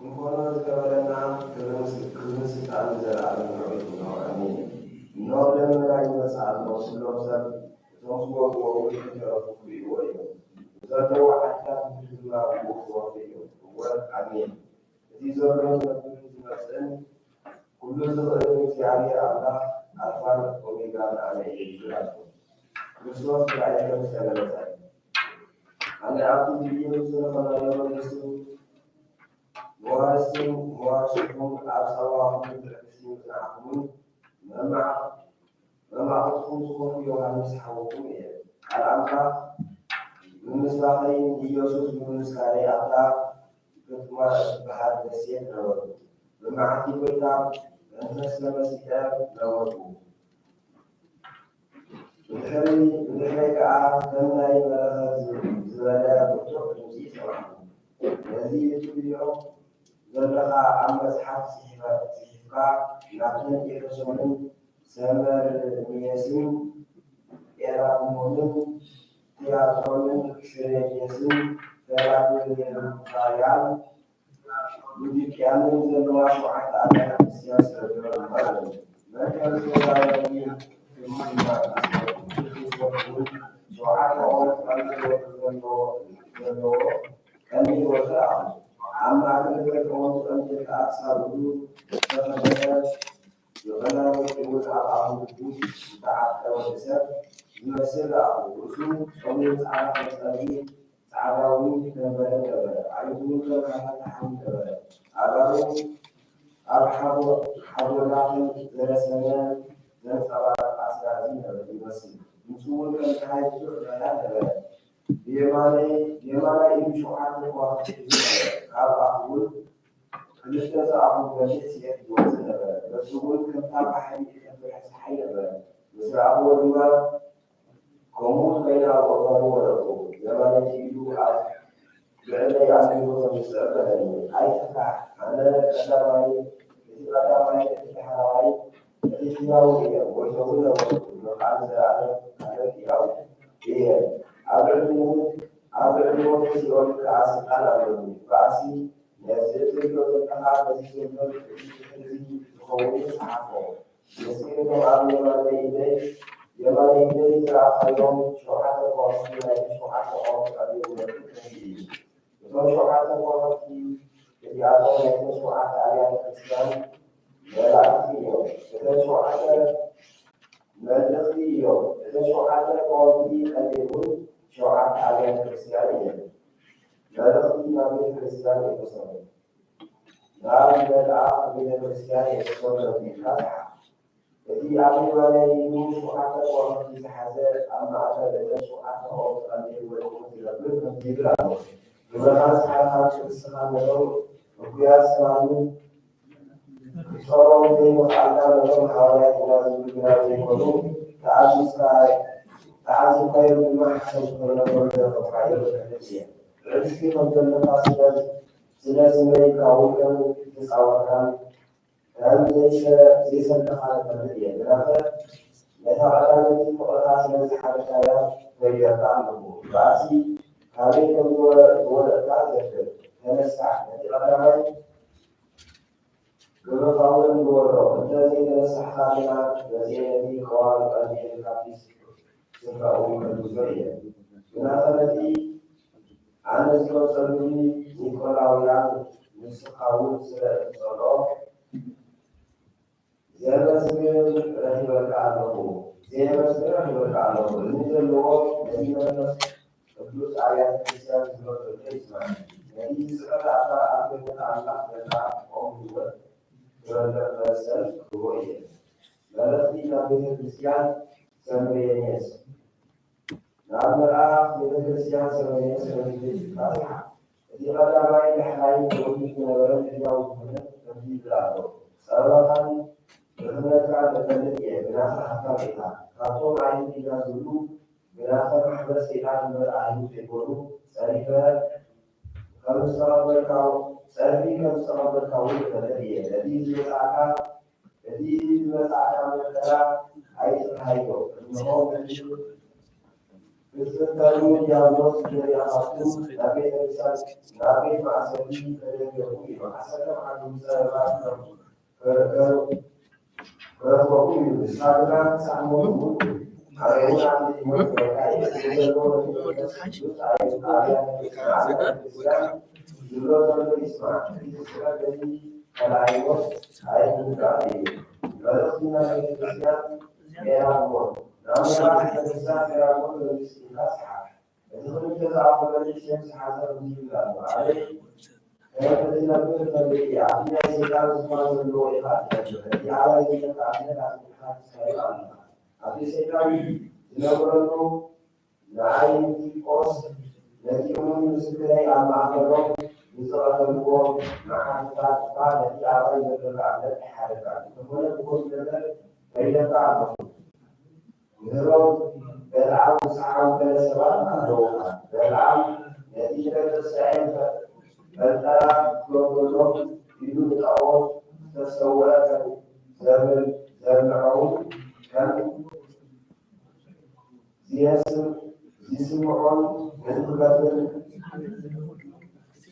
እንኳን ተበለና ክብርን ስልጣን ዘላለም ነው ነው አሜን ነው ለምራይ መጽሐፍ ነው ስለወሰድ ተወስወው ወይተረፉ ይወይ ዘለው አጣት ብዙማ ወወይ ወር አሜን እዚህ ዘለው ዝመጽን ሁሉ ዘለው እግዚአብሔር አላህ አልፋን ኦሜጋ አለ ይላል ክርስቶስ ያለው ሰለላታ አለ አብዱ ዲኑ ስለፈራው መንግስቱ وارثهم أبصارهم بالحسن معهم ومعهم صوف يوحنس حوكم الأمر من مصباحين يوسف من مسكاري أبدا كتما بهذا السيد نور ومعهم كتاب أنفس لمسكار نور الحري كعاب كمنا يمرها زبالا بطوح نسيس معهم الذي يتبعه زلقا عما سحاب سحفا لكن يخشون سمر مياسين إعراب مولن تياترون سرياسين تياترون الخيال يدكيانون زلوا شعات على السياسة الرجل ما كان سيارين في المهمة شعات أولاد زلوا كان يوزع أما أكثر قوم أنت أكثر وجود فهذا يغنى ويقول على وجود تعب والحساب يمثل الرسول صلى الله عليه وسلم تعاوني كبر عيدون كما تحمل أبو أرحب حضرات درسنا نسبة أسرارين يمثل مسؤول كان هاي لا يمانا يمشوحات وقت أقول لسه أقول بس يوصل بس أقول كم تابع بحس حيا بس أقول ما كموت بين أبوه وأبوه يمانا يجيبوا لأن يعملوا مستقبلا أي سكع أنا كلامي كلامي كحرامي كتيراوي ويقول له وقال على كيراو إيه أبرمون سيرون كاسي كلامي كاسي يزيد يقول كلام بس يقول خوي صحابه يصير كلام يماني كراف يوم شوحات الوصي شوحات الوصي شوحات الوصي يجعلون يكون شوحات على الإسلام يلعبيهم إذا شوحات مدخليهم إذا شوحات الوصي اليهود شوحات على الكريستيانية لا تخفي ما بين الكريستيانية والمسلمين لا يدعى بين الكريستيانية والمسلمين فاتحة الذي يعلم ما يمين شوحات الوصي حساب أما أشهد شوحات الوصي اليهود والمسلمين في بلاده بمعنى سحرات السلام اليوم وقياس سلامي صاروا في محاولة لهم حوالي بلاد القلوب تعزي خير مما حسن كل مرة وخير الحديثية العزكي مبدل نقاصد سلاسل ملك عوكم تسعوكم كان ليس الدخالة البلدية بالآخر يتعلم في فقرات نزحة الشارع ويتعلمه بعثي عليكم والأطلاع ذكر تنسع نتقدمين بمقاول الورو الذي تنسح خالنا وزينة خوال قلبه الكافيس سفاؤهم الجزئية بناخلتي عن الزوج صلوني نيكولاويان نسخاون سلاء الصلاة زيادة سبيل رحمة الله زيادة سبيل رحمة الله نزل اللغة نزل النص فلوس آيات الإسلام زوج الإسلام يعني سأل على أبن الله لنا أمه ورسل رؤية لرسل نبي الكريستيان سمرينيس نعم الآخ من الكريستيان سمرينيس ونبي الفاتحة الذي قد رأي الحياة وفيه من ولد يجاوز من تنبيه بلاده سابقا بخدمة على البلدية بناخر حقائقها خاطور عين إلى زلوب بناخر محبس إلى المرأة في قلوب سالفة خمس صلاة الكعو سالفي خمس صلاة الكعو البلدية الذي مسعى من الكلام حيث الحيو إنه استخدام ديالوس كرياتون نبي رسالة نبي مع سبيل كرياتون وحسنا مع المسارات كراتون استخدام سامون على عندي مكاي يقولون اسمع استخدام كلايوس هاي مكاي لكن الإنسان يرامون نعم الإنسان يرامون الاستخدام يدخل كذا أقول لك شيء حسب الله عليه الذين يقولون يعطينا سيدنا سبحانه وتعالى على ذلك عندنا سيدنا أبي سيدنا يقولون نعيم في قوس التي هم يسكري عن معبرهم بصراحة القوم مع الفاتحة التي أعطينا بالعدد حركات فهنا يقول لنا فإذا تعلمون يرون بالعام ساعة كالسبعة روحا بالعام نتيجة السعيد فالترى كلهم بدون تعود تسوّلات زمعون كم يسمعون من قبل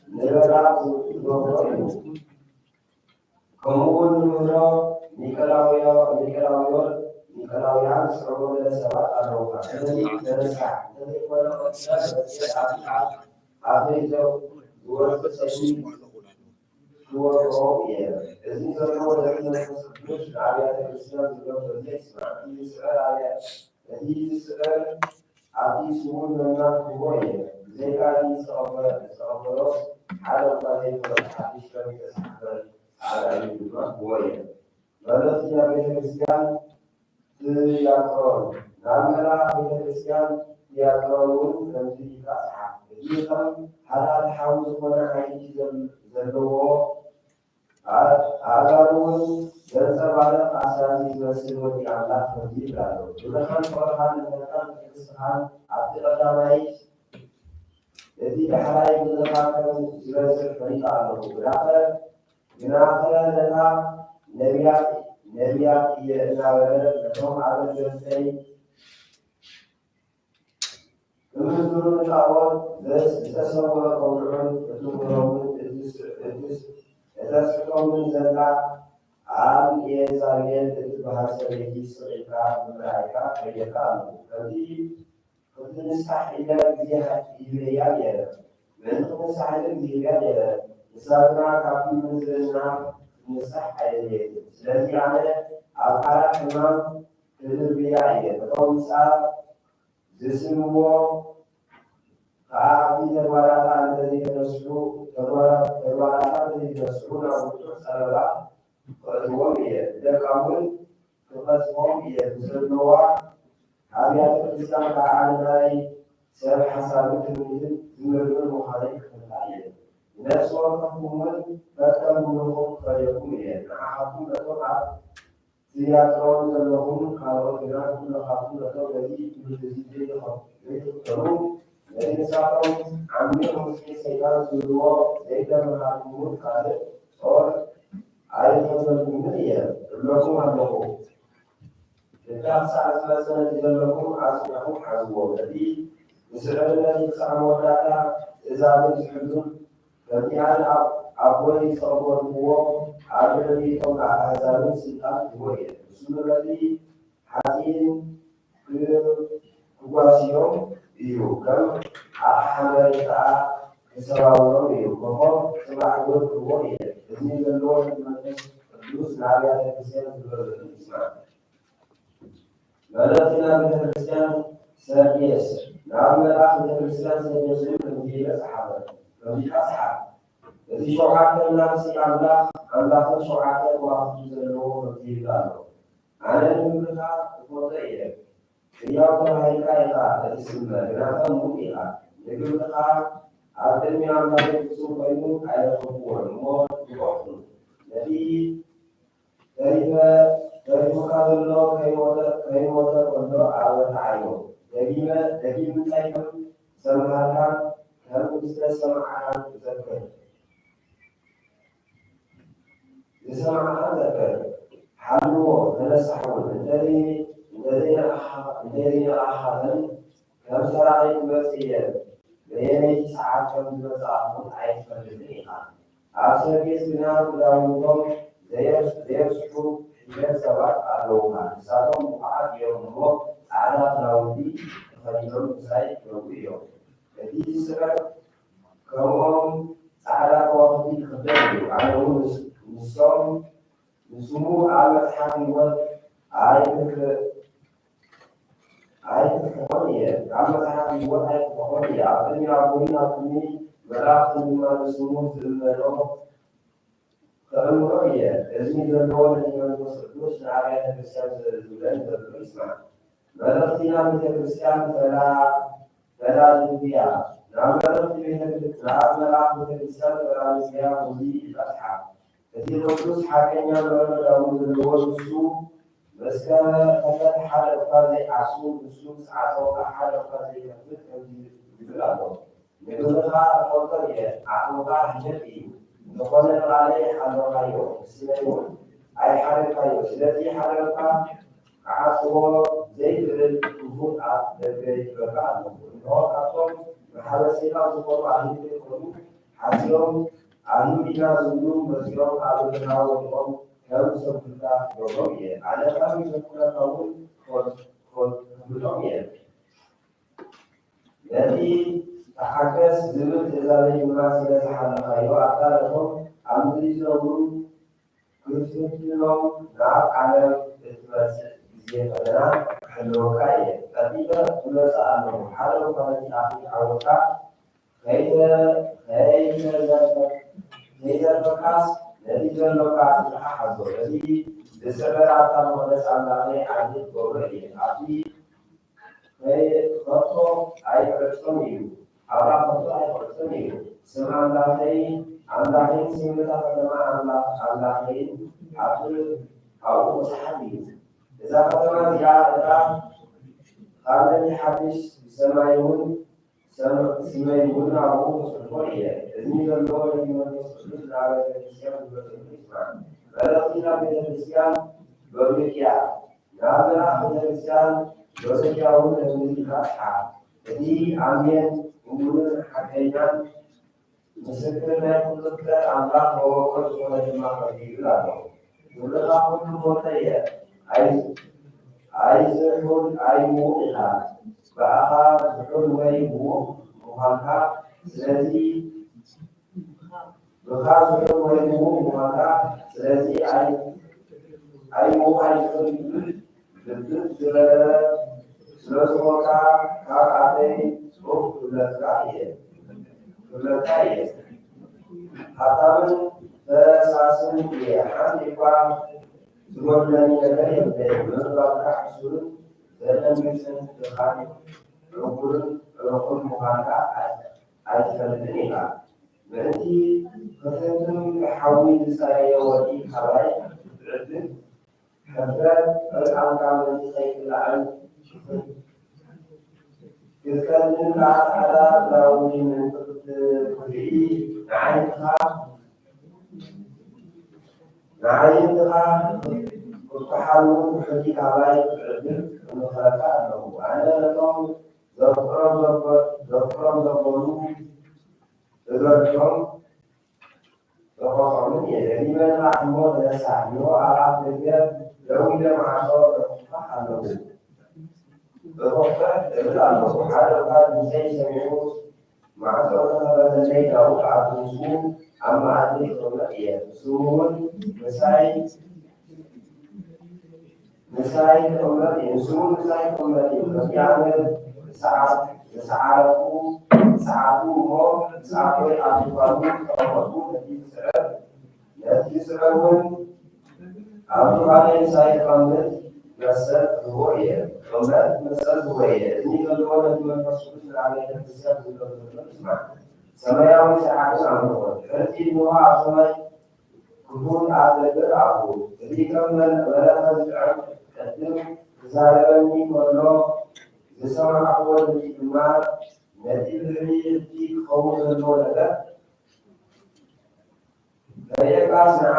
نبلات وغيره كمون مرة نيكلاويان سرور السبات أروها تنسع أبيتو ورسسي وروبيا إذن سرور السبات على الإسلام بالنسبة للسؤال على هذه السؤال عدي سمون من القوية زي كان يسأل على الطريق والحديث كم يسحب على القوية ولكن الإسلام يقرون نعمل من الإسلام يقرون تنزيل أصحاب يقرون على الحوض ونعيش زلوه أقرون ينسب على أساس مسلم الله تنزيل له ولكن فرحان المكان في الصحان عبد الرحمن الذي حرائق الزفاف يرسل فريق عنه ولكن لنا نبيات يناولون لهم على الجنسين يمثلون الأول تسوى قولهم تتمرون تسكتون من زلع عام يزالين تتبهر سبيكي صغيرا بمرائكا فيقالوا كنت نستحيل بزيها إبرياليا من نستحيل بزياليا يسالنا كافي من زلنا نصح عليه ስለዚህ አለ አካላት ህማም ትርቢያ የበጣም ሳር ዝስምዎ ከአቢ ተግባራት እንደዚህ ተነሱ ተግባራት እንደዚህ ተነሱ ነው ሰለባ ወይም የደቃውን ተፈጽሞም የዝርነዋ አብያተ ክርስቲያን ከአንላይ ሰብ ሐሳብት ዝምርን ሙሐሪክ ተታየ ነፍሶን ከሁሉም በተሙሉም ፈየቁም የናሐኩም ለተውዓ زيادون لهم قالوا إنهم لخافون لهم الذي يجزي لهم يذكرون لأن ساقوا عمهم في سيدان سلوى زيدا من عمود قال اور عائشة المؤمنية لهم عنه لكن ساعة سنة لهم عاصمهم حزبوا الذي يسأل الذي سعوا وتعالى إذا لم يحزن فبيعان أبوي صبر هو الذي توقع هذا السلطان هو الرسول الذي حكيم كواسيوم يوكل أحمد تعالى كسراوي يوكل سمع يقول هو إذن اللون من الفلوس على الإنسان بالإسلام بلغنا من الإسلام سادس نعم من الإسلام سادس من جيل أصحابه من أصحاب الذي شرعت الناس الله شرعت وأخذ له وكيله على المنطقة الوضعية رياض الهيكلة الاسم لنفهم مبيعة لكنها أعلم عن ذلك سوف على الخطوة الموت بوحده الذي كيف قال الله كيف وضع على العيون دقيمة سيكون سمعها كم سمعها تذكر يسمعها ذكر حلو تنسحون الذين أحدا ከም ሰራዊት መፅእየ በየነይቲ ሰዓት ከም ዝመፅኣኹን ኣይትፈልጥን ኢኻ ኣብ ሰርጌስ ግና ክዳውንቶም ዘየብስሑ ሒደት ሰባት ኣለውካ ንሳቶም ብኩዓት እዮም እሞ ፃዕዳ ክዳውንቲ ተኸዲኖም ምሳይ ይነጉ እዮም እቲ ዝስረቅ ከምኦም ፃዕዳ ከዋኽብቲ ክኽደን እዩ ኣነ እውን ንስሙ ኣብ መፅሓፍ ህይወት ኣይክትኾን እየ ኣብ መፅሓፍ ህይወት ኣይክትኾን እየ ኣብ ቅድሚ ኣቦይ ኣብ ቅድሚ መላእኽቲ ድማ ንስሙ ክእምሮ እየ እዚ ዘለዎ ነቲ መንፈስ ቅዱስ ንኣብያተ ክርስቲያን ዝብለን ዘሎ ይስማዕ መልእኽቲ ናብ ቤተ ክርስቲያን ፈላልያ ናብ መልእኽቲ ናብ መልኣክ ቤተ ክርስቲያን ፈላልያ ሙዚ ይበፅሓ እቲ ቅዱስ ሓቀኛ መረዳውን ዘለዎ ንሱ መስከረ ከፈት ሓደ እኳ ዘይዓሱ ንሱ ስዓቶ ኣብ ሓደ እኳ ዘይከፍት ከምዚ ይብል ኣሎ ንግብኻ እፈልጦ እየ ዓቕምካ ሕጀት እዩ ዝኾነ ንቓለይ ሓለኻዮ ስለ እውን ኣይሓደካዮ ስለዚ ሓደካ ክዓፅዎ ዘይክእል ክቡር ኣብ ደገ ይበካ ኣለዎ እንሆ ካብቶም ማሕበረሰብና ዝኾኑ ኣህሊት ይኮኑ ሓሲሮም ኣህሊና ዝብሉ መፂኦም ኣብ ገና ወዲቖም ከም ሰብኩልካ ገብሮም እየ ኣነ ካብ ሰብኩለካ እውን ክብሎም እየ ነቲ ተሓገስ ዝብል ትእዛዘይ ድማ ስለዝሓለኻዮ ኣካለቶም ኣብ ምድሪ ዝነብሩ ክትፍትኖም ናብ ዓለም እትመፅእ ግዜ ፈተና ክሕልወካ እየ ጠጢበ ትመፅእ ኣለኹ ሓደ እኳ ነቲ ኣኽሊ ዓወካ ከይተርፈካስ ነቲ ዘለካ ትልሓ ሓዞ ነቲ ዝስዕር ኣብታ መቕደስ ኣምላኸይ ዓብይ ገብሮ እየ ኣብቲ ከቶ ኣይቅርፆም እዩ ኣብራ ከቶ ኣይቅርፆም እዩ ስም ኣምላኸይን ስምታ ከተማ ኣምላኸይን ኣብኡ መፅሓፍ እዩ እዛ ከተማ እዚኣ እታ ካልእቲ ሓድሽ ሰማይ እውን ስመይ እውን ኣብኡ ፅልፎ እየ እዚ ዘለዎ ነቲ መንፈስ ቅዱስ ናብ ቤተ ክርስቲያን ዝበፅሉ ይስማዕ መልእኽቲ ናብ ቤተ ክርስቲያን ሎዶቅያ ናብ ምዕራፍ ቤተ ክርስቲያን ሎዶቅያ እውን ከምዚ ይበፅሓ እቲ ኣሜን እሙንን ሓቀኛን ምስክር ናይ ኩሉ ፍጥረት ኣምላኽ መወቆ ዝኾነ ድማ ከምዚ ይብል ኣሎ ኩልኻ ኩሉ ቦታ እየ ኣይዝሑል ኣይሙቕ ኢኻ በኣኻ ዝሑል ወይ ሙቕ ምዃንካ ስለዚ ብኻ ዝሑል ወይ ሙቕ ምዃንካ ስለዚ ኣይሙቕ ኣይዝሑል ይብል ልብት ዝበለ ስለዝኾንካ ካብ ኣተይ ጽሑፍ ክብለካ እየ ሓሳብን ፈሳስን እየ ሓንቲ እኳ ዝጎድለኒ ነገር የብለይን ምንባብካ ሕሱርን ዘደንግፅን ድኻን ዕጉርን ርሑን ምዃንካ ኣይትፈልጥን ኢኻ ምእንቲ ክፍትን ሓዊ ዝፀረየ ወዲ ካባይ ትዕድግ ሕፍረት ዕርቃንካ ምእንቲ ከይትላዕል ክትከድን ከዓ ፃዕዳ ክዳውንቲ ምንትኽትርኢ ንዓይንትኻ ክትሓልውን ሕጂ ካባይ ትዕድግ እምኽረካ ኣለኹ ኣነ ነቶም ዘፍቅሮም ዘበሉ እገድሎም ዘቆፅዖምን እየ ገዲመ ንራሕሞ ተነሳሕዮ ኣብ ኣፍ ደገ ደው ኢለ ማዕጾ ዘፍታሕ ኣለሁ በኮፈት እብል ኣለኹ ሓደ እኳ ድምፀይ ሰሚዑ ማዕጾ ተኸፈተለይ ዳዊት ኣብ ንሱ ኣብ መኣዲ ክቕመጥ እየ ንስሙ እውን ምሳይ ክቕመጥ እዩ ንስሙ ምሳይ ክቕመጥ እዩ ከዚኣነ ዝሰዓረፉ ሰዓቱ እሞ ሰዓቶይ ኣብ ዝባሉ ተቐመጡ ነቲ ዝስዕር እውን ኣብ ዝባለይ ምሳይ ክቐምጥ መሰል ዝህቦ እየ ቅመት መሰል ዝህቦ እየ እዚ ዘለዎ ነቲ መንፈስ ቅዱስ ንኣብያተ ክርስቲያን ዝብሎ ዘሎ ይስማዕ ሰማያዊ ስርዓትን ኣምልኾት ሕርቲ እንሆ ኣብ ሰማይ ክቡር ኣብ ነገር ኣፉ እዚ ከም መለኸ ዝጥዕም ቅድም ክዛረበኒ ከሎ ዝሰማዕዎ ድምፂ ድማ ነቲ ልዕሊ እቲ ክኸውን ዘለዎ ነገር ከየቃስ ንዓ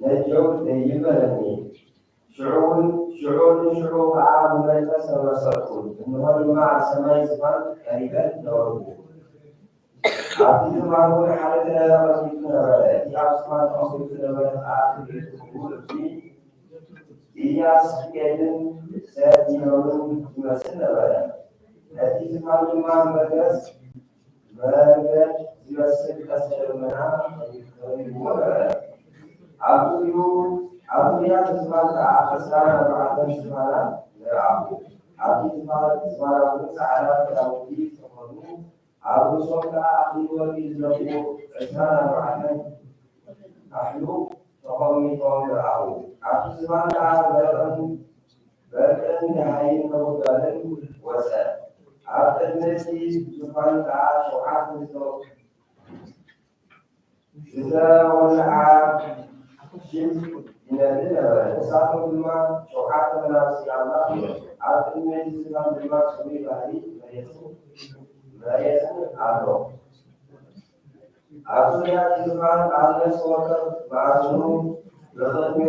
ነጀው ዘይበለኒ شعور عام منفس ومسركون إنه مع السماء زمان قريبا نوربو عبد الله حالتنا رسولنا يا عثمان أصيبنا من آخر الأمور في إياس كيدن سادينون مسنا بلا التي تفعل مع مدرس مرجع يوسف كسر منها عبد الله سبحانه وتعالى بعد سبحانه يرعاه عبد سبحانه وتعالى تلاوتي سبحانه عبد سبحانه أخي ولي زلمه سبحانه وتعالى أحلو تقومي قوم يرعاه عبد سبحانه وتعالى بركن نهاية نبضان وسائل عبد النبي سبحانه وتعالى شوعات الزوج إذا ولع شيء من الدنيا إنسان بما شوعات من السيارة عبد النبي سبحانه بما سمي بهذه ما يسمى عبده عبد الله سبحانه وتعالى سوكر معصوم لقد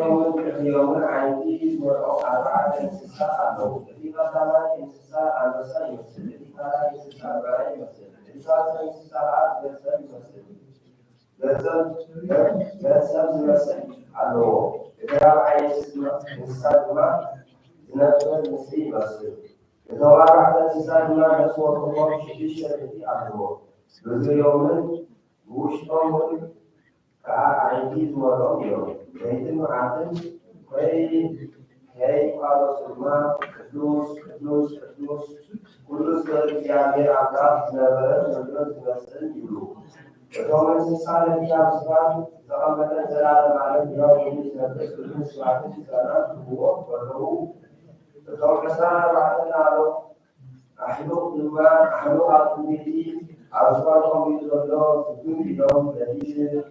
يوم عندي وأربعة إنسان عنده إذا كان إنسان عن مسألة مسألة إذا كان إنسان بعين مسألة إذا كان إنسان عن مسألة مسألة لازم مسألة عنه إذا كان إنسان ما نفسه مسألة مسألة إذا أربعة إنسان ما نسوى الله شيء شيء عنه بذل يوم وشتم كعندي ورم يوم لكن عادن هاي قال سلمان فلوس كل سر جامع عقاب نبرة مثلا يلو ويوم الإنسان الذي أصبح تقامت الزلال مع اليوم نبرة كل ساعة سنة هو وله ويوم الإنسان بعدنا له أحلو أقومتي أصبحهم يتولون في كل يوم جديد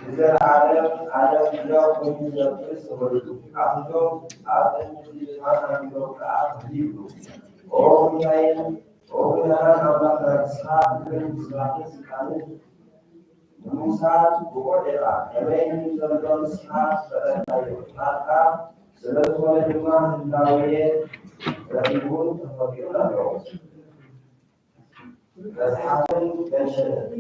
إذا العالم اليوم من يدرس ولده أحدهم أعطى الإنسان من أعطيه ومن الله إسحاق بن إسحاق كان موسى بقدرة يبين يزال إسحاق فلا مaka sebetulnya rumah Nawawi Rahimul Fakirullah Azhabun dan Syarif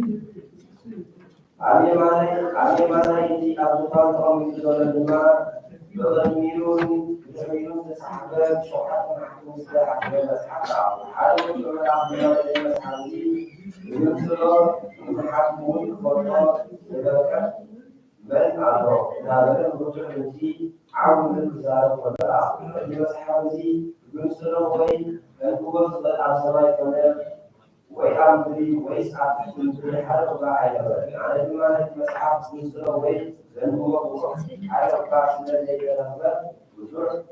Alimana ini Abu Talib Midul Lima Bermirun sahabat Syuhad Mahmud Ahmad Ashab Alim Ahmad Al-Hamdi Yusuf Mahmud Khotad Sedangkan بل أعرف هذا الرجل الذي عون الوزارة والبلاء الذي مسحوزي ينصر وين القوة العصرية كمان ويعمل ويسعى في كل حرب وعلى على ما مسحب ينصر وين القوة على القاس الذي يرهب وجوع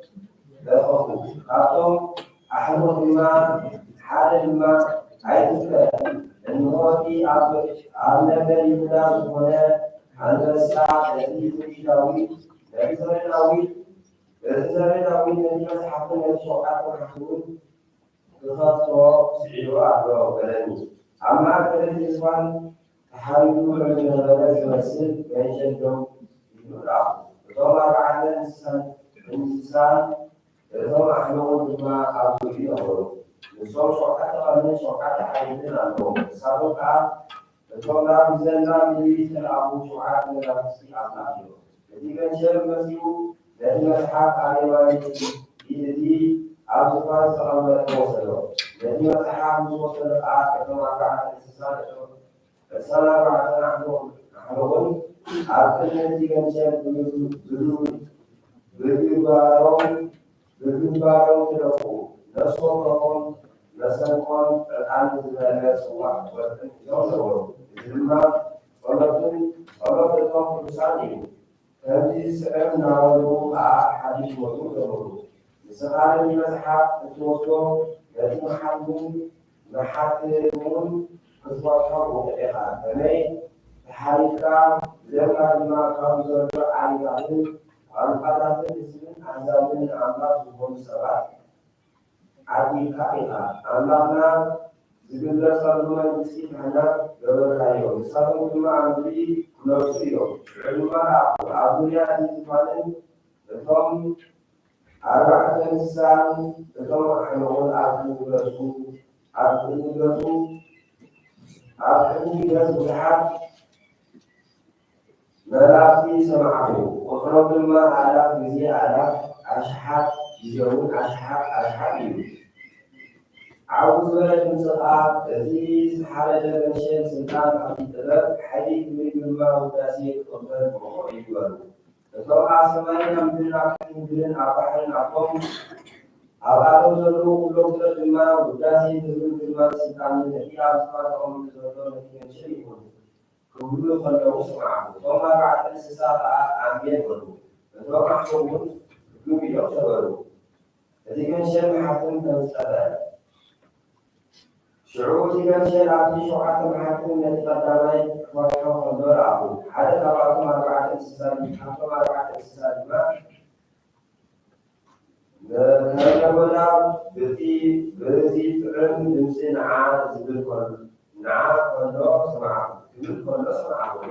له أعطوا أحدهما حال ما عايز إنه في عمل بالله هنا هذا الساعة التي تشاوي الذي مسحبنا الشوكات والحدود تخصص سعيد وأعلى وبلاني أما أكثر النسوان تحاولون من البلد والسر ينشدهم بالمرأة وطبعا بعد الإنسان ثم أحلون بما أعطوا فيه أمره نصور شوكات ومن شوكات حديثنا عنهم سابقا Sekolah bizarlah menjadi Abu Shu'ab dalam si Abdul. Jadi kan Syekh Masih dari mazhab Aliwan jadi Abu Bakar sallallahu alaihi wasallam. Jadi mazhab Muslim kata maka sesuatu salah nahnu artinya jika Syekh dulu berjuang terus nasrul نسألكم الآن إلى سواء والتنجون إنما ولكن الله بسعيه هذه سألنا ولو حديث وجوده لسأل المسحة التوسع الذي محمون كسوة وكذا فمن حركة لما كان زوجة عليه عن قدرة الإسلام عن زمن الله سبحانه وتعالى Adi kailah, anaknya sebenarnya selalu mesti hanya berlayu. Selalu cuma ambil nafsu. Cuma aku yang di mana betul أربعة إنسان تطلع حلول عبد الرسول عبد الرسول عبد الرسول بحق ملاقي سمعه وخرج ما على بزي على أشحات يزون أشحات عاوز ولا تنسى الذي حال المشي سلطان عبد الدلال حديث من ما وتأثير قبل وحيد تطلع سماي الحمد لله كثيرين أربعين أقوم أبعاد زلوا كلهم ما وتأثير من سلطان الذي أصبح أم زلوا من شيء كل خلوا سمعه وما بعد الساعة عامين ولو تطلع حكم كل يوم سبروا الذي كان شيء حكم تنسى شعور كان شيء عادي شعور محكوم الذي قدمه فرحه ودرعه حدث بعضهم أربعة إنسان حكم أربعة إنسان ما كان ولا بذي فعل جنسين عاد بالكل نعم كله سمعه بالكل سمعه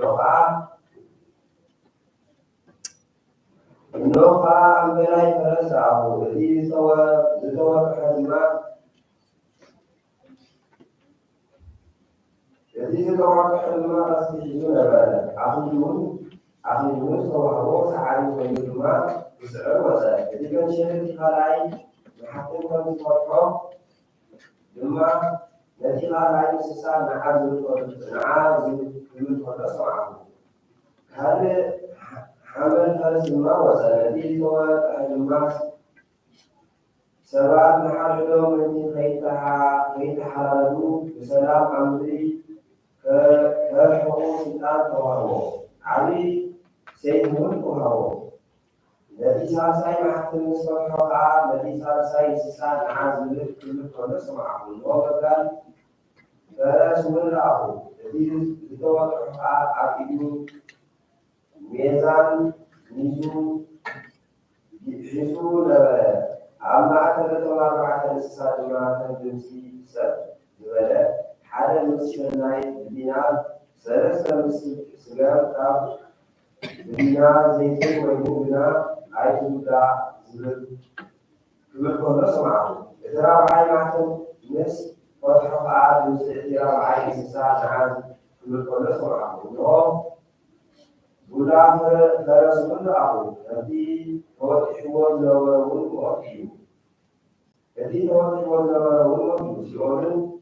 نوفا أمبراي فرسعه الذي سوى حزمه الذي تطوع حلما أستجدون بالا أخذون صوحه سعى ويجمع وسعر وسائل الذي كان شهر خلاعي محكم كان صوحه لما الذي خلاعي سسا نعازل كل فرصعه هذا حمل فرس ما وسائل الذي هو حلما سبب محلله من خيتها له بسلام أمري كالحقوق الآن وهو علي سيدون وهو الذي صار ساي محكم الصحة الذي صار ساي سسان عازل كل فرس معه وقال فرس من له الذي يتوقع عقيده ميزان نزول حصول أما أكثر أربعة الساعات ما تنتمي سب ولا حال المسلم نايت بدينار ثلاثة مسلم سجار كاب بدينار زيتون ويمونا عايزون دا زبل كل كل سمعه إذا رأي معهم ناس فتحوا عاد إذا رأي ساعة عاد كل كل سمعه اليوم ولا فرس من رأوا الذي فتحوا النورون وأكيد الذي فتحوا النورون وأكيد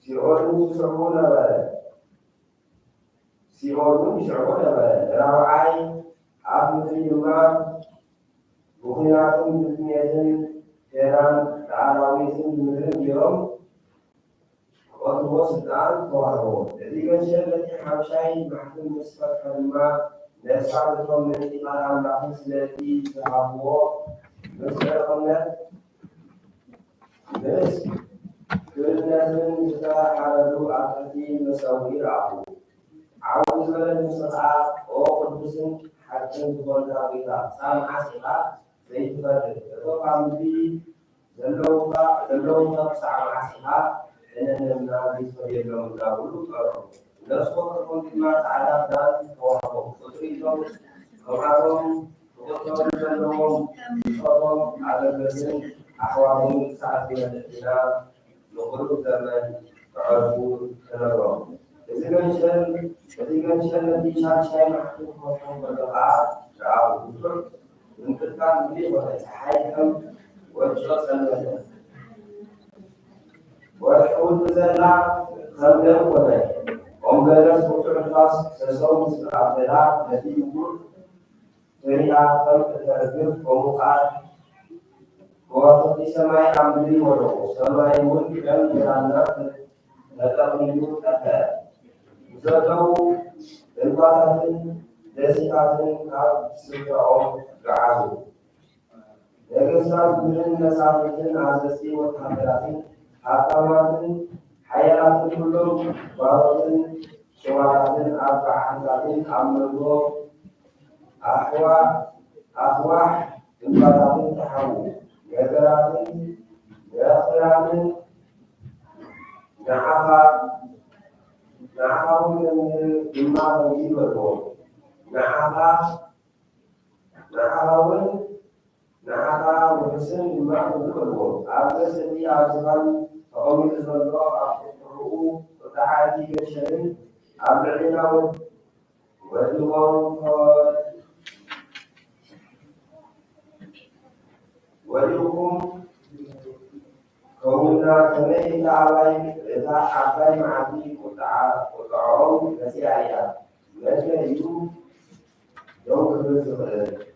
سيئون يسعون بلد رأي عبد اليوم بخيرات بالمئة كيران تعراويث من اليوم وتوسط عن طواره الذي كان شيء الذي حاشاي محكوم نسبة كلمة ليس عندهم من انتقال عن بحث الذي تحققه مسألة بس كل الناس يتحاربوا عقدي مساوير عاوز بلد مستطاع أو قدس حتى تقول كابيتا سامع سيلا زي تفرد توقع مدي زلوكا سامع سيلا إن النبي صلى الله عليه وسلم نسوق كل ما تعالى دان وهو وتريدون وعدهم وتريدون وهم على الذين أحوالهم ساعة من الإسلام نخرج زمن عرفوا تنظرهم إذا كان شيء الذي شيء محكوم وحكم بالدعاء دعاء الكفر يمكن كان به ويتحكم ويجلس المدن ويحول بزلع خلقه وبيه ومبارس وتعطاس سيصوم العبدالله الذي يقول سريع خلق التربية ومقال وفي سماء عمري ولو سماء ملك لم يرانا لتقنيون أكاد زادوا الباطل لسيئات كاب سيئهم كعازو لكن من مسافة عزسي وتحضرات حاكمات حياة كلهم باطل شوارات أربعة عملوا أخواح الباطل تحول يدرات يخرام نعم من إما يجيبه نعم نعم وحسن ما كله عبس اللي عبسان فقوم الزرقاء عبسه وتحدي الشريف عبدنا والوان ولكم كوننا كمين تعالى إذا عبد معدي وتعاون نسيعيا لكن يوم كبير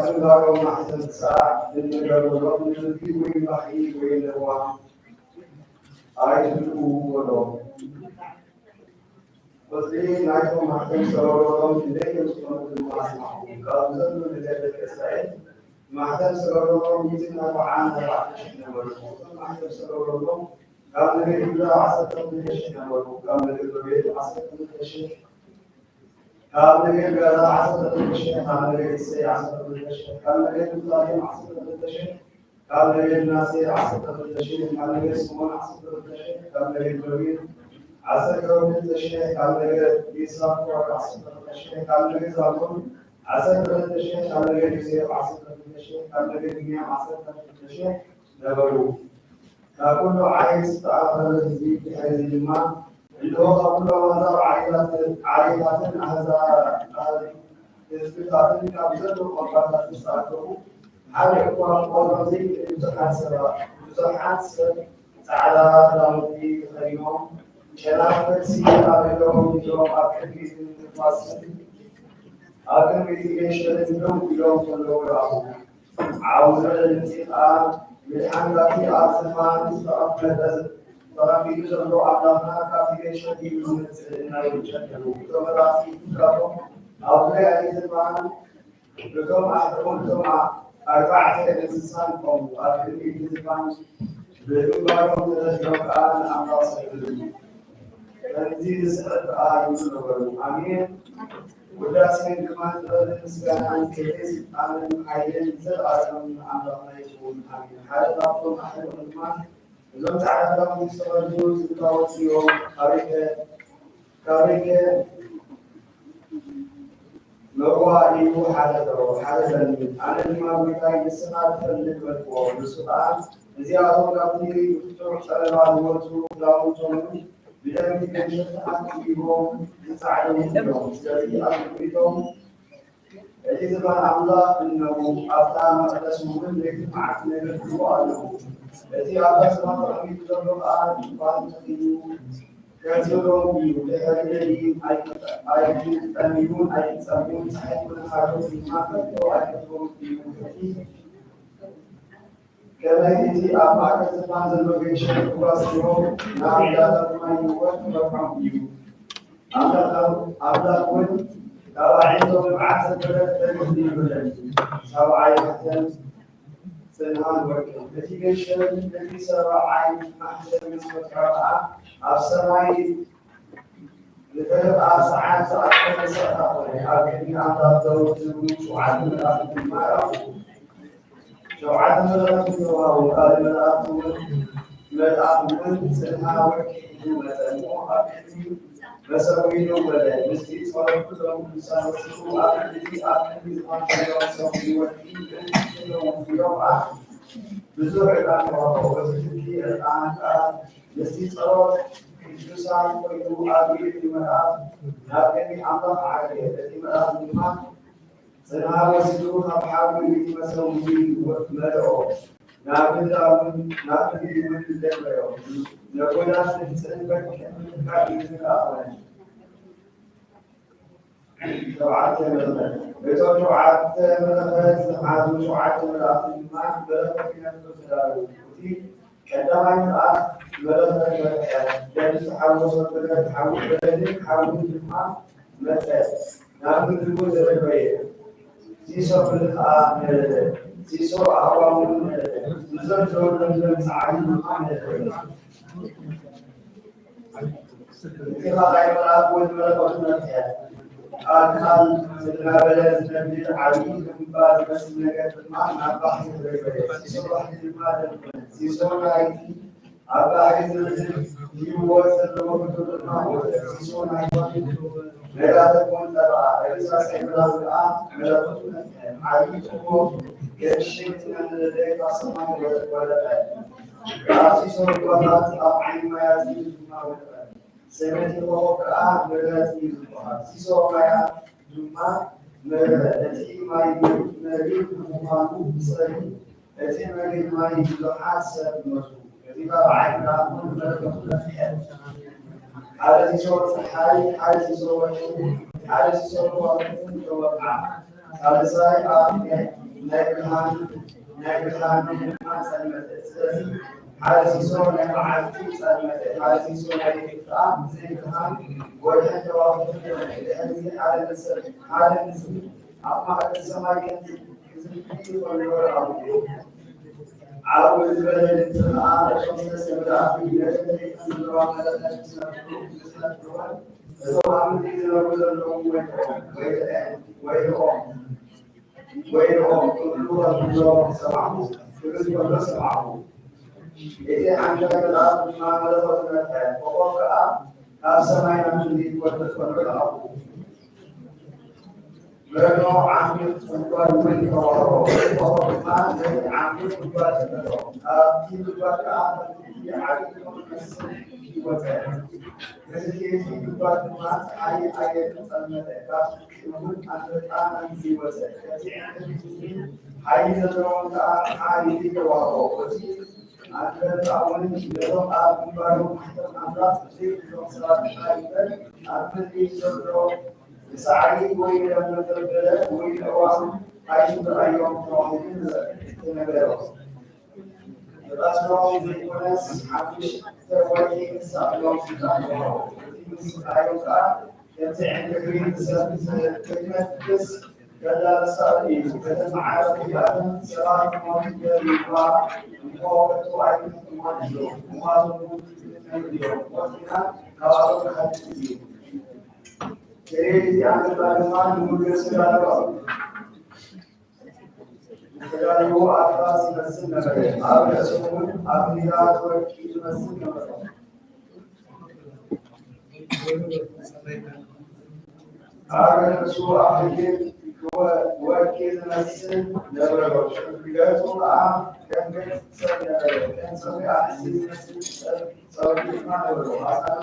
سنغارو محسن ساعة للنجار والرب الذي وين بحي وين هو عايش ولو وزين عايش محسن سرورهم إليه يسمى المعصمة قال زلوا لذلك السعيد محسن سرورهم يزنا وعانا بعد شحنا ورسول محسن سرورهم قال نبي الله عصد من الشحنا ورسول قال نبي الله عصد من الشحنا قال لي بلا عصر الشيخ قال لي السي عصر الشيخ قال لي الظالم عصر الشيخ قال لي الناس عصر الشيخ قال لي سمون عصر الشيخ قال لي الجميل عصر كون الشيخ قال لي إسحاق عصر الشيخ قال لي زالون عصر الشيخ قال لي يوسف عصر الشيخ قال لي جميع عصر الشيخ نبلو كل عايز تعرف الزيت هذه الماء اللي هو قبل ما نزار عائلات هذا استفادة من أبزار وقبلات استعدوا هل يكون قول زي مزحات على دامتي اليوم شلون سيارة اليوم أكيد الفاصل أكيد يشتغل اليوم كله راهو عاوز الانتقال من حملة أزمان استقبلت ترى في جزء عقلنا كافي شديد من النيروجين وتمراسي كلهم أولئك الزمان لكم أحدهم أربعة إنسان قوم أكيد الزمان بلغهم الأشياء أن أمراض نزيد سعد يقولون آمين وداسين كمان تسكن عن كيس عن حيين زرع من أمراض يقولون آمين هذا أفضل أحد الأمم لم تعلم يستخرجون التوصيهم كاريك لغواني حالة على الإمام بتاعي السنة تفلت والقوة بالسؤال زيادة قبلي يفتح سألها الوجه لا وجهه بدأت كنشة أكيدهم يساعدهم اليوم الذي أكيدهم إذا الله إنه أفتى اسمه لك معنا القرآن الذي أتصل رحمه القرآن فانتقلوا كثيرون بيوم أي تأمين أي تسمون صحيح الحاجة فيما كثيروا أيضاً بيوم كما يجي أبعاد زمان اللوكيشن كواسيو نعم لا تكون يوم مرحب بيوم أبدا كل عندهم عسل بلد سواء مثلا سنهان وركن نتيجة الذي سرع عين محسن نسبة رابعة السماء لثلاث ساعات أكثر ساعات لكن هذا الدور شعاع من الأرض ما يعرفه شعاع من الأرض وقال من الأرض من سنها وركن مثلا مسوي له ولا مسجد صار كلهم إنسان وسكوا أكيد ما شاء الله سوي يوم بزرع الآن وسكتي الآن مسجد صار إنسان ويقول أبي في مرأة لكن الله عليه الذي مرأة صنع وسلوك أصحاب المسوي والمدعو نعم من الدنيا نقول نسألك كائن الآخرين شوعات مثلا شوعات مثلا عاد شوعات مثلا ما بلغت في نفس الوقت عندما يرى بلغت يعني تحول صدق تحول بلد تحول جمعة مثلا نعم نقول ذلك سيسو في سيسو أعوام نزل زور تعلم في خلال أقول ملكوت كان سيدنا بلد نبي علي من بعد بس نجت معنا بحث سيسو بحث المال سيسو نايتي أبا عايز يوصل لوقت ما سيسو نايتي لا تكون ترى إذا سيدنا الآن ملكوت علي هو يشيت من لديك أصلا ولا سيسو الوضع أطعم ما يزيد ما ولا سمعت الواقع مراتي سيسو ما جمع مراتي ما يريد مقام سري التي ما يريد حاسة المسؤول إذا بعد نقول مرة على سيسو الحالي على سيسو على سيسو الواقع على ساي نايبان ما سلمت على سيسو نعم على سيسو نعم زي كمان وجه جواب على النسر على النسر أما السماء كنت ولا على البلد الآن شخص سبعة في بلد النظام على الناس طبعا إذا وصلوا وينهم كلها النظام سبعة كلها سبعة إذا عندك الأرض ما ملكت لك وقع السماء تريد وتتوقع لأنه عامل سلطان من وهو ما عامل سلطان في سلطان يعرف في وزن في سلطان ما أي تسمى يقول أن في وزن هاي تدرون هاي في وهو أنت تعاون يوم أبغى أمراض تصير يوم صار شايفة أنت تيجي سعي وين المدرسة وين أوام عايش برأيهم تراهين تنبأ الأسرار بالناس عايش تروي سألهم سألهم أيوة يمتعن كريم كلمة بس كلا سألي كلا معارف كلا سرار موجودة بالبار مقاومة وعي موجودة مقاومة وهنا قرار الحديث jadi yang terdapat mungkin segala segala atas mesin negara, apa semua akhirat itu mesin negara. Agar semua akhirat wakil mesin negara. Bila semua yang bersedia dan semua akhirat mesin sebagai mana asal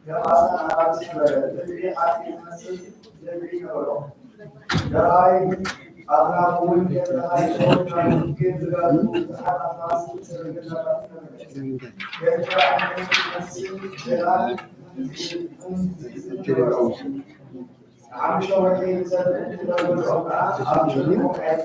جوازا عاصم الذي حاكم المسجد الذي يقول جاي أغلى قول جاي صوت ممكن تقول هذا خاص سرقة يرجع عن المسجد جلال عم شو وكيل سرقة تقول عم شو مقعد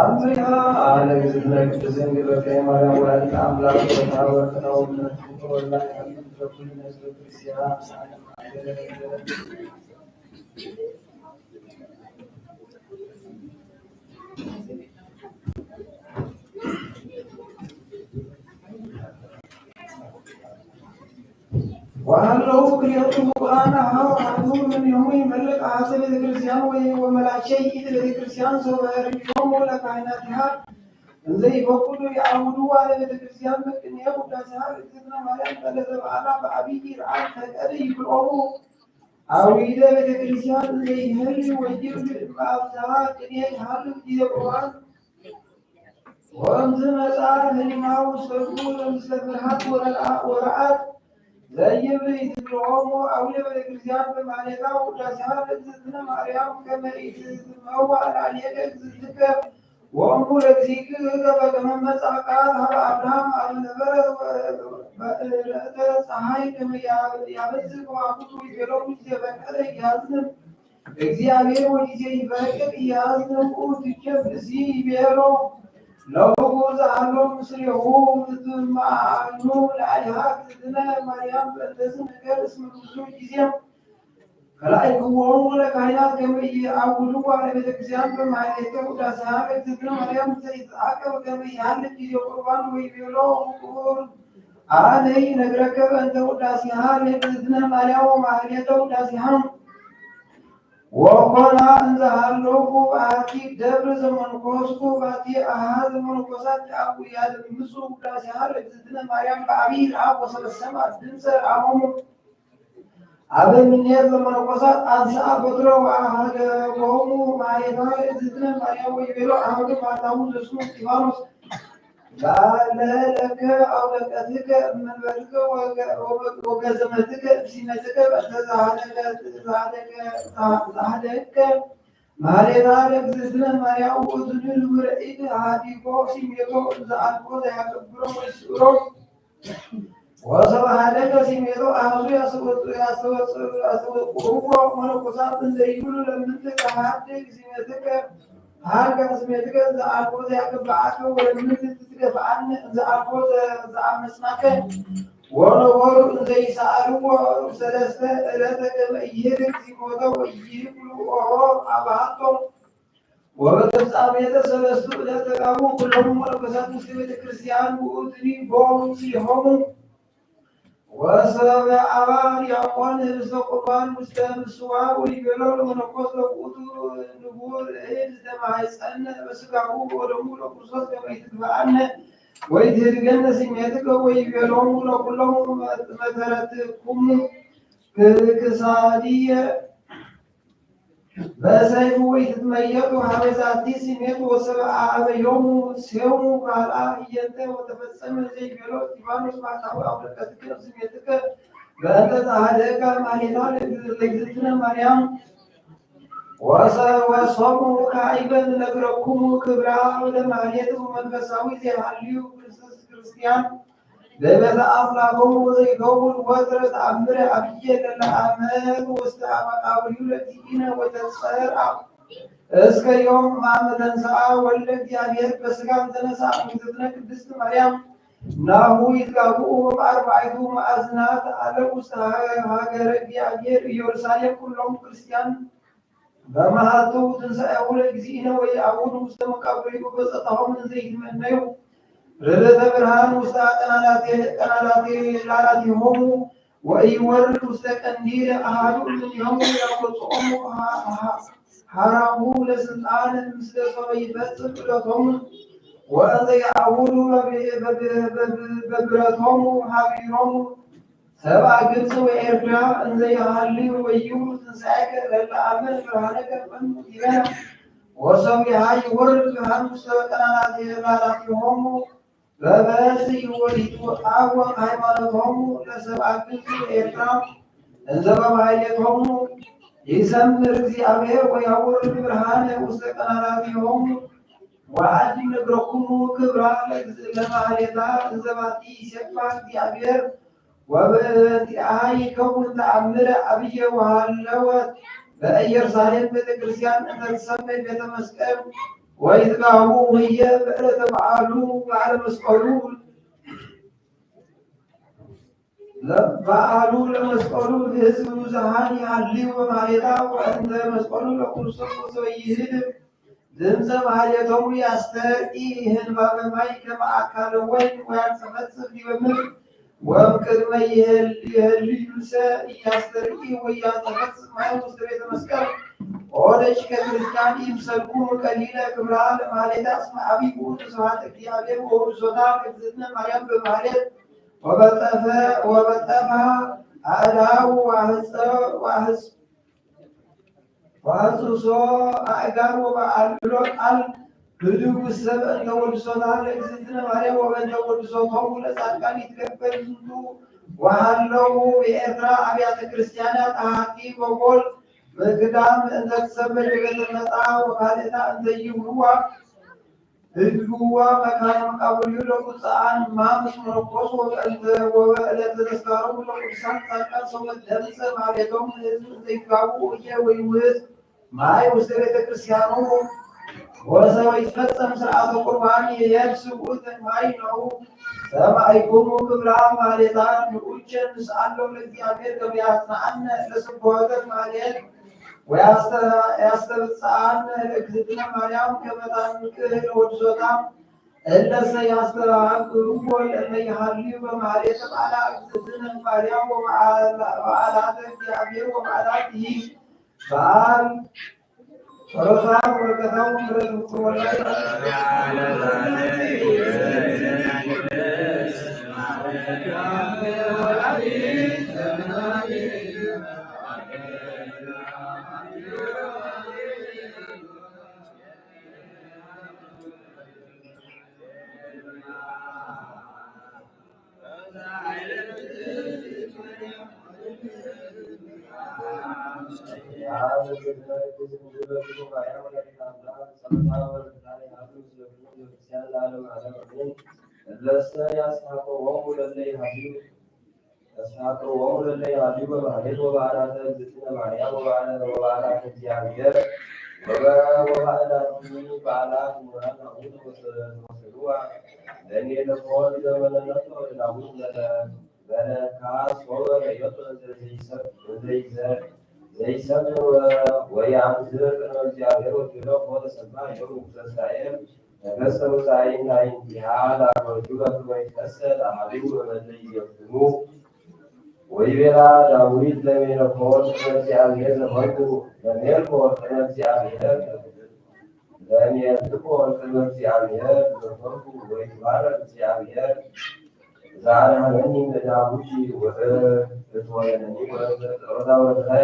አምያ ለግዝነ ቅዱስን ግበተ ማርያም ወላዲተ አምላክ ወታወቅ ነው ወላሂ አልተፈኩኝ ነስለ ክርስቲያን وهلو كريتو أنا هو من يومي ملك عاصم الكريستيان وملاكي إذا الكريستيان سوى يوم ولا كائناتها زي بقولوا يعودوا على الكريستيان لكن يابو كاسها إذا ما يقبل على بعبيد رعاة هذه بالأمور أو إذا الكريستيان زي هل ويجيب بعضها كنيه هل في القرآن وأنزل مسار هلما وسلموا المستقبلات ورعاة زي بيت الرومو أو لبيت الكريستيان بمعنى وداسها لزتنا مريم كما يتموى على يدك وأمو لكسيك كما مساقات هذا أبراهام على نبرة صحاي كما يابزك وعبطو يفلوم يجبن على يازن እግዚአብሔር ወዲዜ ይበረከት ያዝነው ትከፍ ሲ ቢሮ لو زعلوا مسرعو تتمعنو لعيهاك تتنا مريم بلتزم غير اسم الرسول جزيم فلا يكون لك عينات كما يعودوا على بيت الكريستيان بمعنى وداسها تتنا مريم تتعاقب كما يعلم جزي قربان ويبيلو أنا نقرأك أنت وداسها لتتنا مريم ومعنى وداسها وقنا انزهلوه باتي دبر زمن قوسكو باتي احد من قوسات ابو ياد مسو داسهار زدنا مريم بعبير ابو سلسما دنسر امم ابي من زمن قوسات انسا بدرو احد قومو مايدا زدنا مريم ويبلو احد ماتاو اسمه استفانوس لا لك او لك من بلك وجزمتك سينتك زهدك مالنا لك زدنا ما يعود للورئيد هادي قوسي ميتو زعلقو ذا يكبرو ويسورو ወሰብ ሀደገ ሲሜቶ አህዙ ያስተወጽእዎ መነኮሳት እንደይብሉ ለምንት ከሀድግ ሲሜትከ ሀገ ስሜትከ ዘአልኮ ዘያገባአከ ወለምንት ትትገፍአነ ዘአልኮ ዘአመጽናከ ወነበሩ እንዘ ይሰአልዎ ሰለስተ ዕለተ ከመ ይሄድግ ሲሞተ ወይብሉ ኦሖ አብሃቶ ወበተፍጻሜተ ሰለስቱ ዕለተ ቀቡ ኩሎሙ መነኮሳት ውስተ ቤተ ክርስቲያን ውእቱኒ ቦሙ ሲሆሙ ወሰበ አባል ያቆን ህብስተ ቁርባን ውስተ ምጽዋዕ ወይቤሎ ለመነኮስ ለውእቱ ንቡር እድ ዘማኅፀነ በሥጋሁ ወደሙ ለክርስቶስ ከመ ይትግበአነ ወይትህድገነ ስሜትከ ወይቤሎሙ ለኵሎሙ መተረትክሙ ክሳድየ በሰይፉ ወይትትመየጡ ሀበ ዛቲ ስሜት ወሰብአ አበዮሙ ሴሙ ካልአ እየንተ ወተፈጸመ ዘይቤሎ እስጢፋኖስ ባሕታዊ አቡነ ቀትክለ ስሜትከ በእንተ ጸሐደከ ማኅሌታ ለእግዝእትነ ማርያም ወሶሙ ካዕበ ንነግረክሙ ክብራ ለማኅሌት መንፈሳዊ ዘይሃልዩ ክርስቲያን በቤተ አምላኮሙ ወዘይከውን ወትረ ተአምረ አብየ ለለአመት ውስተ መቃብሩ ለእግዚእነ ወተጸርዐ እስከ ዮም አመ ተንሥአ ወልደ እግዚአብሔር በሥጋ ተነሣ እግዝእትነ ቅድስት ማርያም ናሁ ይትጋብኡ በአርባዕቱ ማዕዝናት ዓለም ውስተ ሀገረ እግዚአብሔር ኢየሩሳሌም ኩሎሙ ክርስቲያን በመሃቱ ትንሣኤሁ ለእግዚእነ ወይአውዱ ውስተ መቃብሩ በጸጥታሆሙ እንዘ ይትመነዩ ርደተ ብርሃን ውስተ ቀናላቲሆሙ ወኢይወርድ ውስተ ቀንዲል አሐዱ እምኔሆሙ ያወጽኦሙ ሐራሁ ለስልጣን ምስለ ሰበ ይፈጽም ዕለቶሙ ወእንዘ ያዕውዱ በብረቶሙ ሀቢሮሙ ሰብአ ግብፅ ወኤርትራ እንዘ ይሃልዩ ወይብሉ ትንሣኤከ ለለአመን ብርሃነከ ፈኑ ይበነ ወሰብአ ይወርድ ብርሃን ውስተ ቀናላቲሆሙ በበዝሕ ወይትዐወቅ ሃይማኖቶሙ ለሰብአ ግብፅ ወኤርትራ እንዘ በማኅሌቶሙ ይሰምር እግዚአብሔር ወያወርድ ብርሃነ ውስተ ቀናላቲሆሙ ወአዲ ንግረክሙ ክብራ ለማኅሌታ እንዘ ባቲ ይሴብሕ እግዚአብሔር ወበእንቲአሃ ይከውን ተአምረ አብየ ወሃለወት በኢየሩሳሌም ቤተ ክርስቲያን እንተ ትሰመይ ቤተ መስቀል ወይትጋቡ ህየ በዕለተ በዓሉ በዓለ መስቀሉ በዓሉ ለመስቀሉ ሕዝብ ብዙኃን ይሃልዩ በማኅሌታ ወእንተ መስቀሉ ለክርስቶስ ወሰይህድ ድምፀ ማኅሌቶሙ ያስተርኢ ህንባበ ማይ ከመ አካለ ወይን ወያንጸፈጽፍ ዲበ ምድር ወእምቅድመ ይሄልዩሰ እያስተርኢ ወያንጸፈጽፍ ማይ ውስተ ቤተ መስቀል ኦደች ከክርስቲያን ይምሰልኩሙ ቀሊለ ክብራ ለማኅሌታ እስመ አብይ ውእቱ ስብሐተ እግዚአብሔር ወውእቱ እግዝእትነ ማርያም በማኅሌት ወበጠፋ አእዳው ወአጽሶ አእጋር ወበአልሎ ቃል ህድጉ ሰብእ እንተ ወድሶታ ለእግዝእትነ ማርያም ወበእንተ ወድሶቶሙ ለጻድቃን ይትገበር ዝንቱ ወሃለው የኤርትራ አብያተ ክርስቲያናት አሐቲ በጎል በግዳም እንተ ትሰበክ ቤተ መጣ ወካልእታ እንተ ይብሉዋ ህድጉዋ መካነ መቃብርዩ ለቁጽአን ማምስ መነኮስ ወበዕለተ ተዝካሮሙ ለቅዱሳን ጻድቃን ሰውነት ደምፀ ማኅሌቶሙ ለሕዝብ እንዘ ይጋቡ እየ ወይውህዝ ማይ ውስተ ቤተ ክርስቲያኖሙ ወሰበ ይትፈጸም ሥርዓተ ቁርባን የየብስ ውእተ ማይ ነው። ሰማዕኩሙ ክብራ ማኅሌታ ንዑቸ ንስአሎ ለእግዚአብሔር ከመ ያጽንዓነ ለስብሖተ ማኅሌት ወያስተብጽአነ ለእግዝእትነ ማርያም ከመ ታንቅህ ለወድሶታ እለሰ ያስተባብርዎ ለእለ ይሃልዩ በማኅሌተ በዓላ እግዝእትነ ማርያም ወበዓላተ እግዚአብሔር ወበዓላቲሂ በዓል ጸሎታን ወበረከታው ምሕረት ፍቅር ወላዲ ለሰ ያስታቆሙ ለለ ይሃልዩ ተስፋቅሮሙ ለእለ ይሃልዩ በማኅሌት ወበዓላተ እግዝእትነ ማርያም ወበዓላተ እግዚአብሔር ወበዓላትኒ በዓላት ሙራን አቡነ ወሰሉዋ ለእኔ ለኮን ዘመነነቶ ለናቡት በለካስ ወበለዮቶ ዘይሰምዕ ወያንዝር ቅድመ እግዚአብሔር ወኪሎ ኮነ ሰማዕ ዮሩ እስራኤል ነገሥተ ውሳይን አይንቲሃ ለአርበቱ ወይትከሰት አሐዱ በመለ ይገብትሙ ወይቤላ ዳዊት ለሜልኮል እግዚአብሔር ዘመርኩ ለሜልኮል ቅድመ እግዚአብሔር ለሜልኮል ቅድመ እግዚአብሔር ዘመርኩ ወይትባረክ እግዚአብሔር ዛሬ ለዳዊት ወእትወለኒ ወእትወለዳ ወእትታይ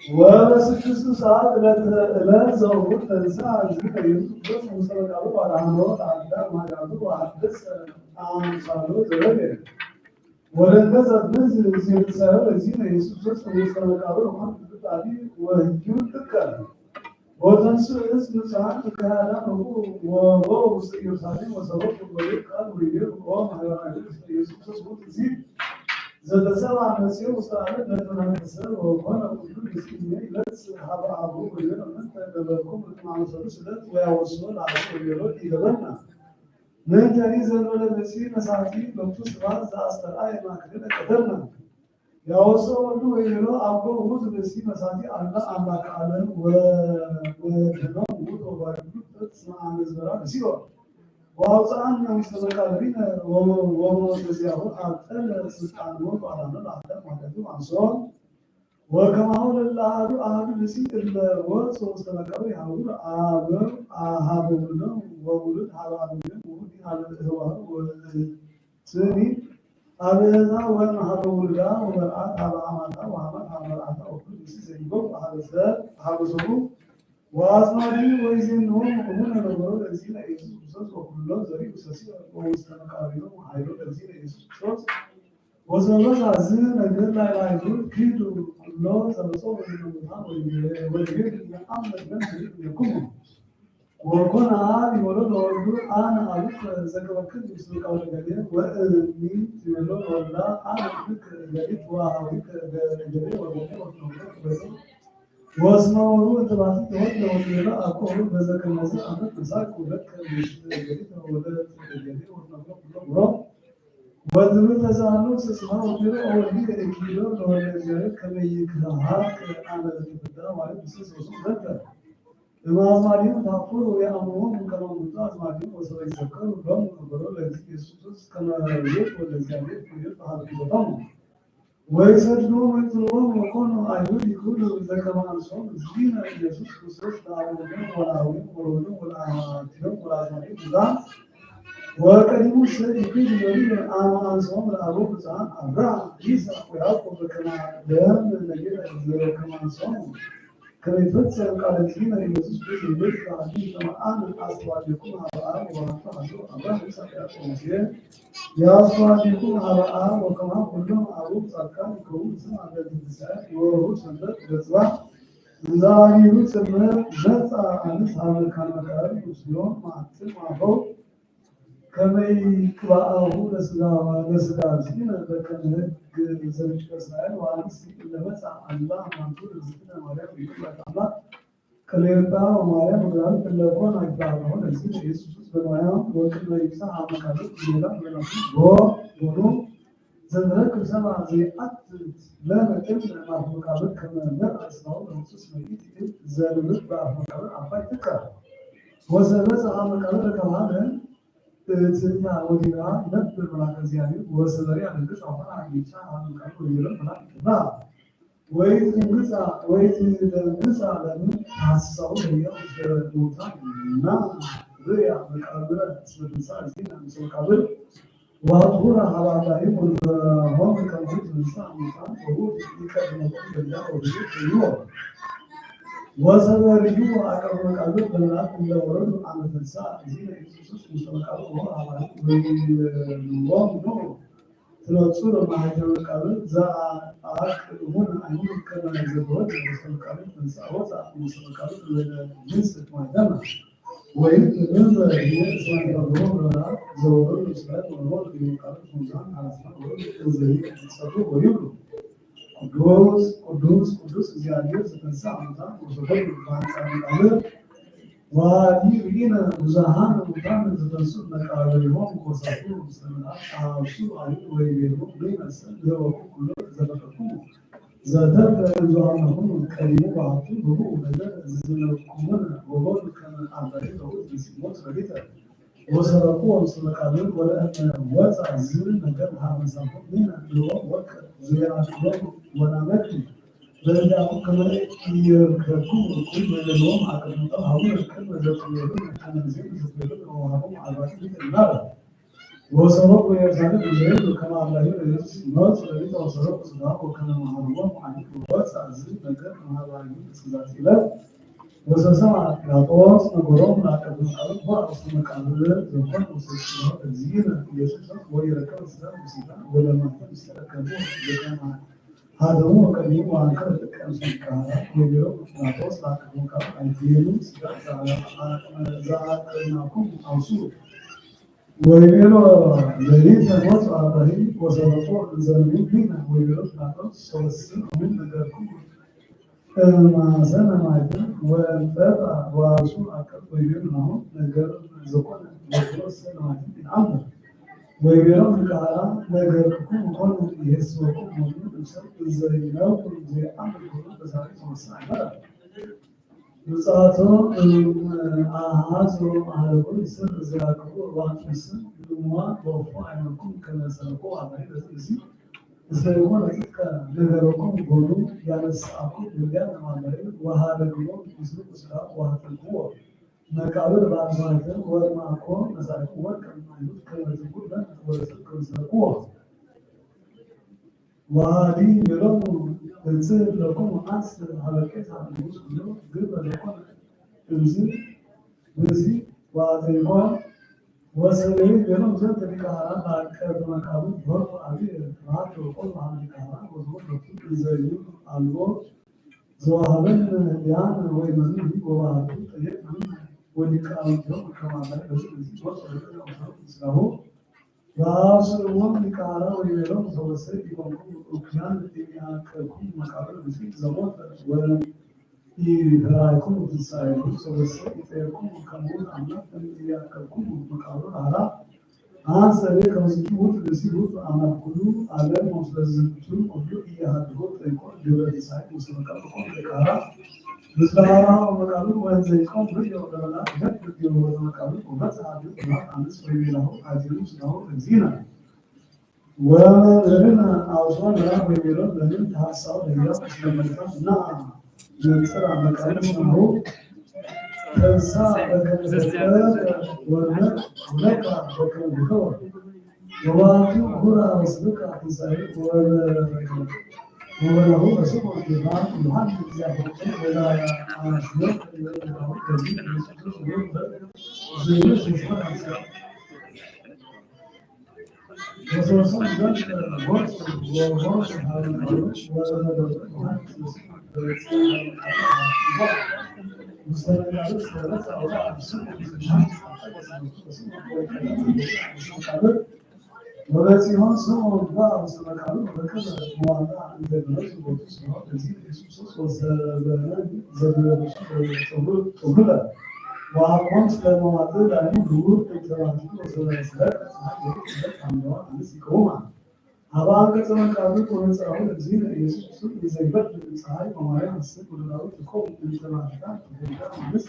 وسكس ساعات لا زوج تنسى يوسف مصر قالوا على عمرو عبد ما قالوا وحدث عن صالو زوجه ወለነዛት ነዝ ሲሰራ እዚህ ነው ኢየሱስ ወስተመቃብር ሆነ ታዲ ወህጁ ተከለ ወተንሱ እስም ሰዓት ከሃዳ ነው ወውስ ኢየሩሳሌም ወሰበቱ ወልቃል ወይር ወማህበራዊ ኢየሱስ እዚህ ዘተሰባ መሲሁ ወስተአለ ለተናከሰ ወሆነ ሁሉ ይስኪኝ ለስ ሀባ አቡ ወይር ምን ተበረኩም ማመሰሉ ስለት ወያወስኑ አቡ ወይር ይገበና ለተሪ ዘመነ መሲህ መሳቲ በክርስቶስ ባዝ አስተራይ ማክደለ ቀደም ያወሰው ሁሉ ወይሮ አቦ ሁሉ መሲህ መሳቲ አላ አምላክ አለን ወደነው ሁሉ ባይሉ ተስማማ ዘራ ሲዮ ዋውጣን ነው ተመቃሪነ ወመዚያው አጠለ ስልጣን ነው ባላነ አለ ማለት ነው አንሶ ወከማው ለላዱ አዱ መሲህ ለወጥ ሶስት ተመቃሪ ያው አብ አሃቡ ነው ወውሉድ ሀባቡ ወውሉድ ሀባቡ ወስኒ አበዛ ወማሃቡ ወልዳ ወመርአት ሀባማታ ወሀማት ሀመርአታ ወኩል ሲዘይጎ ሀበሰ ሀበሱ ዋስማዲ ወይዘን ነው ሁሉ ነገሩ ለዚህ ላይ ኢየሱስ ክርስቶስ ወኩሎ ዘሪ ሰሲ ወውስተ መቃብሩ ኃይሉ ለዚህ ላይ ኢየሱስ ክርስቶስ ወዘበዛ ዝነ ነገር ላይ ኪዱ ኩሎ ሰብሶ ወይኑታ ወይወድግ ያአመድ በን ይኩሙ ወኮነ አብ ወልድ ወልዱ አነ አብክ ዘከበክል ይስልቃው ነገር ወእኒ ይሎ ወላ አነ ልክ ለይት ዋሃዊክ ገለ ወገለ ወስማውሩ ተባቲ ተወደ ወላ አቆሩ በዘከመዘ አመት መሳቅ ወለክ ገለ ወደ ገለ ወላ ወድሩ ተዛሉ ስስማው ወደ ወዲ ከኪሎ ወደ ከመይክራሃት አመት ተዳ ማለት ሲሶሱ ነበር ማዝማዲው ታፉር ወያሙን ከመሙታ አዝማዲው ወሰበይ ዘከሩ ደም ከበሮ ለዚህ ኢየሱስ ከመረየት ወደዚያ ቤት ይፋል ይወጣው ወይሰድኑ ወይጥሩም ወኮኑ አይሁድ ይኩሉ ዘከማን ሰው ዚና ኢየሱስ ክርስቶስ ታውቆ ወላው ወሮዱ ወላቲዮ ወላዛሪ ዛ ወቀዲሙ ሰድ ይኩሉ ወሊ አማን ሰው ለአቡ ዛን አብራ ይስሐቅ ወያዕቆብ ከማ ደም ነገር ዘከማን ሰው ከቤቶች ቃላችን ኢየሱስ ክርስቶስ ካዲ ሰማአን አስዋዲኩም አብአም ወራፋሱ አብራም ሰቀያቆስ ያስዋዲኩም አብአም ወከማ ሁሉም አቡ ጻድቃን ከውስ አለዚህ ወሩ ሰንበት በጽዋ ዛሪሩ ሰምረ ዘጻ አንስ አመካን መካሪ ሙስሊም ማጥም አፈው ከመይ ክባአሁ ለስጋ ሲነ በከመህግ ዘንጭ ከሳይል ዋንስ ለመጻ አላህ ማንቱር ዝክነ ማርያም ይባላል ከሌባ ማርያም ወራን ለቆን አይባለው ለዚህ ኢየሱስ በማያም ወቅት ለይሳ አመካሉ ይላ ወራሱ ወሩ ዘንረክ ሰማ ዘአት ለመጥም ማፍቃበት ከመነር አስራው ኢየሱስ መይት ዘልብ ባፍቃበት አባይ ተካ ወዘበዛ አመካሉ ከማለ ትዝታ ወዲራ ነበር ማከዚያኒ ወሰበሪ አንግስ አሁን አግኝቻ አሁን ካሉ ይረም ማለት ነው ወይ ትንግሳ ለምን ሐሳቡ ነው ቦታ እና ሪያ መቃብር ስለተሳ እዚህ ነው መቃብር ዋቱራ ሐዋላዊ ወሆም ከዚህ ተንሳ ሙታን ወሁድ ይቀድመው በዛ ወዲህ ወሰበሪዩ አቀብ መቃብር በላት እንደወረዱ አመተሳ እዚህ ኢየሱስ ሙስተመቃብር ነው አማን ወይ ነው ስለጽሩ ማህተም መቃብር ዛ አቅሙን አይሁን ከመዘቦት ሙስተመቃብር ተንሳወት ሙስተመቃብር ለጅንስ ማዳማ ወይ ለምን የእስላም ተብሎ ዘወሩ ስራት ነው መቃብር ሙዛን አላስማ ወይ እዚህ ተሰሩ ወይ ቅዱስ እግዚአብሔር ዘተንሳ ሙታን ወሰበሩ ባንጻር ዋዲ ቢና ብዙሃን ሙታን ዘተንሱ መቃብር ይሆን ኮሳቱ ሰማት አውሱ አይ ወይ ነው ለይመሰል ለወቁ ሁሉ ዘበቁ ዘደር ብዙሃን ነው ከሪሙ ባቱ ብዙ ነገር ዝነቁምን ወቦል ከመቃብር ነው ሲሞት በቤተ ወሰረቁ ወሰመቃብር ወለአነ ወጻ ዝን ነገር ሀመሳሁ ምን ነው ወቅ ዘያችሁ ወናመት በዛው ከመሬት ይርከኩ ኩል በለሎም አቀምጠው አሁን ከል በዘጥየሩ ተነዚህ ዝብሩ ወሃቡ አባቱ ይላል ወሰረቁ የዛለ ብዙ ከማላዩ ለዚህ ነው ስለዚህ ወሰረቁ ስራ ወከነ ማህበሩ ማለት ወጻ ዝን ነገር ማህበሩ ስለዚህ ይላል ወሰሰማ ጲላጦስ ነገሮም ላቀብ መቃብር በአውስተ መቃብር ዘኮን ወሰስኖ እዚህን ኢየሱስ ወይረከብ ስለ ሙሲታ ወለማተ ይስተረከቡ ለከማ ሀደሙ ቀዲሙ አንከር ተቀምስ ይካራ ወይሮ ጲላጦስ ላቀብ መቃብር አይቴሉ ስጋ ዛአቀናኩም አውሱ ወይሮ ለሊት ሞት አባሪ ወሰበቶ ዘንቢና ወይሮ ጲላጦስ ሰወስን ምን ነገርኩ ማዘን ማለት ወንበጣ ዋሱ አቀብ ወይም ነው ነገር ዘቆነ ወጥሮስ ማለት ነው ወይም ጋራ ነገር እንኳን የሰው ሙሉ ሰው ዘይናው ዘይአምር በዛሬ ተመሳለ ምጽአቱ አሃዞ አለቆ ስር ዘያቀቡ ዋንስ ድማ ወፋ አይነኩም ከነሰቆ አባይ በዚህ ስለሆነ ነገሮችን ጎሉ ያነሳኩ ወዲያን ማመረ ወሃለግሎ ይስሩ ስራ ወሃተልቆ መቃብር ባንሳተ ወርማኮ መሳቁ ወርቅ ማለት ከመዝጉ ወሰከሰቁ ወሃዲ ይለው እንስር ለኩም አስ ሀለቀት አሉስ ነው ግብ ለኩም እንስር በዚህ ዋተይቆ ወሰለይ ገኖም ዘንድ ሊቃራ ባቀብ መቃብር ወርቅ አቢ ማቶ ቆል ማንቃራ ወዝወር ዘዩ አልቦ ዘዋሃበን ያን ወይ ምን ይቆባሉ ጠየቅ ምን ወዲቃው ነው ከማለት በዚህ ወጥቶ ነው ዋስሩም ሊቃራ ወይ ነው ተወሰይ ይቆም ኡክያን ያቀቁ መቃብር በዚህ ዘሞት ወለ ይራይኩም ትሳይሉ ሰበሰብ ይጠየቁም ከሞት አምላክ ያቀቁ መቃብር አራ አንሰሬ ከዚህ ውጥ ለዚህ ውጥ አምላክ ሁሉ ዓለም ወስለዝቱ ሁሉ ይያድሮ ጠይቆ ግብረ ሳይ መቃብር ቆም ለቃራ ምስራራ መቃብር ወንዘ ይቆም ነው ወደላ ሁለት ቢሮ መቃብር ወበት አዱ አንስ ወይላው አዲሩ ነው እዚህ ነው ወለና አውሶን ራብ ቢሮ ለምን ታሳው ለያ ስለመጣና የጽራ መቃብር ነው ተንሳ በከተለ ወነ ለካ በከተለ ወባቱ ሁራ ወስልካ ተሳይ ወለሁ በስሙ ይባል ይሁን እግዚአብሔር ወላ አሽወት ወለሁ ከዚህ ዘይስ ይፈራስ ወሰውሰን ዘንድ ወርስ ወወርስ ሀሩን ወለሁ ወበሲሆን ሰው ባው ስለካሉ በከለ ሟላ እንደነሱ ወጥቶ ነው እዚህ ኢየሱስ ወሰበነ ዘብረሽ ተብለ ዋቆም ስለማዋጥ ዳኒ ዱር ተባቱ ወሰበሰለ አንደዋ አንስቆማ አባንከ ተመካሉ ቆንጻው እዚህ ኢየሱስ ይዘይበት ፀሐይ በማርያም ስም ወደላው ተቆም እንተማታ ተደርጋለች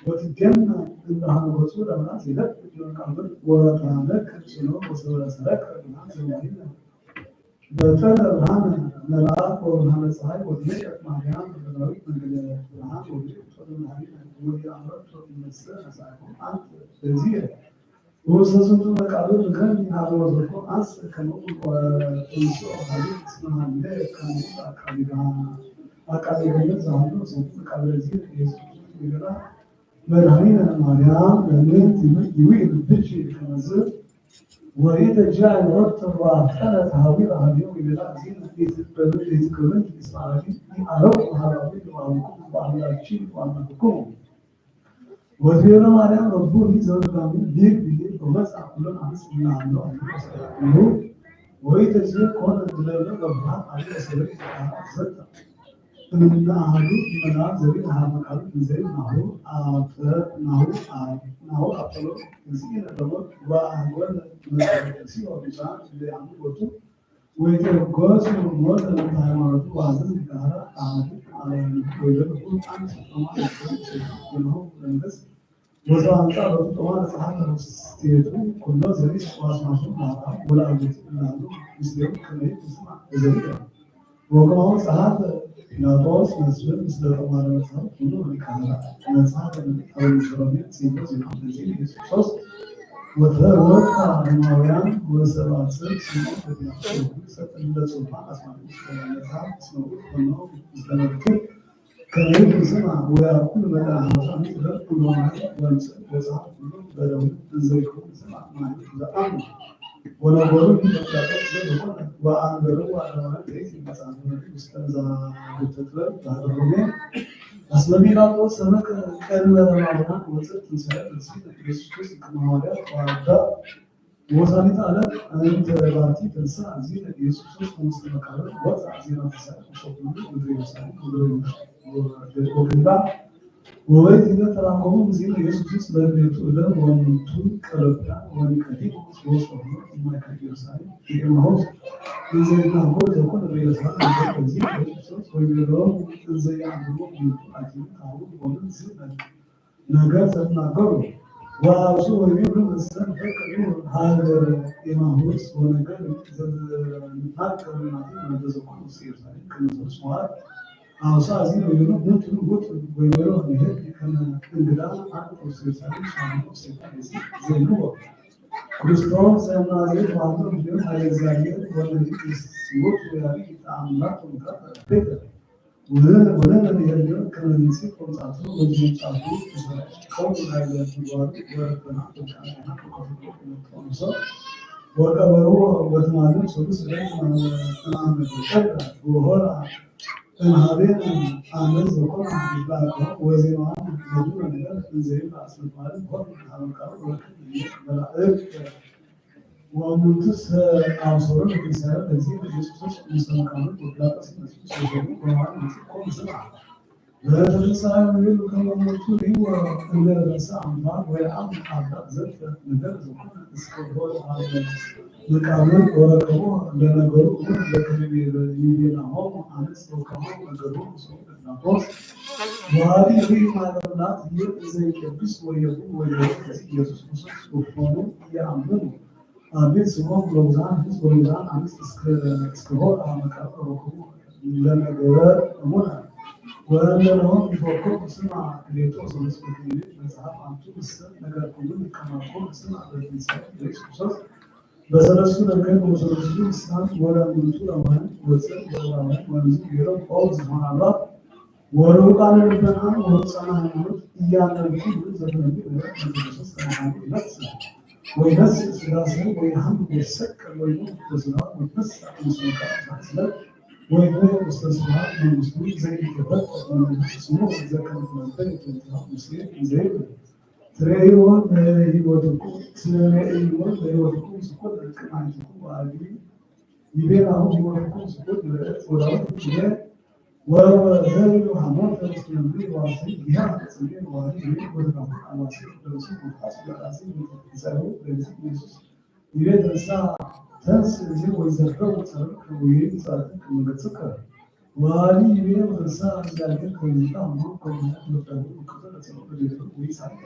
ወትገና እንደሃነ ወሱ ለማለት ይለት ይልቃል ወራታለክ ሲኖ ወሰበሰለክ ማለት ነው በተራሃነ መልአክ ወሃነ ፀሐይ ወድለቅ ማርያም ወደላው መንገደ ብርሃን ወዲ አምሮት ወመስለ አሳቆ አንተ እዚህ ወሰሱቱ መቃብር ከን ያወዘኮ አስ ከነው ወንሶ ሀዲ ስማለ ከን አቃሊጋ ዛሉ ሰው መቃብር እዚህ ኢየሱስ ይገራ መድኃኒነ ማርያም ለምን ይውል ብቻ ከመዘ ወይተ ጃይ ወርተ ዋፈረ ታዊ አዲው ይገራ እዚህ ይተበሉ ይተከረን ይስማሊ አረው ሀራዊ ዋንኩ ባላቺ ዋንኩ ወዲያና ማርያም ረቡ ይዘውታሙ ዲግ ዲግ በመጽሐፍ ሁሉን አስና ነው ነው ወይ ተዚህ ኮን እንደለ ገባ አለ ሰለይ ሰጣ እና አሉ እና ዘሪ አማካሉ ዘሪ ነው ነው አጥሎ እዚህ ነው ዋንጎን ሲኦ ቢሳ ለአንዱ ወጡ ወይ ተጎስ ሞት ለሃይማኖቱ ዋዝን ጋራ አማዱ አለ ወይ ደግሞ አንተ ነው እንደስ ወዛንታ በጥዋት ሰዓት ውስጥ ኩሎ ዘሪ ዋስማሱ ማታ ወላጆች እናሉ ምስሌው ከመይ ተስማ ዘሪ ወቀማው ሰዓት ፒላጦስ መስፍን ስለተማረ ሰው ሁሉ ይካራ መጽሐፍ አውሮፕላን ሲምቦል ሲምቦል ኢየሱስ ወተወጣ ማውያን ወሰባት ሲምቦል በፒላጦስ ሰጠለ ጾታ አስማት ስለመጽሐፍ ነው ነው ስለመጥቶ كان سمع ويقول بلا مصامي كل ما وانس وصح بلا زي كل سمع ما زعم ولا بقول لك لا وأنا بروح على كيس مثلا استاذ بتطلب هذا الرومي أصلا ما سمك كان لا معنا وصلت نسأل بس كما هو وعدا وصلت على أنت باتي تنسى عزيزة يسوع مستمع على وضع عزيزة تسأل وشوفنا ودري مسألة وكذا وإذا تراكم زين يسوع بيت ولا ومنتون كربنا ونكدي وصوصنا ما كدي ساي كما هو زي ما هو ده كل بيسمع زين يسوع ويقولون زي عندهم أكيد أو ومن زين نجاز نجارو وأشوف يقولون السنة هيك هذا إمام هوس ونجار نفاق من الزكاة يصير كم سؤال أو سازين يقولون بنت ويقولون هيك كان الجدال عقد يصير شان يصير زي هو كريستوس سينازل وعنده بيوم هيزايد والذي يسوق ويعني تعاملات وكذا ولا بيجي كان نسيت كم ساعة وجيت ساعة كم هذا الجوار وربنا كان أنا وكبروا وتمالون سوس لين أنا بكرة وهلا هذين أنا زكون عبارة وزمان زمان نقدر نزيد أصل مال هو هذا الكلام ولا ومنتص عنصرين الإنسان الذين يسوس مستمكانات ولا تسمى سوسهم وما كل سمع لا تنسى من كما مقول هو أن الإنسان ما ويعم حتى زلت نقدر زكون استقبال هذا مكانه وركبه لنا جرو لكن يبينا هم عن استقامة جرو نقص وهذه في معلومات زي كبس ويبو يسوس وفنون يعملون أبيت سموم لوزان بس لوزان عم استقبال عم كأنه لنا جرار أمورها وأنا لهم بفكر سمع ليتوصل لسبتين بس عم توصل نقدر كلنا كمان كل سمع بالإنسان ليش خصوص بس الرسول كان وصل الإسلام ولا من طول أمان وصل ولا أمان ونزل يرى قول سبحان الله ولو كان البنان وصلنا نموت إيانا بكل زمن بيئة نفسه نفسه وينسى سلاسل ويهم ويسكر ويموت بسرعة ويتنسى من سلطات حسنات ويبني مستسمعات من المسلمين زي الكبات من السموم إذا كانت منطقة انتهاء مسلم زي تريون يودكم تريون يودكم سكوت كمان تكون عادي يبينهم يودكم سكوت ولا تجاه وذلك حمام فلسطيني وعصيب بها سبيل وعليه ودرهم على سبيل الرسول الحسن العظيم يسأله برزق يسوع يريد الساعة تنسى ويزرقه وتركه وينسى من السكر وعلي يريد الساعة ذلك وينتهى منكم ويتبعه وكذا سبب ويسعى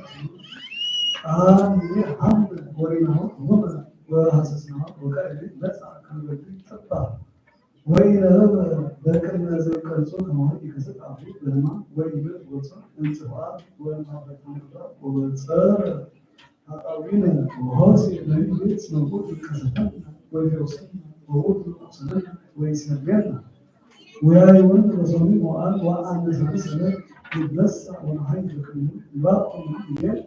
هم وريناه هم وحسسناه وكأنه نسعى كان بدي تطلع وإلى هذا ذكرنا ذكر صوت موعد كسر عبود لما ويبر وصل انصفاء والمعرفة وصار أقوينا وهاسي الذي بيت موجود الكسفان ويوصل ووجود الأصل ويسرنا ويعيون الرسول وقال وأن سبسنا يتنسى ونحيد لكم باقي الإيجاد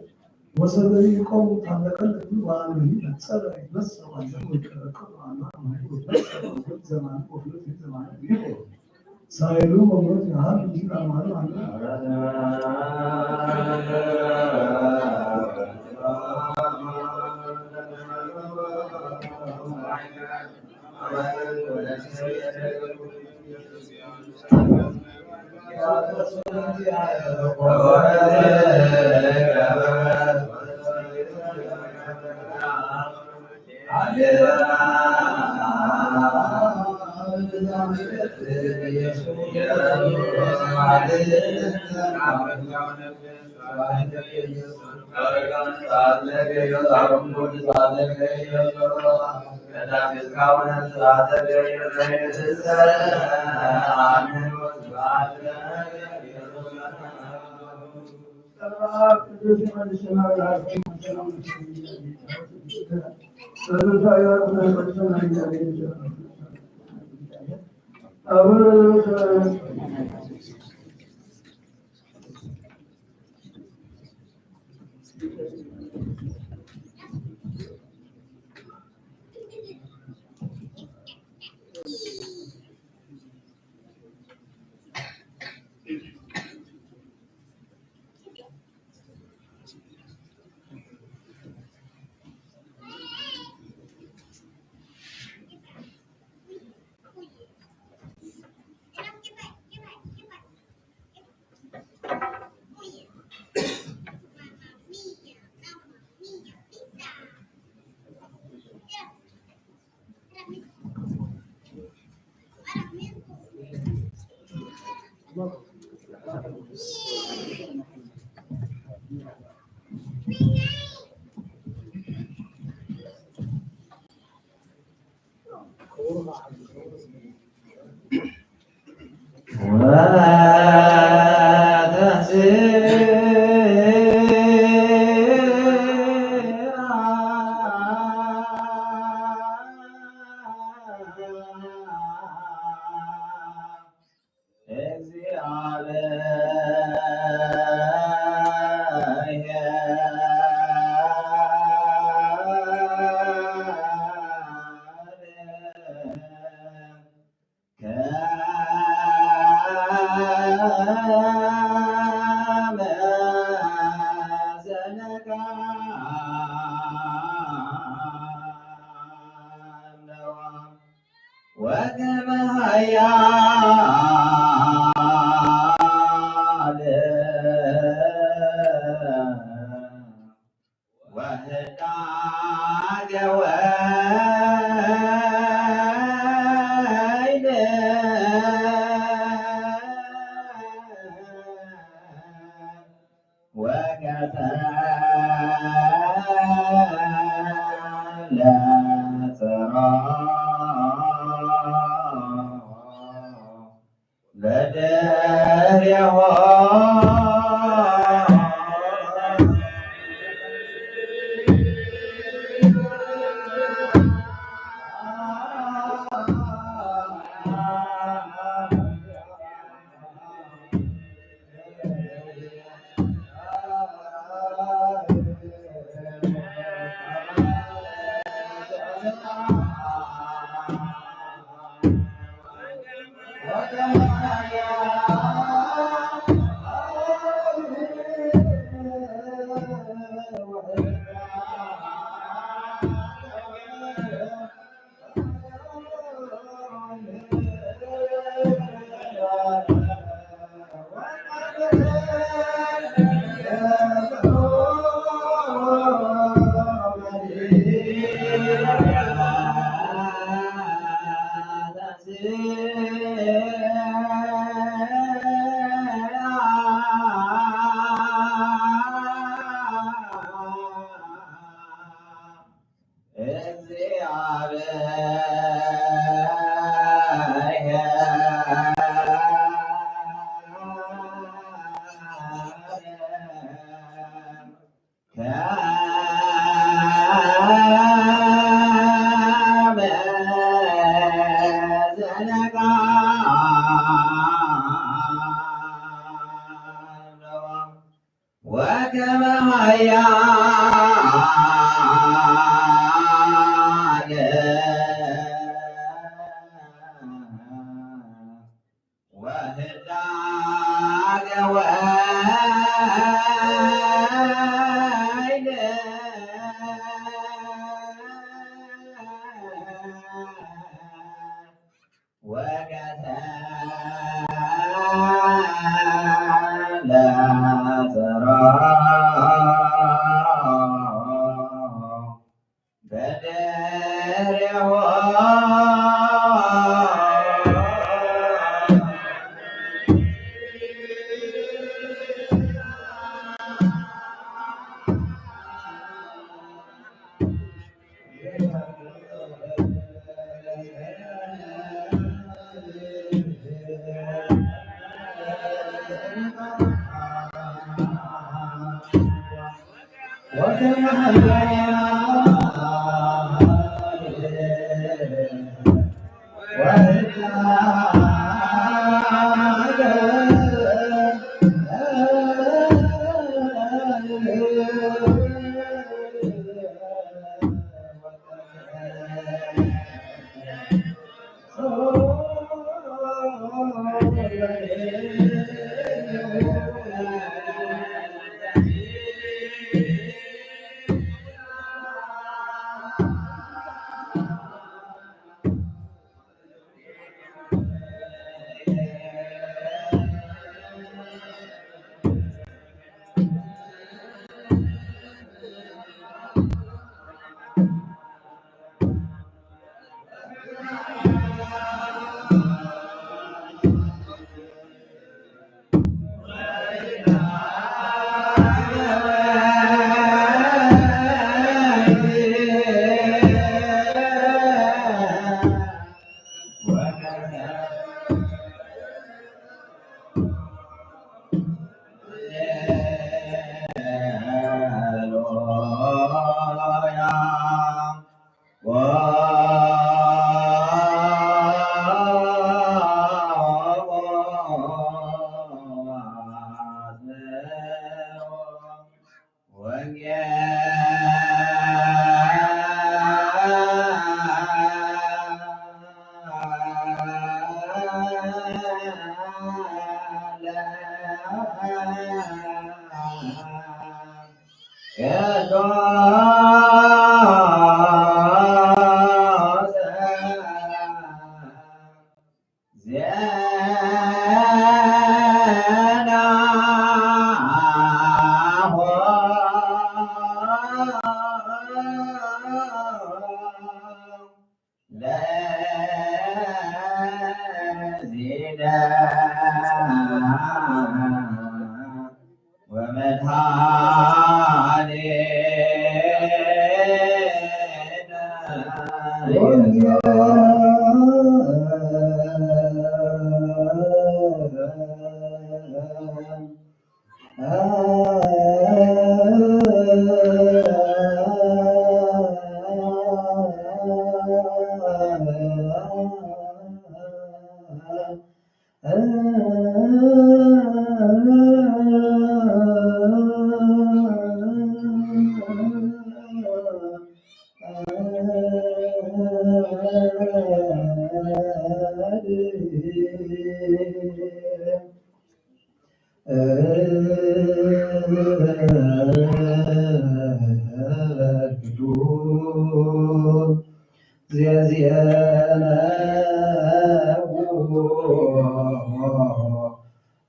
وصل يقوم تعلق الذي وأنه نتسرع يتنسى وأنه يتذكر عنه ويتنسى زمان وفي زمان بيقول سائلوا ومرت هذا الجيل أمانه عنه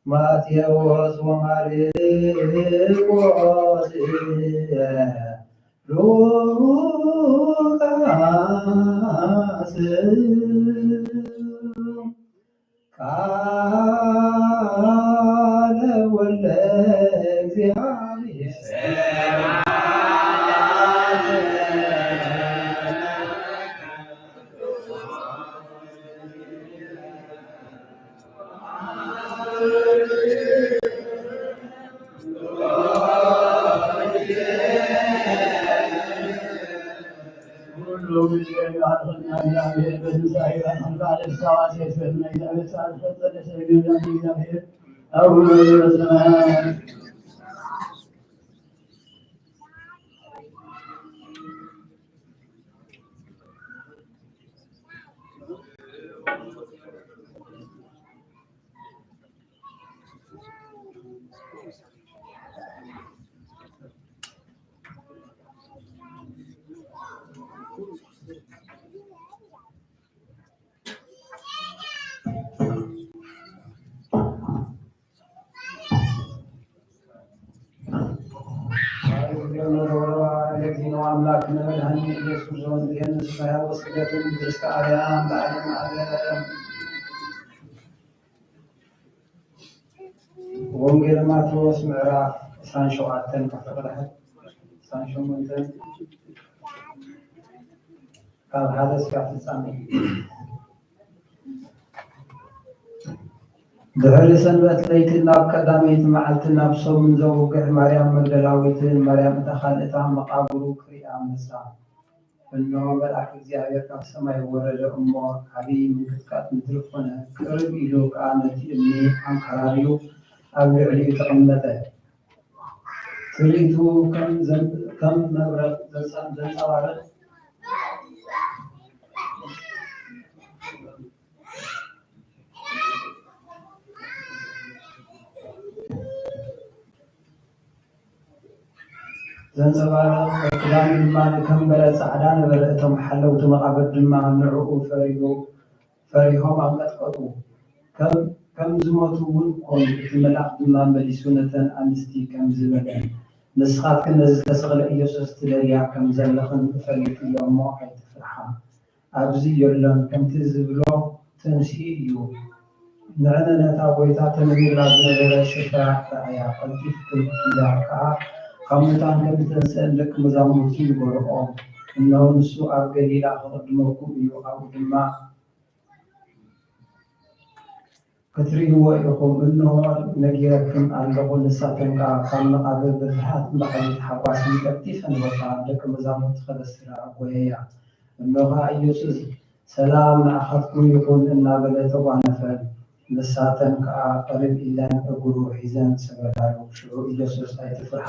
ማቴዎስ ወማርቆስ ሉቃስ ቃለ ወልደ እግዚአብሔር አምላክ መድኃኒት ኢየሱስ ዘንድ የንስሐ ወስደትን ደስታ አርያም በዓለም ዓለም ወንጌል ማቴዎስ ምዕራፍ 17 ከፍቅረ 18 ካብ ሓደ እስካብ ፍጻሜ ድሕሪ ሰንበት ለይቲ ናብ ቀዳመይቲ መዓልቲ ናብ ሰሙን ዘውግሕ ማርያም መግደላዊትን ማርያም እታ ካልእታ መቃብሩ ክሪኣ መፃ። እነሆ መልአክ እግዚአብሔር ካብ ሰማይ ወረደ እሞ ዓብይ ምንቅጥቃጥ ምድሪ ኮነ። ቅርብ ኢሉ ከዓ ነቲ እምኒ ኣንከራሪዩ ኣብ ልዕሊኡ ተቐመጠ። ትርኢቱ ከም መብረቕ ዘንጸባርቕ ክዳኑ ድማ ከም በረድ ፃዕዳ ነበረ። እቶም ሓለውቲ መቃብር ድማ ንዕኡ ፈሪሆም ኣንቀጥቀጡ ከም ዝሞቱ እውን ኮኑ። እቲ መልአክ ድማ መሊሱ ነተን ኣንስቲ ከም ዝበለ ንስኻትክን ነዚ ዝተሰቕለ ኢየሱስ ትደልያ ከም ዘለኽን እፈልጥ እዮ እሞ ኣይትፍርሓ፣ ኣብዚ የሎን ከምቲ ዝብሎ ትንሲ እዩ። ንዕነነታ ጎይታ ተነቢራ ዝነበረ ስፍራ ረኣያ ቀልጢፍ ክኢላ ከዓ ካብ ሙታን ከምዝተንስአን ደቂ መዛሙርቱ ይገርኦም። እነሆ ንሱ ኣብ ገሊላ ክቅድመኩም እዩ፣ ኣብኡ ድማ ክትርእይዎ ኢኹም። እነሆ ነጊረክም ኣለኹ። ንሳተን ከዓ ካብ መቃብር ብፍርሃት ባሕሪ ሓጓስን ቀልጢፈን ወፃ። ደቂ መዛሙርቱ ከበስራ ጎየያ። እነሆ ኢየሱስ ሰላም ንኣኻትኩም ይኹን እናበለ ተጓነፈን። ንሳተን ከዓ ቅርብ ኢለን እግሩ ሒዘን ሰገዳሉ። ሽዑ ኢየሱስ ኣይትፍርሓ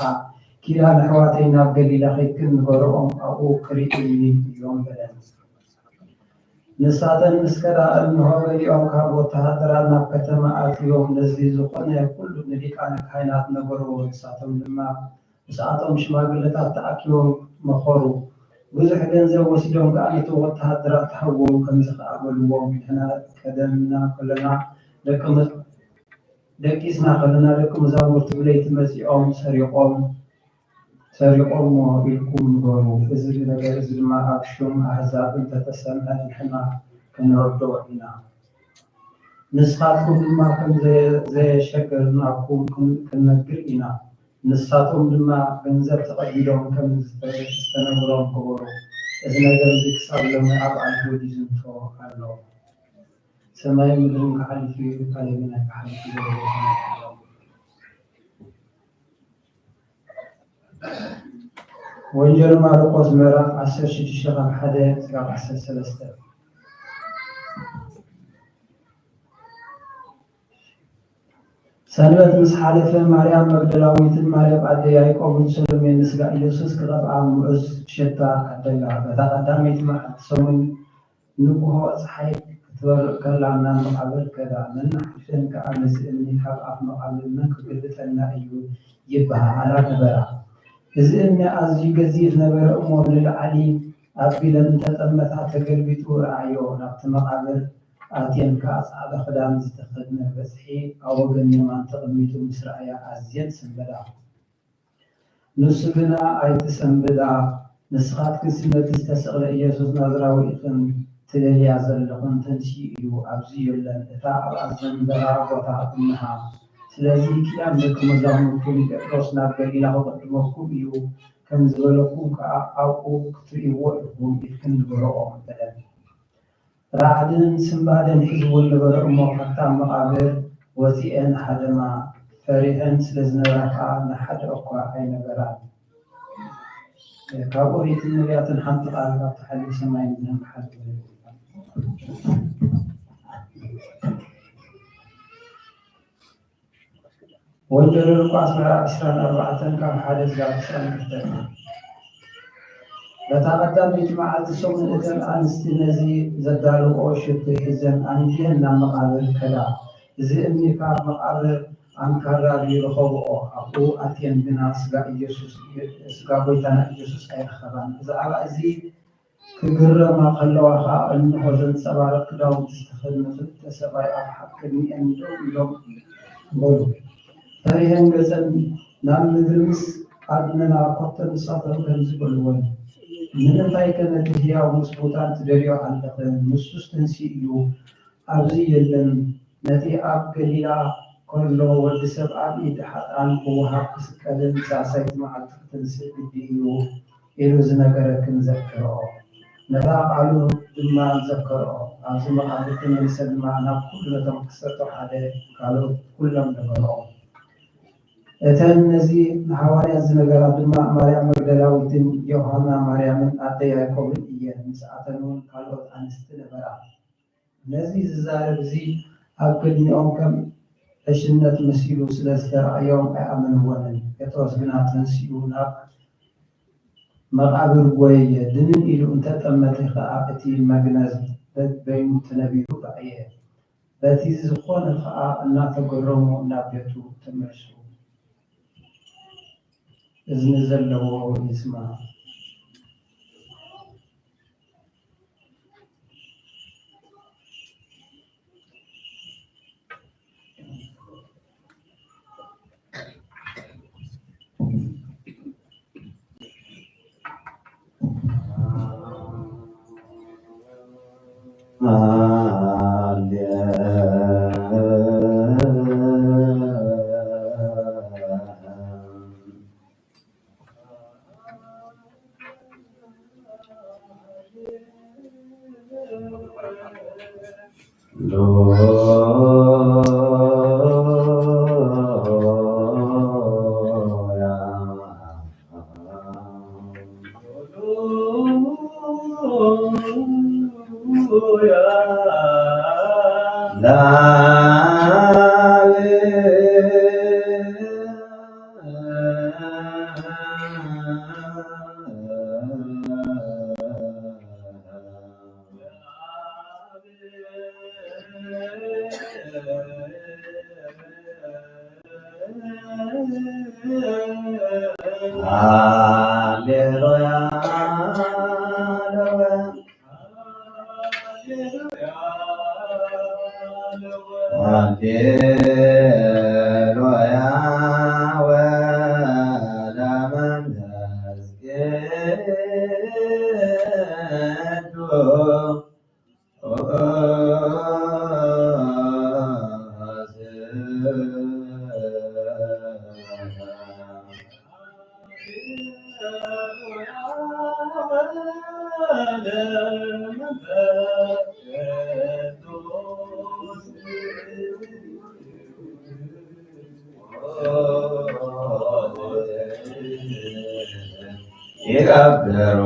ኪዳ ንኣሕዋተይ ናብ ገሊላ ከይድክን ንገርኦም ኣብኡ ክሪእኒ እዮም በለን። ንሳተን ምስ ከዳ እንሆ ገሊኦም ካብ ወተሃደራት ናብ ከተማ ኣትዮም ነዚ ዝኾነ ኩሉ ንሊቃነ ካህናት ነገርዎ። ንሳቶም ድማ ምስኣቶም ሽማግለታት ተኣኪቦም መኸሩ። ብዙሕ ገንዘብ ወሲዶም ከዓ ነቲ ወተሃደራት ተሃወሩ ከምዝከኣበልዎም። ንሕና ቀደምና ከለና ደቂስና ከለና ደቂ መዛሙርቲ ብለይቲ መፂኦም ሰሪቆሞ ኢልኩም ንገሩ። እዚ ነገር እዚ ድማ ኣብ ሹም ኣሕዛብ እንተተሰምዐ ንሕና ክንረድኦ ኢና። ንስኻትኩም ድማ ከም ዘየሸገርናኩም ክንነግር ኢና። ንሳቶም ድማ ገንዘብ ተቐቢሎም ከም ዝተነግሮም ክበሩ። እዚ ነገር እዚ ክሳብ ሎሚ ኣብ ኣይሁድ ይዝንቶ ኣሎ። ሰማይ ምድርን ክሓልፍ እዩ ካለሚና ክሓልፍ እዩ። ወንጌል ማርቆስ ምዕራፍ 16:1-13 ሰንበት ምስ ሓለፈ ማርያም መግደላዊትን ማርያም ኣደ ያዕቆብን ሰሎሜን ንስጋ ኢየሱስ ክቐብኣ ምዑዝ ሽታ ኣደላ። በታ ቀዳመይቲ መዓልቲ ሰሙን ንግሆ ፀሓይ ክትበርቕ ከላ ናብ መቃብር ከዳ። መናሕርፈን ከዓ ነዚ እምኒ ካብ ኣፍ መቃብር መን ክግልጠልና እዩ ይበሃላ ነበራ። እዚ እምኒ ኣዝዩ ገዚፍ ነበረ እሞ ንላዕሊ ኣቢለን እንተጠመታ ተገልቢጡ ረኣዮ። ናብቲ መቃብር ኣትየን ከዓ ፃዕዳ ክዳን ዝተኸድነ በፅሒ ኣብ ወገን የማን ተቐሚጡ ምስ ረኣያ ኣዝየን ሰንበዳ። ንሱ ግና ኣይትሰንብዳ። ንስኻትክንስ ነቲ ዝተሰቕለ ኢየሱስ ናዝራዊ ኢኹም ትደልያ ዘለኹም ተንሲ እዩ፣ ኣብዚ የለን። እታ ኣብ ኣዘንበራ ቦታ እምሃ። ስለዚ ኪዳን ደቂ መዛሙርቱ ጴጥሮስ ናብ ገሊላ ክቅድመኩም እዩ ከም ዝበለኩም ከዓ ኣብኡ ክትርእይዎ ኢኹም ኢልክን ንገርኦም በለን። ራዕድን ስምባደን ሒዝዎ ነበረ እሞ ካብታ መቃብር ወፂአን ሓደማ ፈሪሐን ስለዝነበራ ከዓ ንሓደ እኳ ኣይነበራን። ካብ ኦሪትን ነቢያትን ሓንቲ ቃል ካብቲ ሓሊፍ ሰማይ ምድርን ክሓልፍ ወንጌል ሉቃስ ምዕራፍ 24:1-9 በታ ቀዳመይቲ መዓልቲ ሰሙን እተን ኣንስቲ ነዚ ዘዳልቆ ሽቱ ሒዘን ኣንፊአን ናብ መቃብር ከዳ። እዚ እምኒ ካብ መቃብር ኣንካራ ይረኸብኦ። ኣብኡ ኣትየን ግና ስጋ ጎይታና ኢየሱስ ኣይረኸባን። ብዛዕባ እዚ ክግረማ ከለዋ ከዓ እንሆ ዘንፀባርቕ ክዳውንቲ ዝተኸድኑ ክልተ ሰብኣይ ኣብ ቅድሚአን ደው ኢሎም በሉ። ፈሪሀን ገፀን ናብ ምድሪ ምስ ኣድነና ኮተን ንሳቶም ከምዝበልዎን ንምንታይ ከነቲ ህያው ምስ ሙታን ትደልዮ ኣለኸ? ንሱስ ተንሲ እዩ፣ ኣብዚ የለን። ነቲ ኣብ ገሊላ ከሎ ወዲ ሰብ ኣብ ኢድ ሓጥኣን ክወሃብ ክስቀልን ሳሳይቲ መዓልቲ ክትንስእ ግዲ እዩ ኢሉ ዝነገረ ክንዘክርኦ። ነታ ቃሉ ድማ ንዘከርኦ። ኣብዚ መቃብር ተመሊሰ ድማ ናብ ኩሉ ነቶም ክሰቶ ሓደ ካልኦት ኩሎም ነገርኦ። እተን ነዚ ንሓዋርያት ዝነገራት ድማ ማርያም መግደላዊትን ዮሃና ማርያምን ኣደ ያዕቆብን እየን። ምስኣተን እውን ካልኦት ኣንስቲ ነበራ። ነዚ ዝዛረብ እዚ ኣብ ቅድሚኦም ከም ዕሽነት መሲሉ ስለዝተረኣዮም ኣይኣመንዎንን። ጴጥሮስ ግና ተንሲኡ ናብ መቃብር ጎየየ። ድንን ኢሉ እንተጠመተ ከዓ እቲ መግነዝ በይኑ ተነቢሩ ረኣየ። በቲ ዝኾነ ከዓ እናተገረሙ ናብ ቤቱ ተመልሱ። እዝኒ ዘለዎ ይስማ። Hallelujah. ሃሌሉያ ሃሌሉያ ወለመንፈስ ቅዱስ ይቀብሩ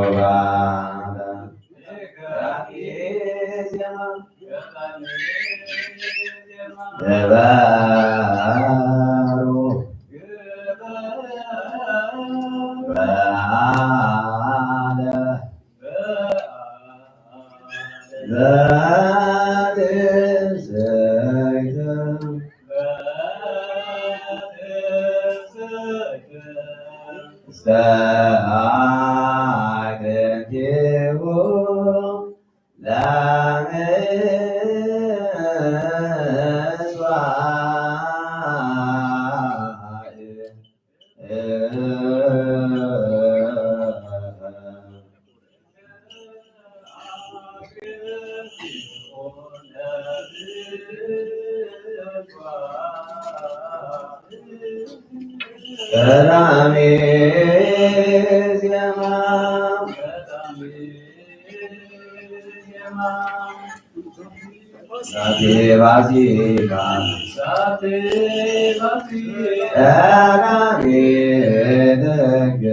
ሰላሜ ዜማ ሳቴ ባሲካ ሰላሜ ደገ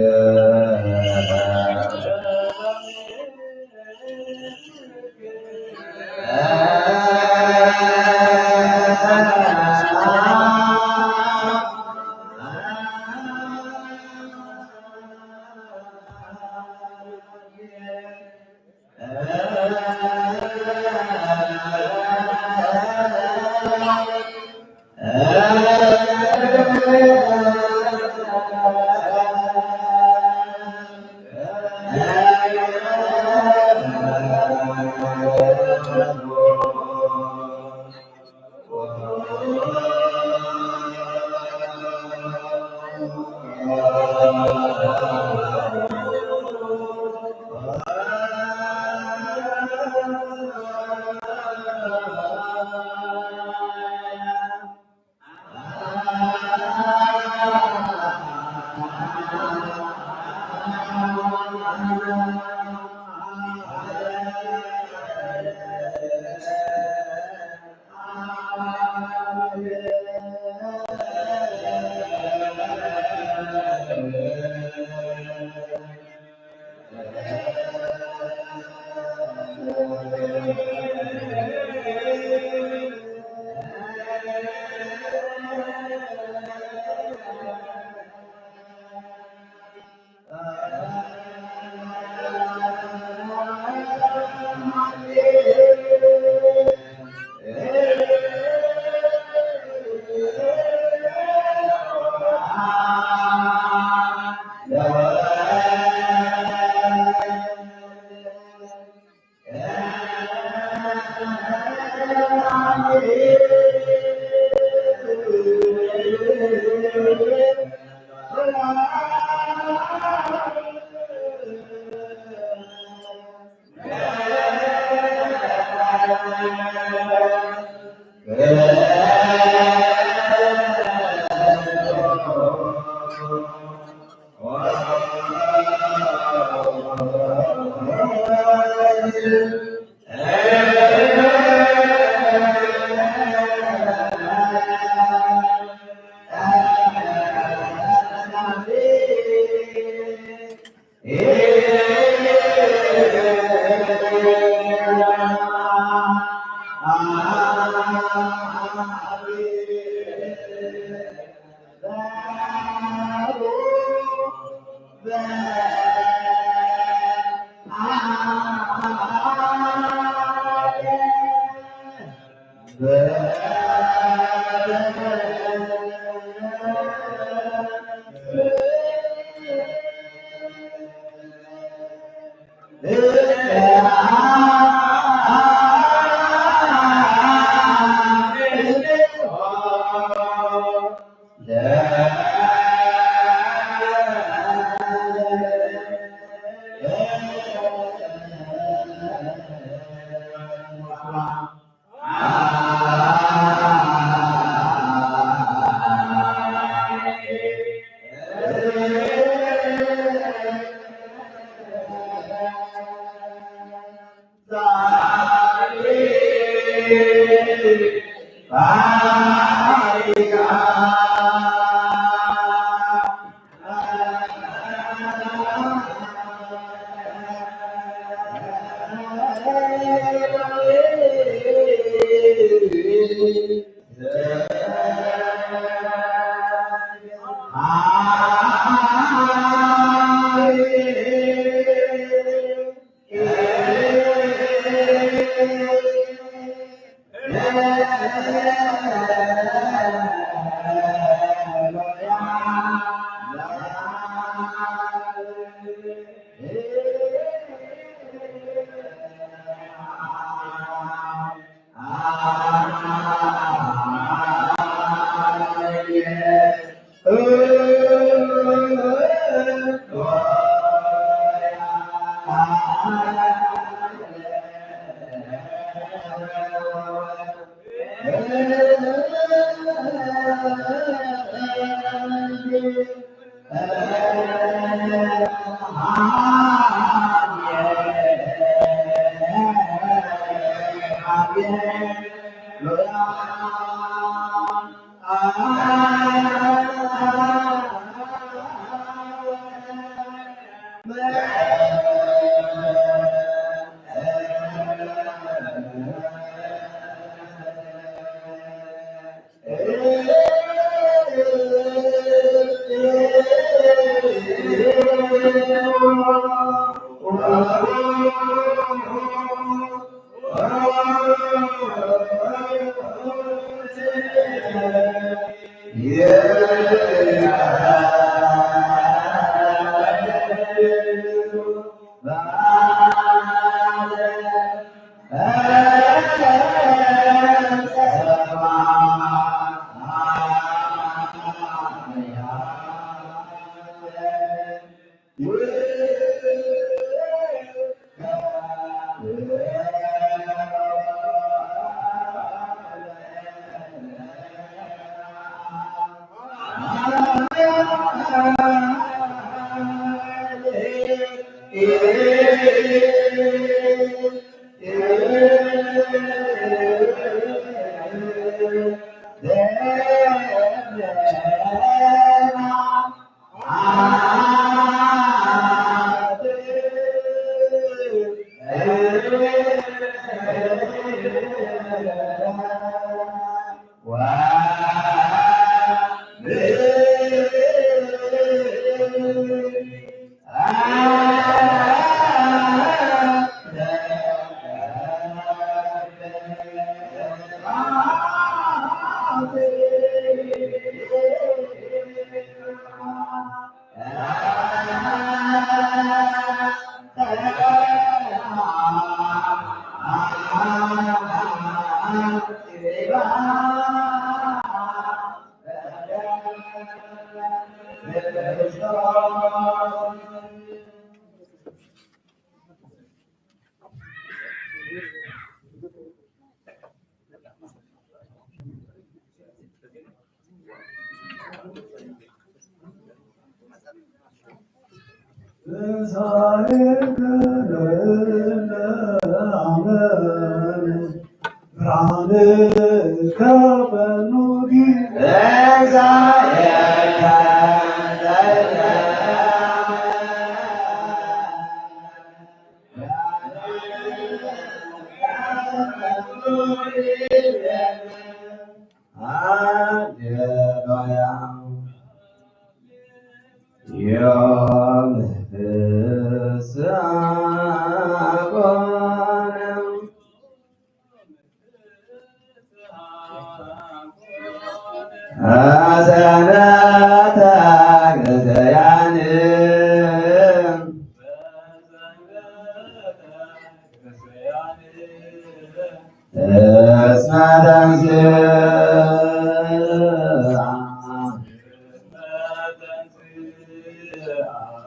Yo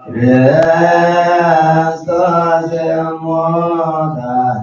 ክርስቶስ ሞታን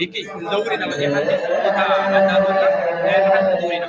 Iki, nzuri na majehani kita nandabura dan nzuri na.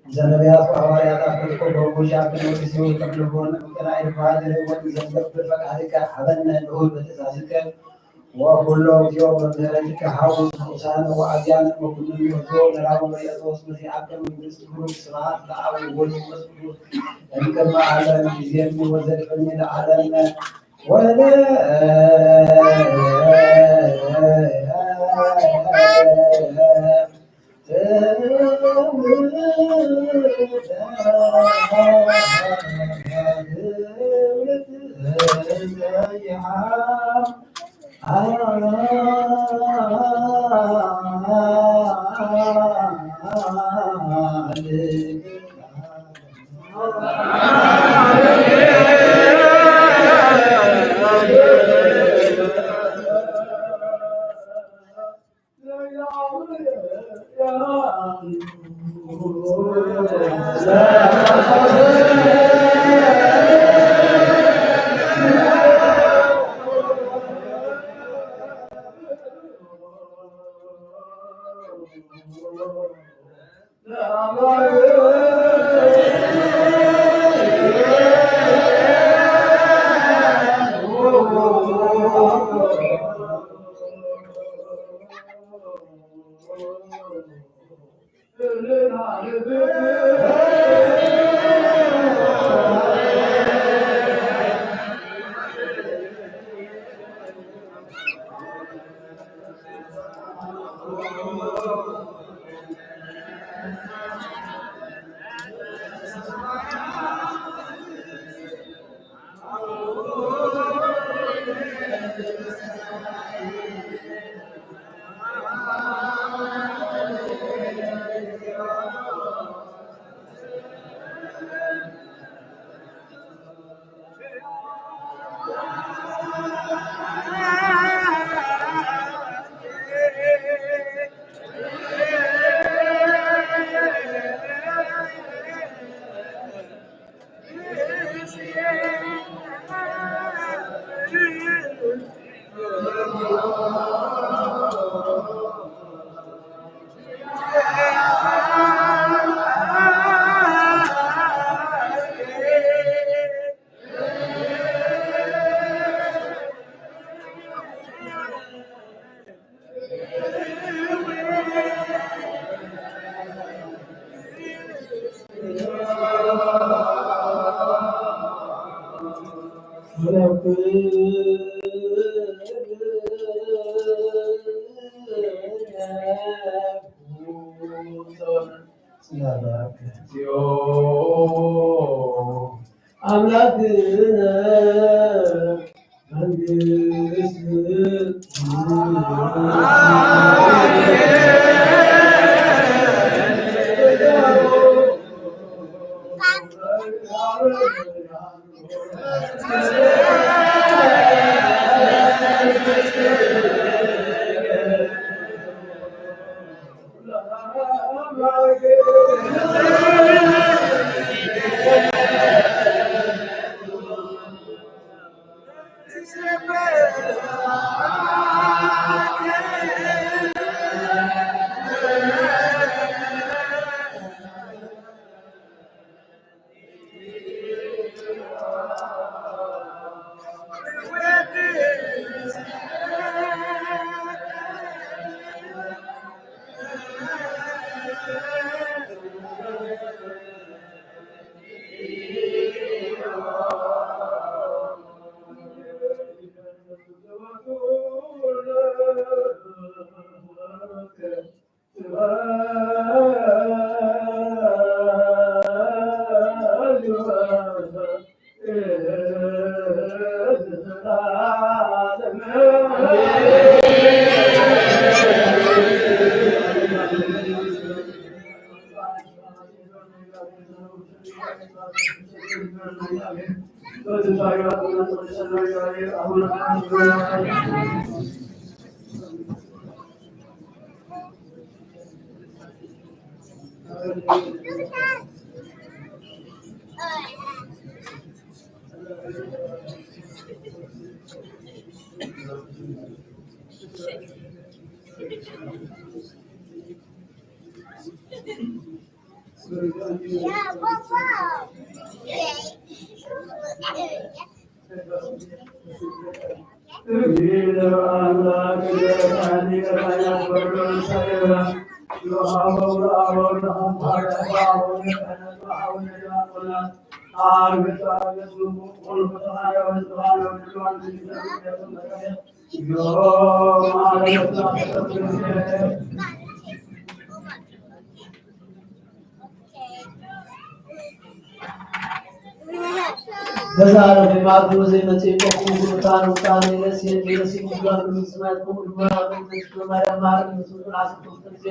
ዘነቢያቱ ሐዋርያት አፍልቆ በጎሻ ክኖት ሲሆን ተብልቦን ምክራይ ፋድር ወን ዘንገብ ፈቃድከ ሀበነ ልሁል በትእዛዝከ ወኩሎ እግዚኦ በምህረትከ ሐውስ ቁሳነ ወአብያነ ወኩሉ ወዞ ለራቡ በየጦስ መሲአከ መንግስት ብሩክ ስብሐት ለአብ ወወልድ ወመንፈስ ቅዱስ እምቅድመ ዓለም ጊዜም ወዘልፈኒ ለዓለመ ወለ አምላክነ መንግስት Yeah, wow. በዛሬው በማግዶ ዘይመጽ የቆሙ ጉታን ውጣን ለሲል ለሲል ጋር ምስማት ሁሉ ማራም ማራም ማራም ምስሉ አስቶት ጊዜ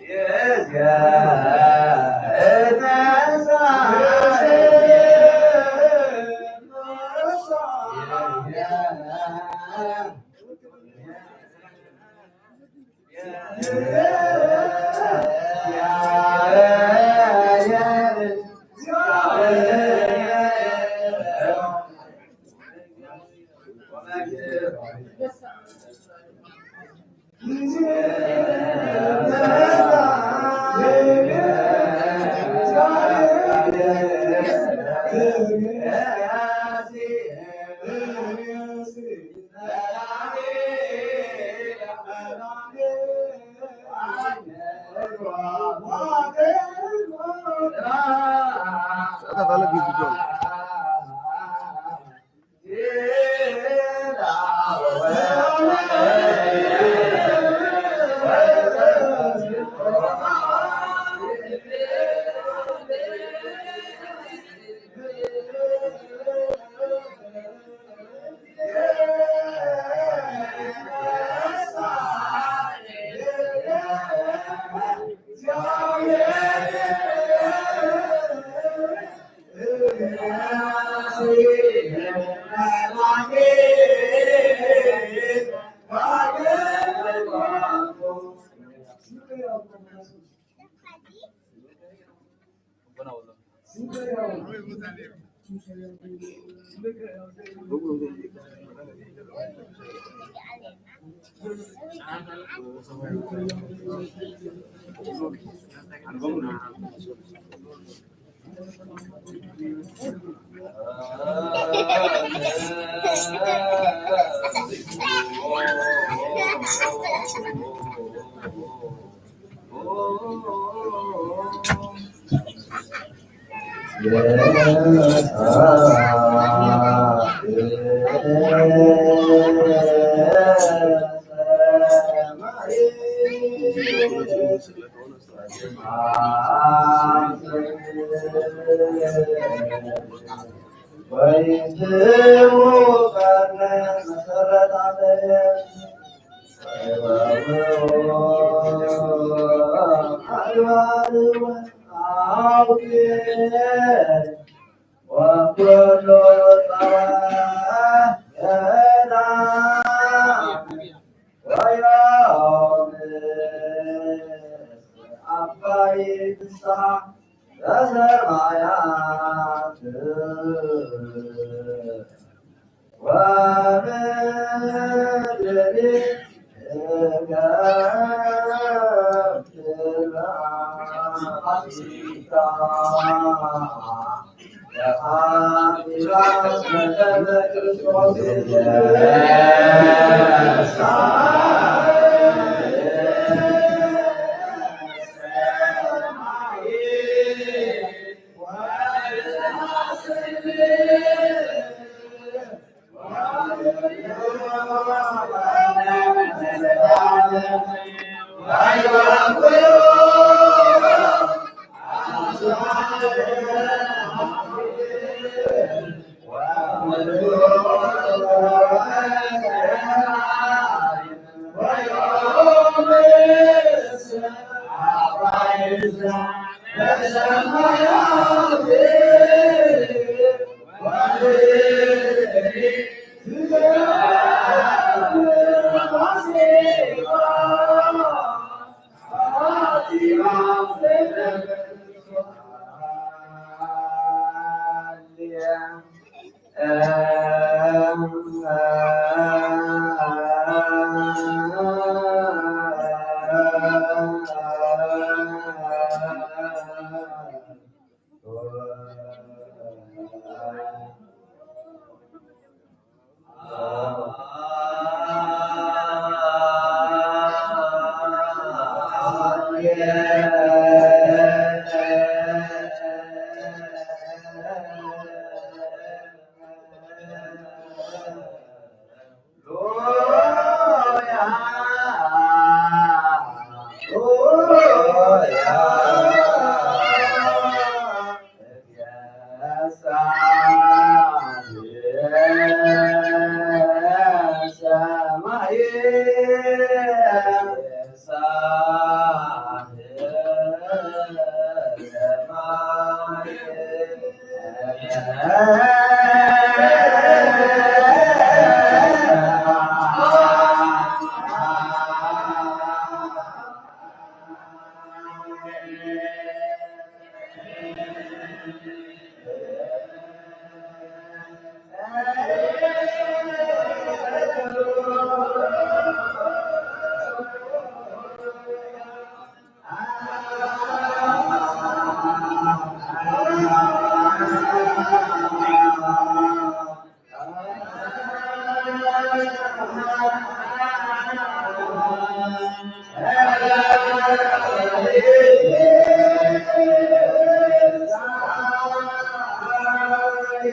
Yes, God.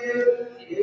Thank you.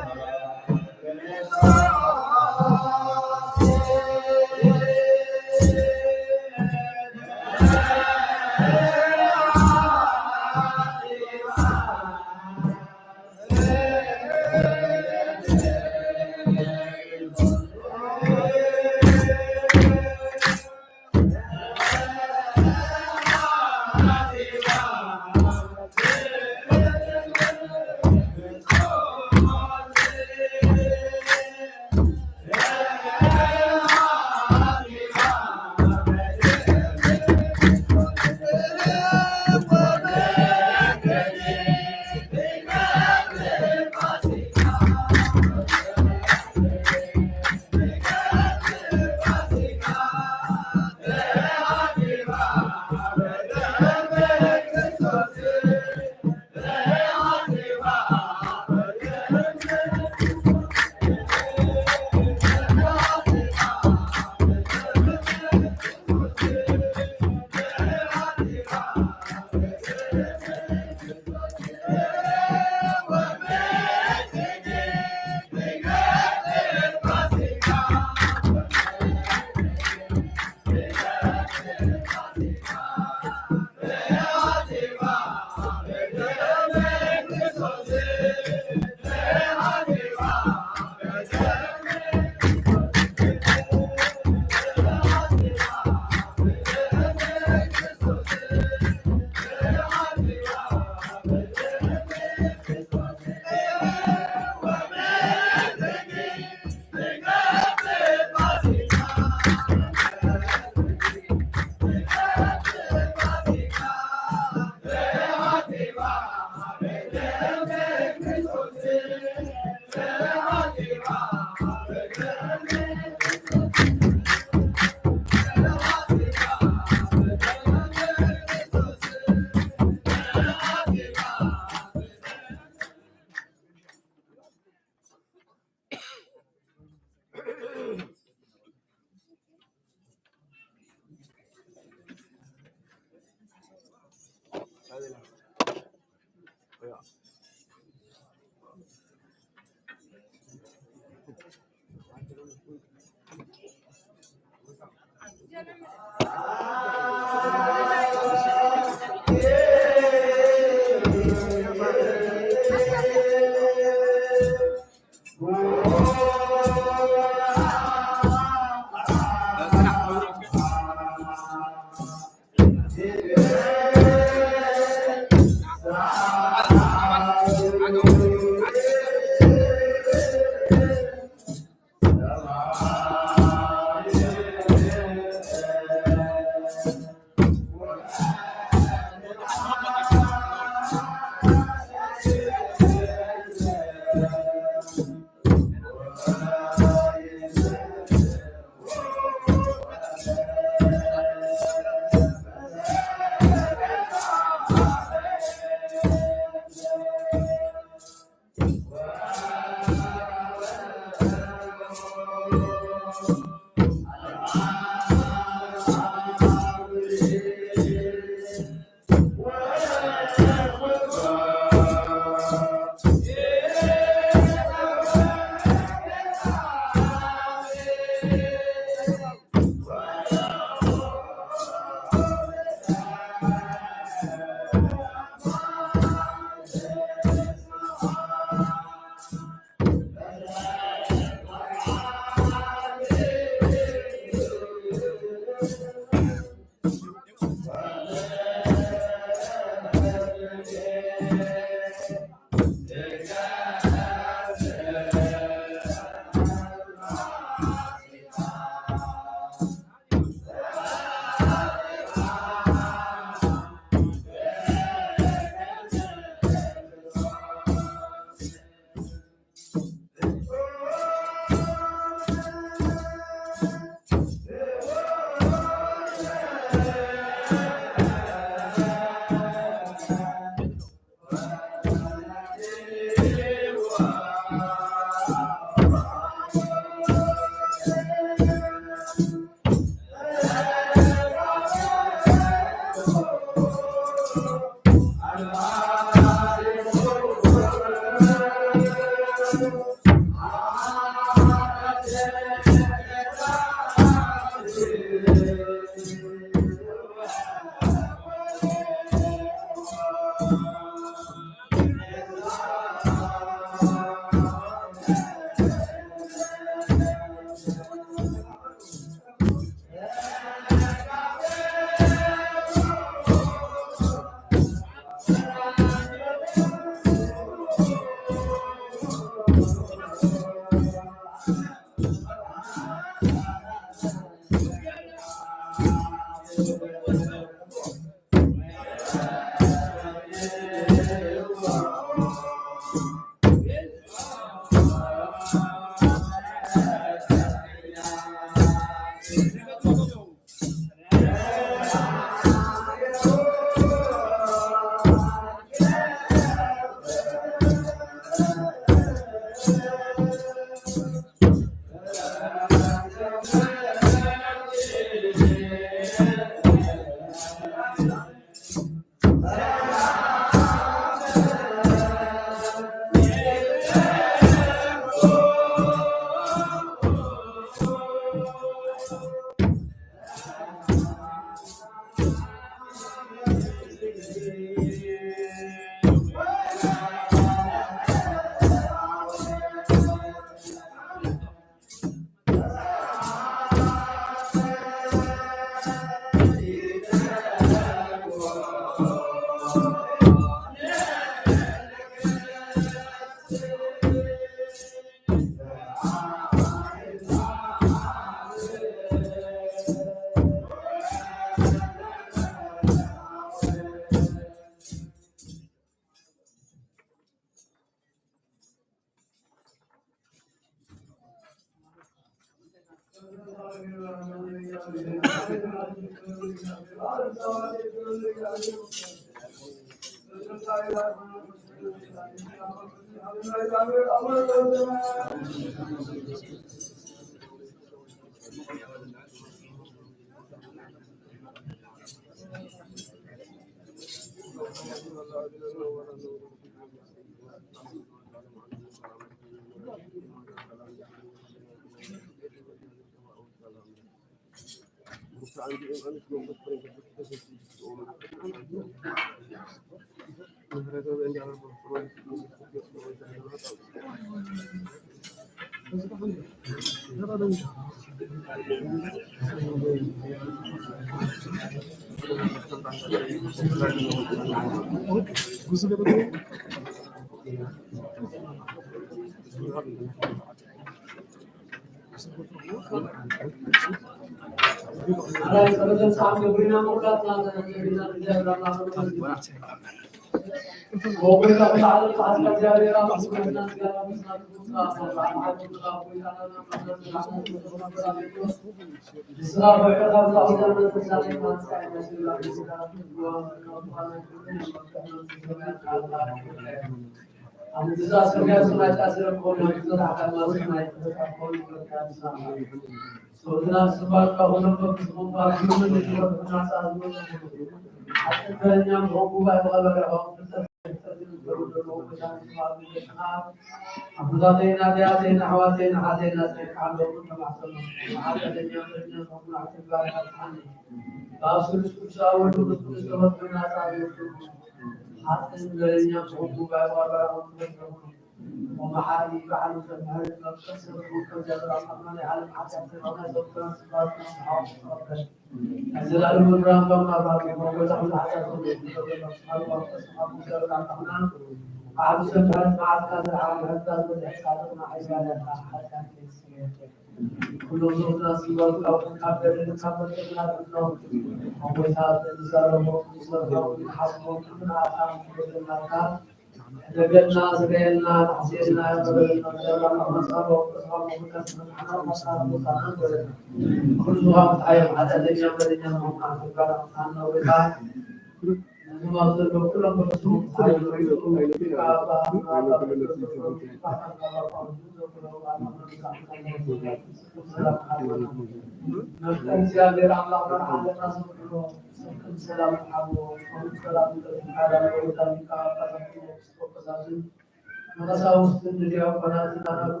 ቀሳውስት ዲያቆናት ካህናት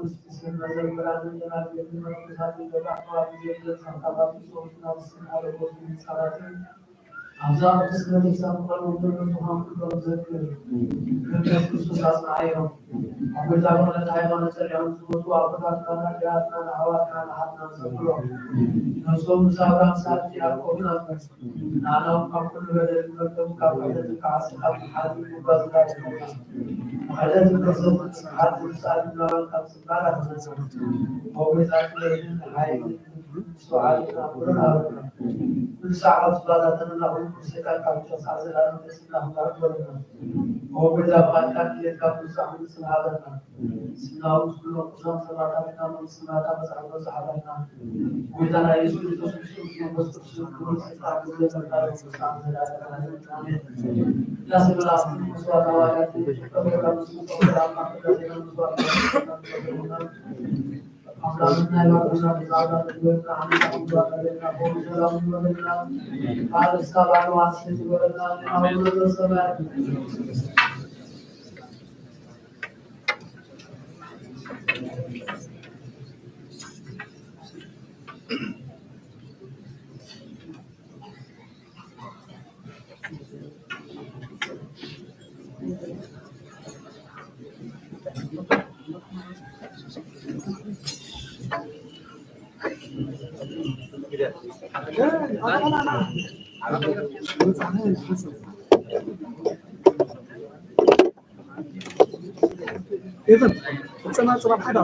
መዘምራን ተናገሩ መንፈሳት በአካባቢ የደረሰ አካባቢ ሰዎችና ውስን አለቆች ህፃናትን አብዛኛው ስለተሳተፉ በመጽሐፍ በመዘክር ክርስቶስ አጽናየው አበዛ በመላ ሃይማኖት ሰሪያውን ሲወጡ አባታትና ዲያቆናት ሐዋርያትና ሐዋርያት ሰብሮ ነሶም ሳብራም ሳት ያቆም ነበር ናናው ካኩል በደል መከም ካፈለት ካስቃት ሐዲ ጉባዝላት ነው ማለት ከሰው ሐዲ ሳት ነው ካስባራ ነው ወይዛት ለይን ሃይል ሱዓል አብረና ساعات بعد أن نقول سكان كم ساعات لا نسمع كلامنا هو بدأ بعد كده كم ساعات سمعنا سمعوا كل قصة سمعنا سمعنا بس عن سمعنا وإذا لا يسوي تسوي بس تسوي كل ساعات كل ساعات ساعات لا سمعنا سمعنا ولا كم سمعنا أمرنا وأمرنا بزعامة الوزن عن الأمر علينا ومسلم ولنا على السبع وعسل ولنا نعوذ بالسماء إذا أنا أصلا حدا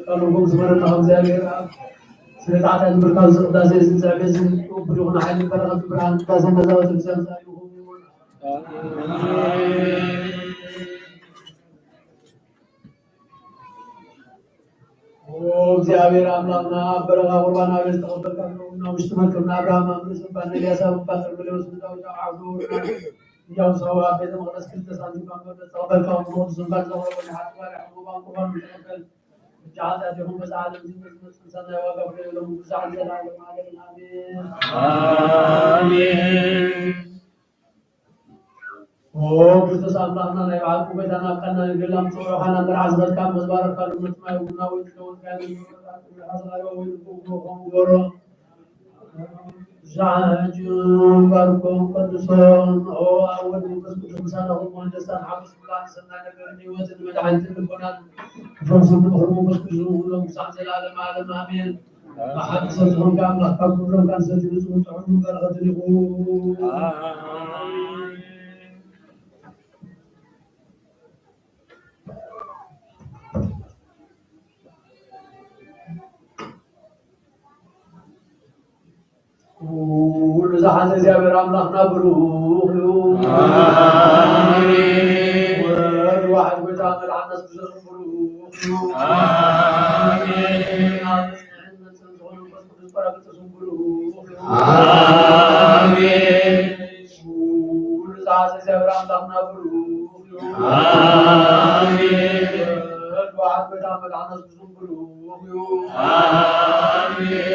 قالوا زمرنا እግዚአብሔር ስለታታ ምርካዝ ቅዳሴ ዝንዛቤዝ ወብሩና ኃይል በረከት ብርሃን ታዘነዛው ተንሳሳዩ እግዚአብሔር አምላክና በረካ ቁርባና ቤት ተቀበልካለሁና ውስጥ መክርና አብርሃም አምስት ባነ ሊያሳብ ባተር ብለው ስንታው አብዱ ያው ሰው ቤተ መቅደስ ክልተ ሳንቲም ባንቆ ተቀበልካው ሞት ዝንባል ዘወረ ሐጥባር አሁን ቁርባን ተቀበል جعلت لهم مساعدة من سنة وغفر لهم مساعدة لهم علينا آمين وكرتس أملاحنا نبعث بيتنا قلنا لقلهم صروحنا برعز ذلكم مزبارك قالوا نتما يقولنا ويتلون كانوا يحصلوا ويتلون وروا جعجون باركم قدسون أو أول من قسمت مسانهم وانجستان حافظ الله سنة نبرني وزن مدعين تلقونان فرصة بخرمون قسمتهم ولهم سعز العالم عالم آمين محادثتهم كاملة فكرهم كان سجلسهم تعلم برغة لغوه ولزحت እግዚአብሔር አምላክና ብሩክ ይሁን አሜን ወልዋህድ ወተአምር ዐነስ ብሩክ ይሁን አሜን አሜን ولزحت እግዚአብሔር አምላክና ብሩክ ይሁን አሜን ወልዋህድ ወተአምር ዐነስ ብሩክ ይሁን አሜን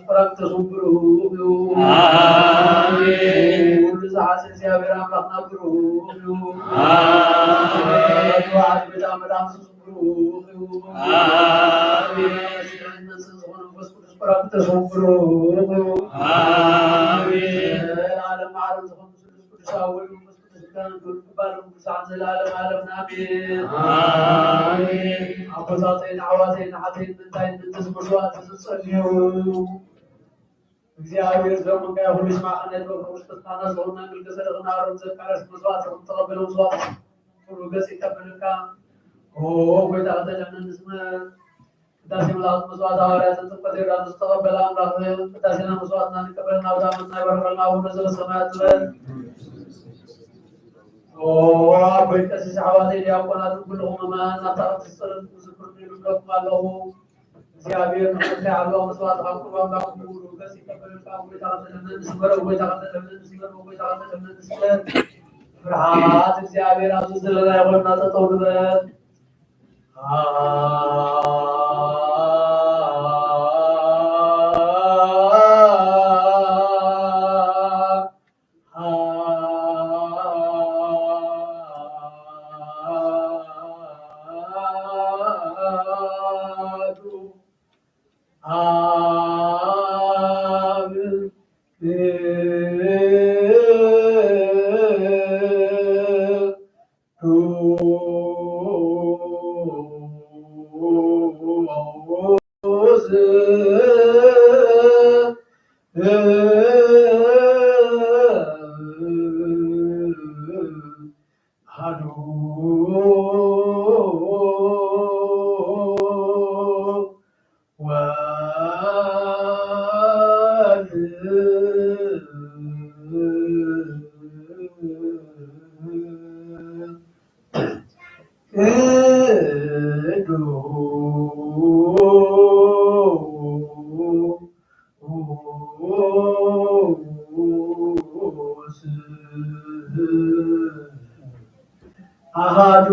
فرقت صبروه آمين ولزحت እግዚአብሔር አምላክና ብሩክ ይሁን አሜን ወዓድ በዳመዳ صبروه آمين فرقت صبروه آمين ዓለም ዓለም ዝኾኑ ቅዱሳውን كان كل بالهم سعد العالم عالمنا آمين آمين أقصاتين عواتين حتين بنتين بنتس مشوات تصليوا እግዚአብሔር ዘመን ጋር ሁሉ ስማዓነት በክርስቶስና ሰውና ግልገሰለና ረዘቅ አረስ መስዋዕት ተቀበለው መስዋዕት ሁሉ ገጽ ይቀበልካ ኦ ወይ ታተለምን ስመ ዳሴ መላእክት መስዋዕት ሐዋርያት ተቀበለ ራስ ተቀበለ አምላክ ዳሴና መስዋዕትና ተቀበለና አብርሃምና ይበረከልና አቡነ ዘበሰማያት ኦ በቀሲስ ሐዋርያት ዲያቆናት ሁሉም ማን አጣጥ ሰረት ምስክር ይልቀቁ አለው እግዚአብሔር ከአብርሃም መስዋዕት አቁርባን ባቁሩ ገጽ ይቀበልካ ወይ ታተለምን ስመረ ወይ ታተለምን ስመረ ወይ ታተለምን ስመረ ፍርሃት እግዚአብሔር አዘዘ ለያወና ተጠውልበት አሃዱ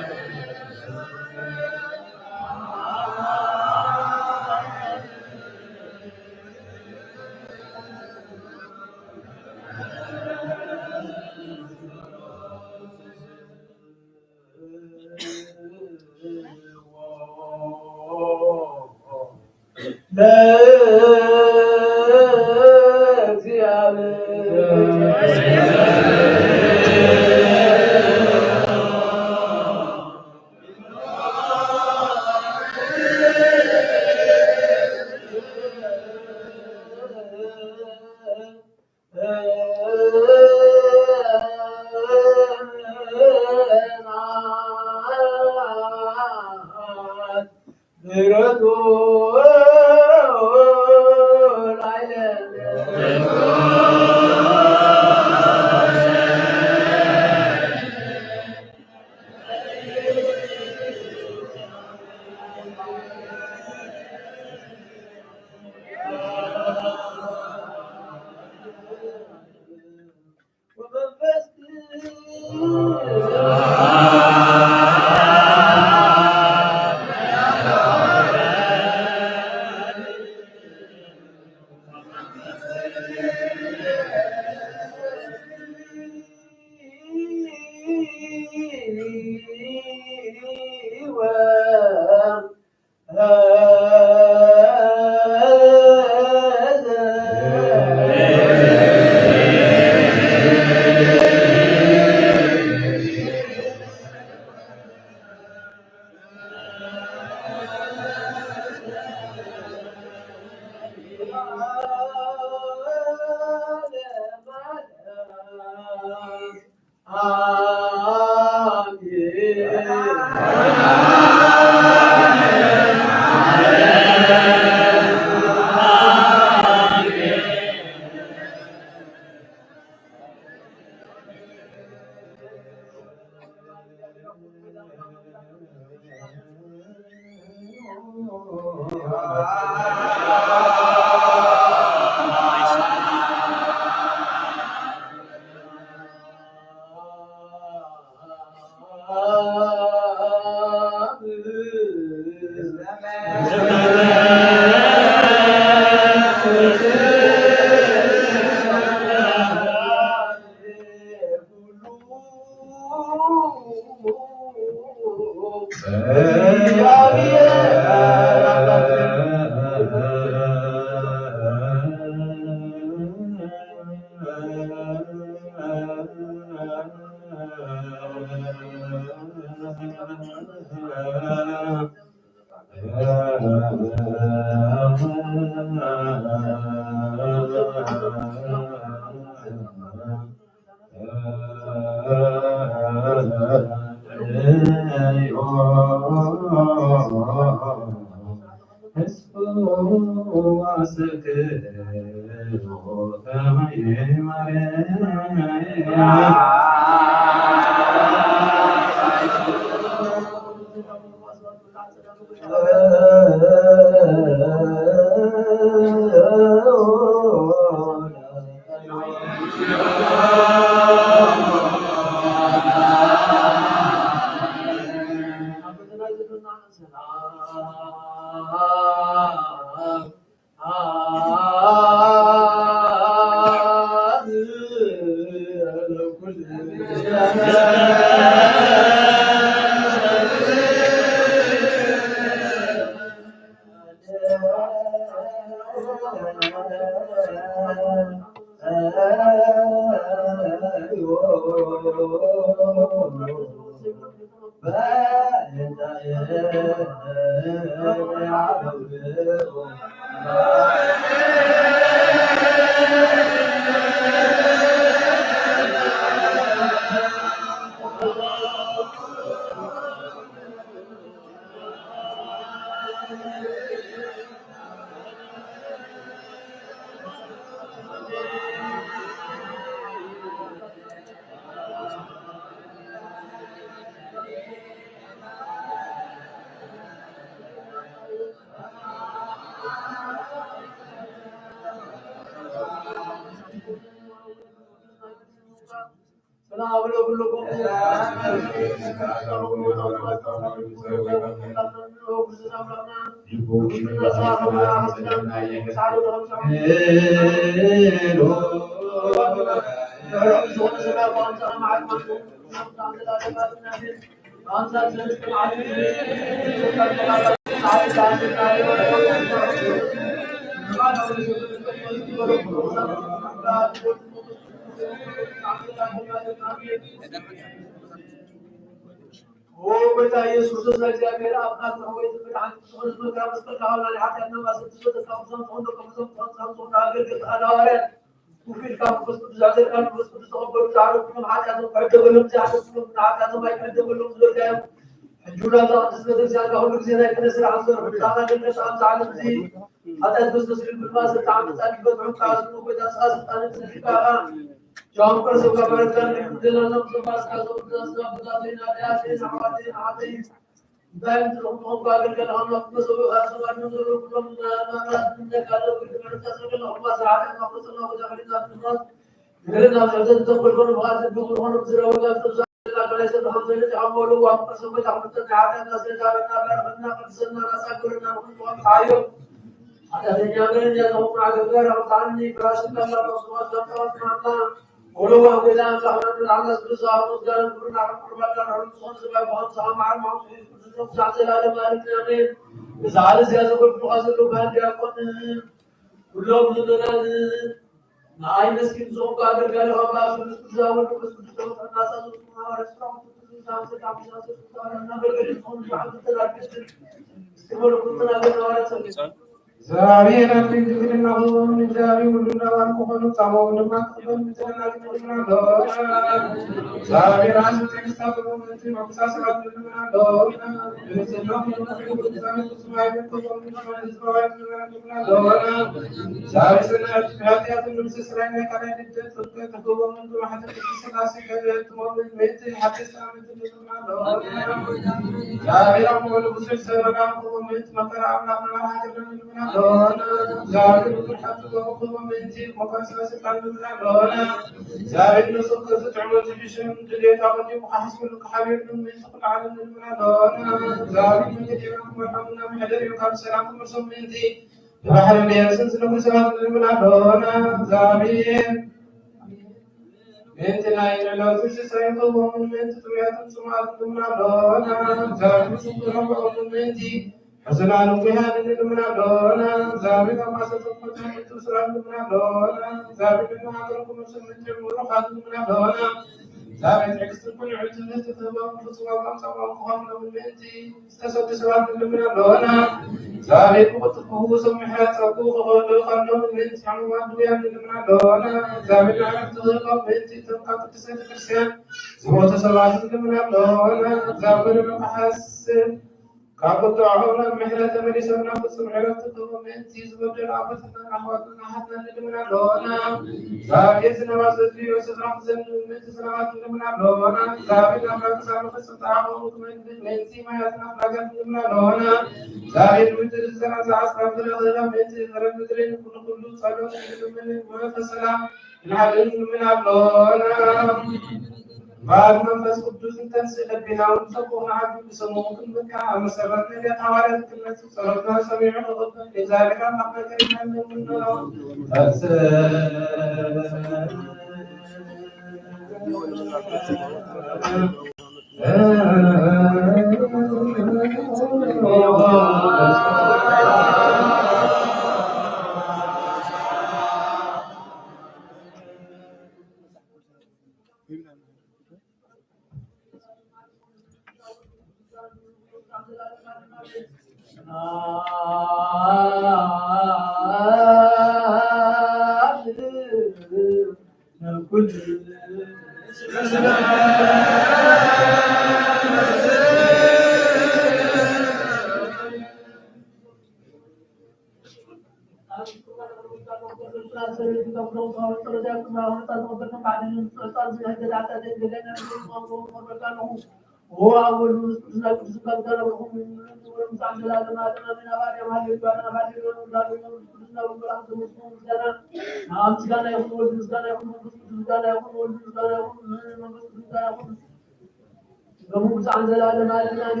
በሙሉ አንዘላለም አለናን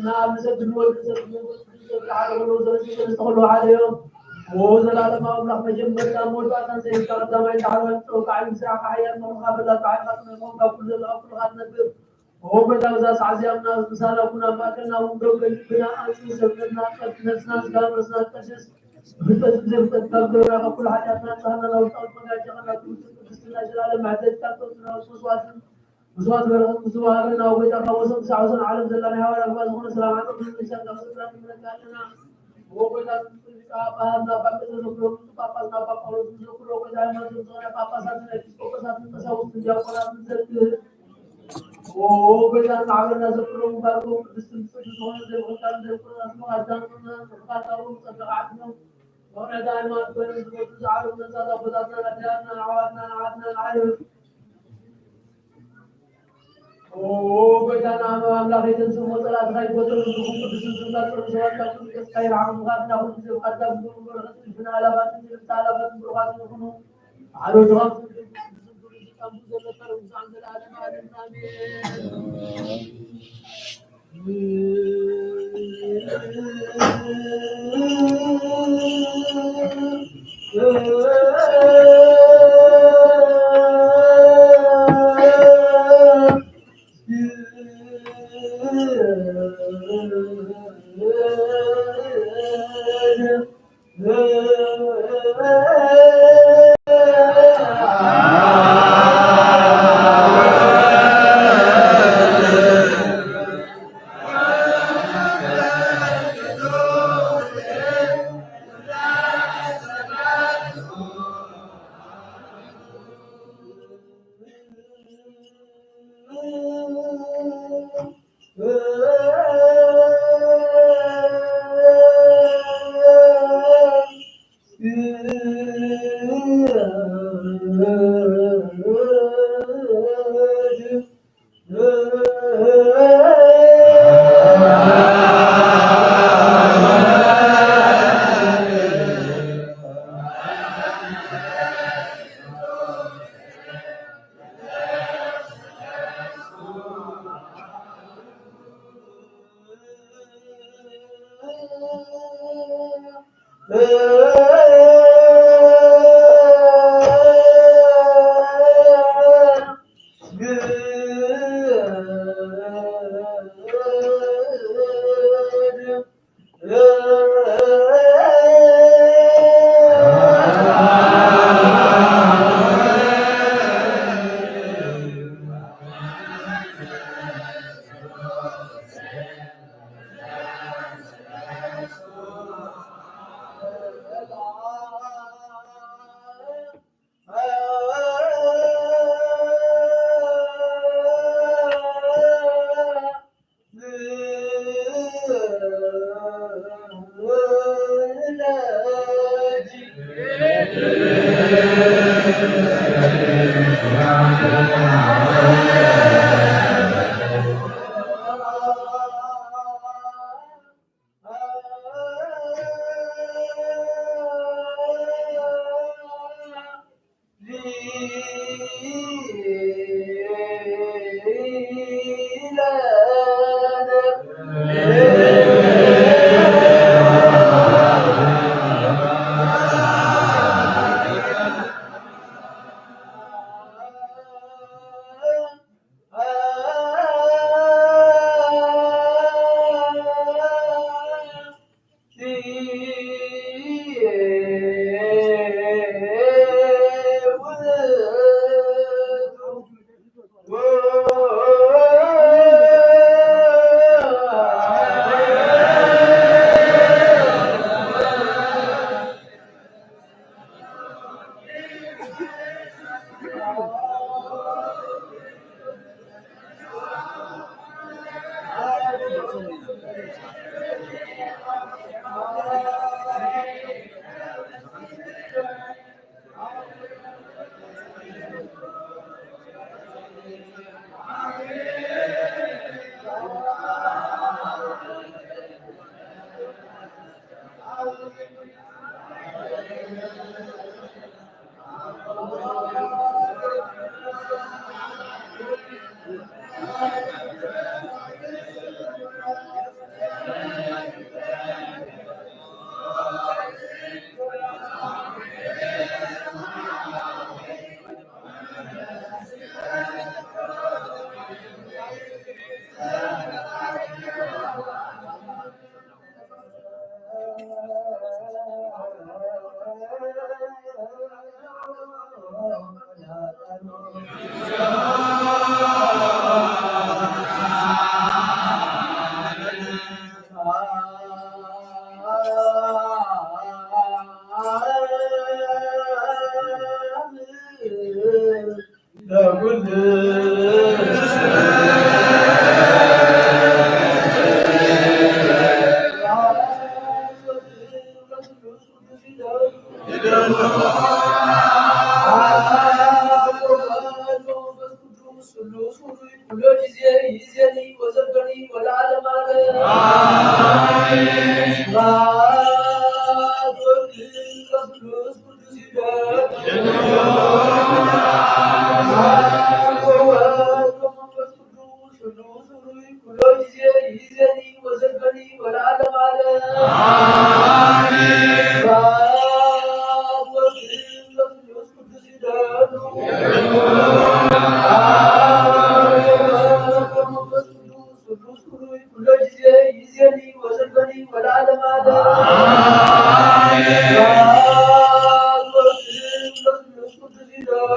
ናም ሰግድ ወልድ ሰግድ ዓለሙ ዘርሲ ተኸሉ ዓለዮ ወዘላለም አምላክ መጀመሪያ ሞልባታን ሰይጣን ዳማይ ታዓላ ተወቃይ ምስራቅ ሐያል መኻበላ ታዓላ ነው ከኩል ዘላኩል ነብር ወበዳ ዛስ ዓዚያምና ምሳላኩና ማከና ወንደው ከልብና አንስ ሰብና ቀድነስና ጋብስና ቀድስ بتزم تتقدر كل حاجاتنا صارنا لو طلبنا جهنا كل زلالة معدل تاكلنا وصوات وصواتنا وبيتنا وصل سعوسنا عالم زلنا هوا الأخبار هنا سلام عليكم من الإنسان قصدنا من كاتنا وبيتنا أهلنا بقينا نقول بابا نقول نقول وبيتنا نقول بابا ساتنا ساتنا تساوي تجاوب ولا نزل وبيتنا عملنا زكروا مباركوا بستنسوا زي وكان زي كنا اسمع أذاننا فقطعوا صدقاتنا ونادى ما كنا نزعل من زاد بدأنا رجعنا عادنا نعرف وبيتنا أملاك يتنسوا وصلات غيب وصلوا بسنسوا لا تنسوا كل خير عام غابنا كل قدام بنا على بات على بات بروحات نكونوا على جواب ቅዱስ ቅዱስ ሁሉ ጊዜ ይእዜኒ ወዘልፈኒ ወለዓለመ ዓለም አሜን። ስብሐት ወወልድ ወመንፈስ ቅዱስ ይደር ሁሉ ጊዜ ይእዜኒ ወዘልፈኒ ወለዓለመ ዓለም አሜን። ስብሐት ወወልድ ወመንፈስ ቅዱስ ይደር ሁሉ ጊዜ ይእዜኒ ወዘልፈኒ ወለዓለመ ዓለም አሜን። ስብሐት ወወልድ ወመንፈስ ቅዱስ ይደር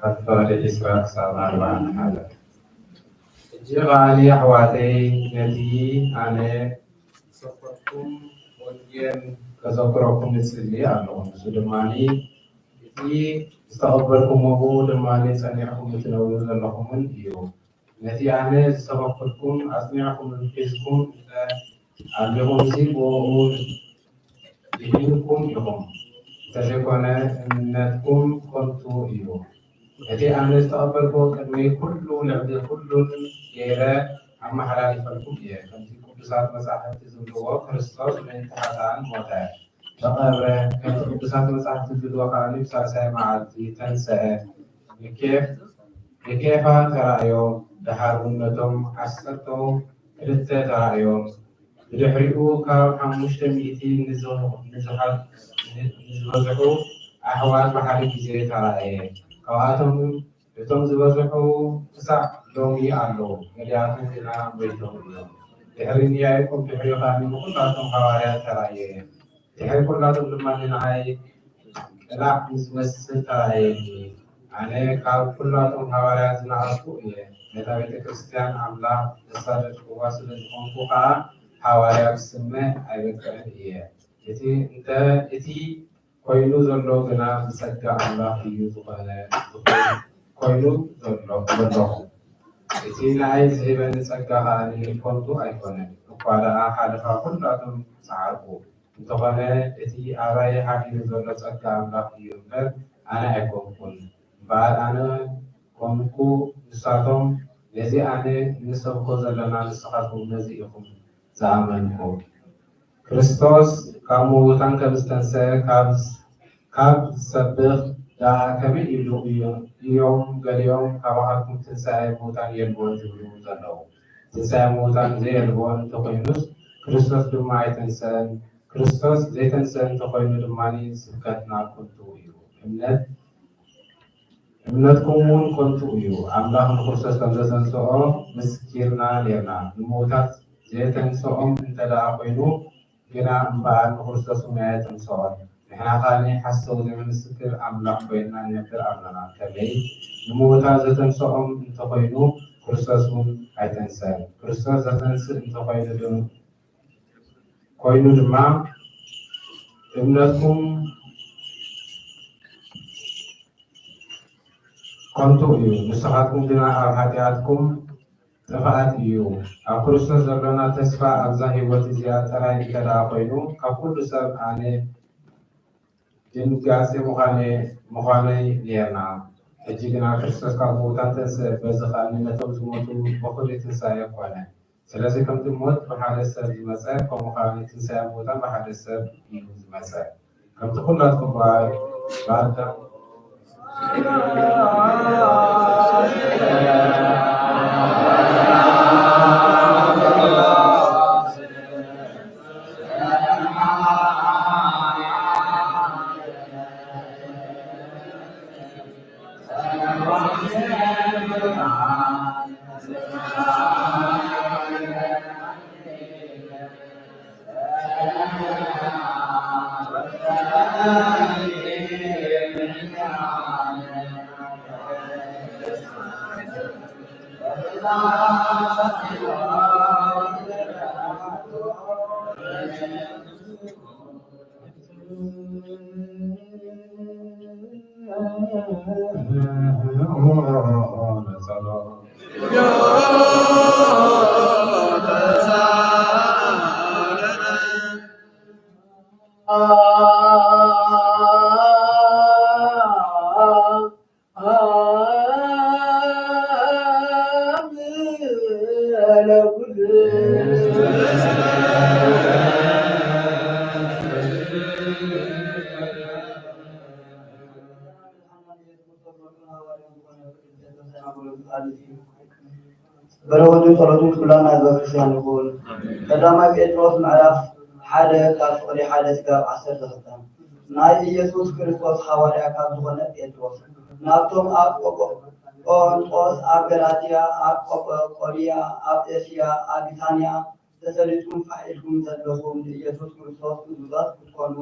أفضل إسراء صلى الله عليه وسلم. جغالي أحواتي نتي أنا سفركم ونجين كذكركم نسلي أنهم سلماني نتي استقبلكم وهو دماني سنعكم متنوين لهم اليوم نتي أنا سفركم أسمعكم الفيسكم أنهم سيبوا يهينكم يهم تشكون أنكم كنتوا يوم نتي أنا استقبلكم كدوي كل لعب كل يرى أما حلال فلكم يه كنتي كل ساعة مساحة تزودوا كريستوس من تحتان موتا فقبل كنتي كل ساعة مساحة تزودوا كاني بساسة معتي تنسى كيف ترى دحرونتهم حسنتهم كريستة ترى بدحريو كاب حموشة ميتين نزوجوا أحوال محل جزيرة ترى كواتهم بتوم زوجوا تسع لومي علو ملياتهم في العالم بيتهم تحرين ياكم تحريو خامي مقطعتهم حواريات ترى تحري كلاتهم لما ننعي لا مسمس ترى أنا كاب كلاتهم حواريات نعرفوا متى بيت كريستيان عملا الصادق وواصل الأنفقاء حواريات سمة أيبكرن إتي أنت كوينو زلوا بنا مسجع الله يوتوبنا كوينو زلوا إتي نعيز إبن مسجع هذه كنتو أيقونة وقال حالفا كلهم صعبوا انتقنا إتي أراي حالي زلوا مسجع الله يوتوبنا أنا أكون كن بعد أنا كونكو نساتهم لذي أنا نسبكو زلنا نسخاتهم نزيئكم زامنكو كريستوس كامو تانك مستنسى كاب سبخ دا كمي إلو يوم غاليوم كواحدكم تنسى موتان يلبون جبلو زلو تنسى موتان زي يلبون تقينوس كريستوس دماء تنسى كريستوس زي تنسى تقينو دماني سبكتنا كنتو يو እምነትኩሙን ኮንቱ እዩ አምላኽ ንክርስቶስ ከምዘተንስኦ ምስኪርና ኔርና ንሞታት ዘየተንስኦም እንተደኣ ኮይኑ ግና እምበኣር ንክርስቶስ ሙያየ ተንስኦን ንሕና ካኒ ሓሰቡ ዘይምስክር ኣምላኽ ኮይንና ንነብር ኣለና ከመይ ንሞታት ዘተንስኦም እንተኮይኑ ክርስቶስ እውን ኣይተንስአን ክርስቶስ ዘተንስእ እንተኮይኑ ድማ እምነትኩም كنتو يو نسخاتكم دنا أرحاتكم تفعت يو أكرسنا زرنا تسفى أبزاه وتزيات رأي كذا قينو كقول سب أنا جن جاسي مخاني لينا أجينا كرسنا كموتان تنس بزخاني نتوز موتو بخوري تنسايا قوانا سلاسي كم تموت بحال السب مساء كمخاني تنسايا موتان بحال السب يوز مساء كم تقول لكم بعد Allah በረወዱ ጸሎቱ ኩላና ህዝበ ክርስቲያን ይኹን። ቀዳማይ ጴጥሮስ ምዕራፍ 1 ካብ ፍቅሪ 1 እስካብ 12 ናይ ኢየሱስ ክርስቶስ ሐዋርያ ካብ ዝኾነ ጴጥሮስ ናብቶም ኣብ ቆሮንጦስ፣ ኣብ ገላትያ፣ ኣብ ቆጵዶቅያ፣ ኣብ እስያ፣ ኣብ ቢታንያ ተሰሊጡን ፋዒልኩም ዘለኹም ንኢየሱስ ክርስቶስ ብዙዛት ክትኮኑ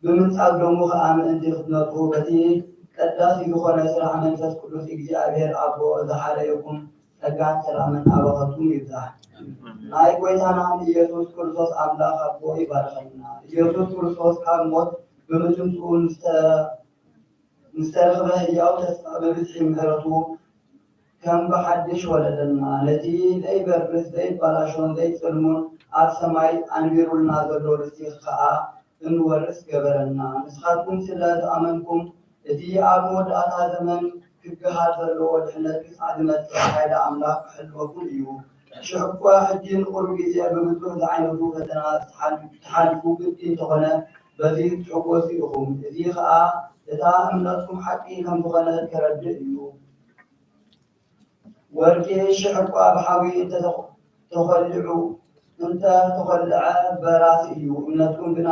ብምንጻግ ደሙ ከዓ ምእንቲ ክትነጥሩ በቲ ቀዳሲ ዝኾነ ስራሕ መንፈስ ቅዱስ እግዚአብሔር አቦ ዝሓለየኩም ጸጋን ሰላምን አበኸቱም ይብዛሕ። ናይ ጎይታና ኢየሱስ ክርስቶስ አምላክ አቦ ይባርከና። ኢየሱስ ክርስቶስ ካብ ሞት ብምትምፅኡ ንዝተረኸበ ህያው ተስፋ በብዝሒ ምሕረቱ ከም ብሓድሽ ወለደና ነቲ ዘይበርስ ዘይበላሾን ዘይፅልሙን ኣብ ሰማይ አንቢሩልና ዘሎ ርስቲ ከዓ እንወርስ ገበረና። ንስኻትኩም ስለ ዝኣመንኩም እቲ ኣብ መወዳእታ ዘመን ክገሃር ዘለዎ ድሕነት ክሳዕ ዝመጽእ ሓይሊ ኣምላክ ክሕልወኩም እዩ። ሽዑ እኳ ሕጂ ንቁርብ ግዜ ብምድሩህ ዝዓይነቱ ፈተና ተሓልፉ ግዲ እንተኾነ በዚ ትሕጐሱ ኢኹም። እዚ ከዓ እታ እምነትኩም ሓቂ ከም ዝኾነ ከረድእ እዩ። ወርቂ ሽዑ እኳ ብሓዊ እንተተኸልዐ በራሲ እዩ። እምነትኩም ግና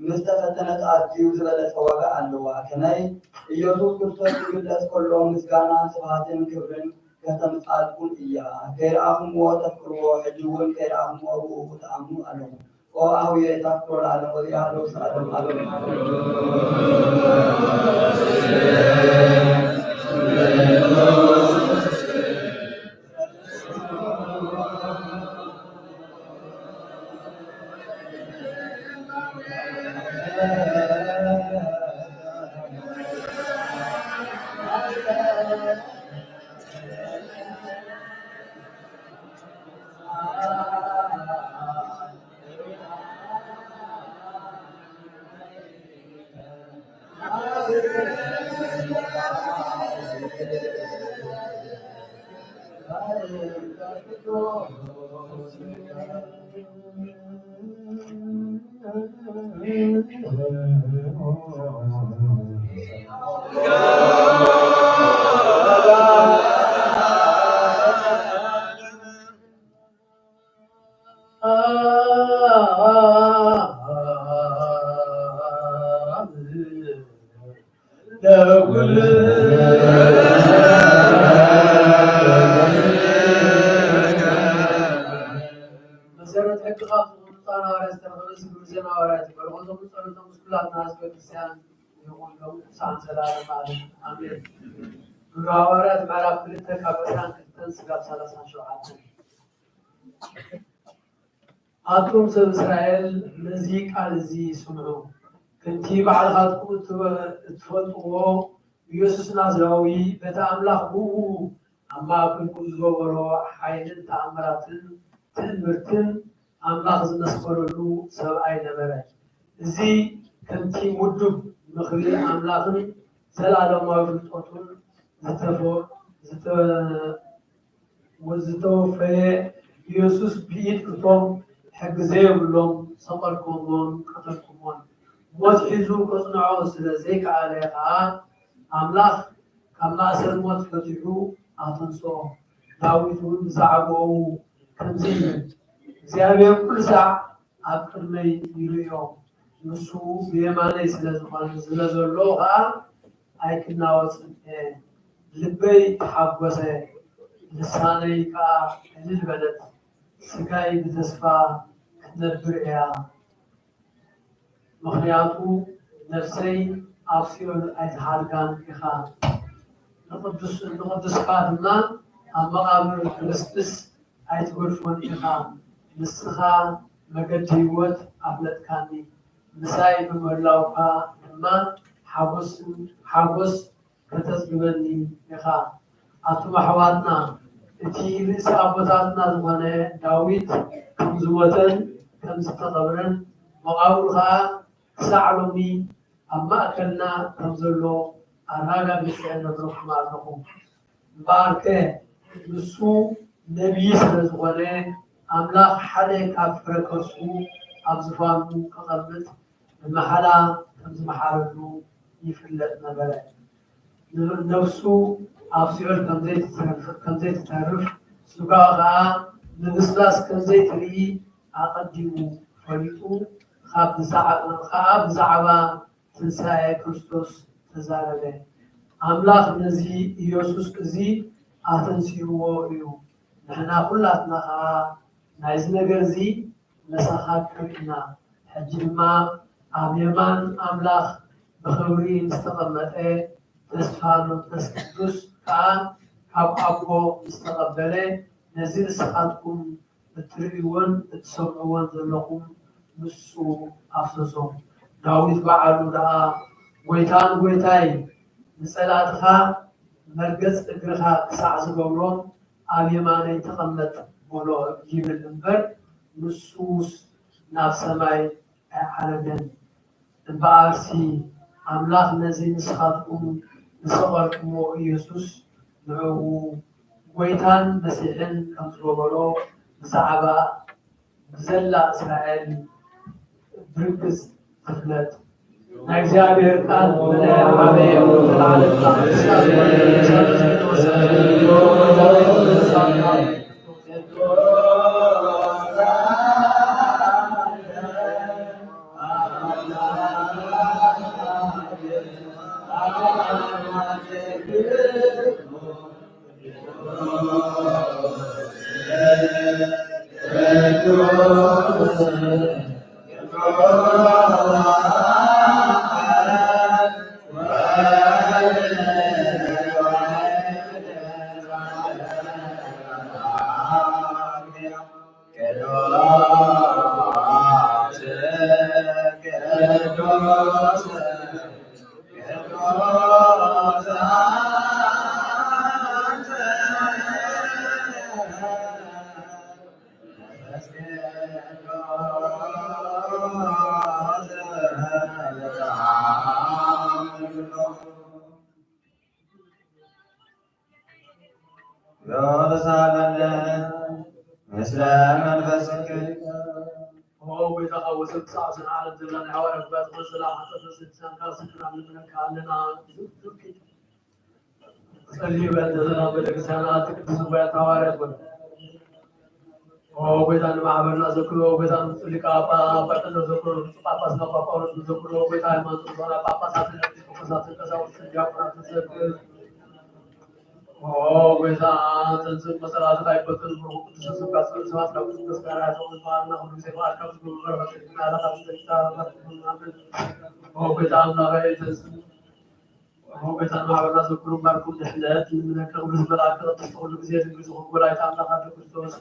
ምስ ተፈተነት ኣዝዩ ዝበለጸ ዋጋ ኣለዋ። ከመይ ኢየሱስ ክርስቶስ ዝግለጽ ከሎ ምስጋናን ስብሃትን ክብርን ከተምጻልኩም እያ። ከይረኣኹምዎ ተፍቅርዎ ሕጂ እውን ከይረኣኹምዎ ብኡ ተኣምኑ ኣለኹም። ኦ ኣህውየ ታፍቅሮ ለዓለም ወዚኣዶ ስዓለም ኣለም ሐዋርያት ምዕራፍ 2 ካብ 22 እስካብ 37 ኣቶም ሰብ እስራኤል ነዚ ቃል እዚ ስምዑ። ከምቲ ባዕልኻትኩም እትፈልጥዎ ኢየሱስ ናዝራዊ በቲ ኣምላኽ ብኡ ኣብ ማእከልኩም ዝገበሮ ሓይልን ተኣምራትን ትእምርትን ኣምላኽ ዝመስከረሉ ሰብኣይ ነበረ። እዚ ከምቲ ውዱብ ምኽሪ ኣምላኽን ዘላለማዊ ፍልጠቱን ዝተወፈየ ኢየሱስ ብኢድ እቶም ሕጊ ዘይብሎም ሰቐልኩሞን ቀተልኩሞን ሞት ሒዙ ከጽንዖ ስለ ዘይከኣለ ከዓ ኣምላኽ ካብ ማእሰር ሞት ፈቲሑ ኣተንስኦ። ዳዊት እውን ብዛዕባኡ ከምዚ ይብል፣ እግዚአብሔር ኩሉ ሰዓት ኣብ ቅድመይ ይርዮ፣ ንሱ ብየማነይ ስለ ዘሎ ከዓ ኣይክናወፅን እየ። ልበይ ተሓጐሰ፣ ልሳነይ ከዓ ዕልል በለት፣ ስጋይ ብተስፋ ክትነብር እያ። ምክንያቱ ነፍሰይ ኣብ ሲኦል ኣይተሃልጋን ኢኻ። ንቅዱስ ድማ ኣብ መቃብር ክርስቶስ ኣይትጎድፎን ኢኻ ንስኻ መገዲ ህይወት ኣፍለጥካኒ ምሳይ ብምህላውካ ድማ ሓጎስ ከተፅግበኒ ኢኻ ኣቱም ኣሕዋትና እቲ ርእሲ ኣቦታትና ዝኾነ ዳዊት ከም ዝሞተን ከም ዝተቐብረን መቃብሩ ከዓ ክሳዕ ሎሚ ኣብ ማእከልና ከም ዘሎ ኣረጋጊፀ ነግረኩም ኣለኹ እምበኣርከ ንሱ ነቢይ ስለ ዝኾነ ኣምላኽ ሓደ ካብ ፍረ ከርሱ ኣብ ዝፋኑ ክቐምጥ ብመሓላ ከም ዝመሓረሉ ይፍለጥ ነበረ ነፍሱ ኣብ ሲኦል ከምዘይትተርፍ ስጋ ከዓ ንምስላስ ከምዘይትርኢ ኣቐዲሙ ፈሊጡ ከዓ ብዛዕባ ትንሣኤ ክርስቶስ ተዛረበ ኣምላኽ ነዚ ኢየሱስ እዚ ኣተንሲእዎ እዩ ንሕና ኩላትና ከዓ ናይዚ ነገር እዚ መሰኻክር ኢና ሕጂ ድማ ኣብ የማን ኣምላኽ ብክብሪ ዝተቐመጠ ተስፋ መንፈስ ቅዱስ ከዓ ካብ ኣቦ ዝተቐበለ ነዚ ንስኻትኩም እትርእይዎን እትሰምዕዎን ዘለኹም ንሱ ኣፍሰሶም ዳዊት በዓሉ ደኣ ጎይታን ጎይታይ ንጸላእትኻ መርገጽ እግርኻ ክሳዕ ዝገብሮም ኣብ የማነይ ተቐመጥ ብሎ ይብል እምበር ንሱስ ናብ ሰማይ ኣይዓረገን እምበኣርሲ ኣምላኽ ነዚ ንስኻትኩም ዝሰቐልኩሞ ኢየሱስ ንዕኡ ጎይታን መሲሕን ከም ዝገበሮ ብዛዕባ ብዘላ እስራኤል ብርግጽ ትፍለጥ ናይ እግዚአብሔር ቃል ዓበየ ለዓለም وبيتان معبرنا ذكره وبيتان لقاء بطل ذكره باباس نا باباس ذكره وبيتان ما ذكره باباس هذا كذا جابنا تذكر وبيتان تنزل مسألة هاي بطل تشوف كاسر سواء كاسر كاسر هذا وبيتان هم سواء كاسر كاسر هذا كاسر وبيتان نهاية تنزل وبيتان معبرنا ذكره باركم نحلات من كم بالنسبة لك تقول بزيادة بزخم ولا يتعامل هذا كريستوس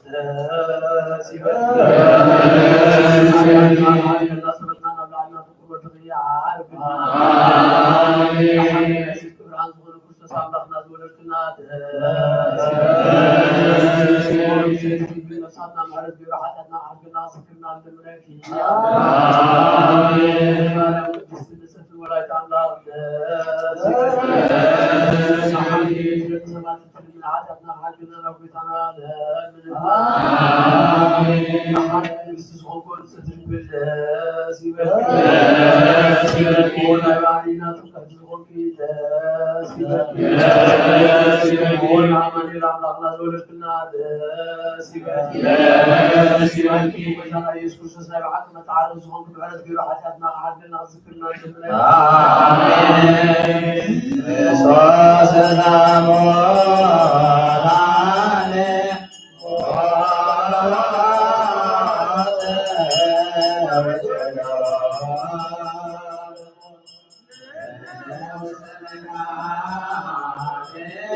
Yeah.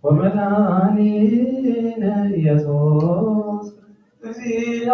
ومنعنين يسوس في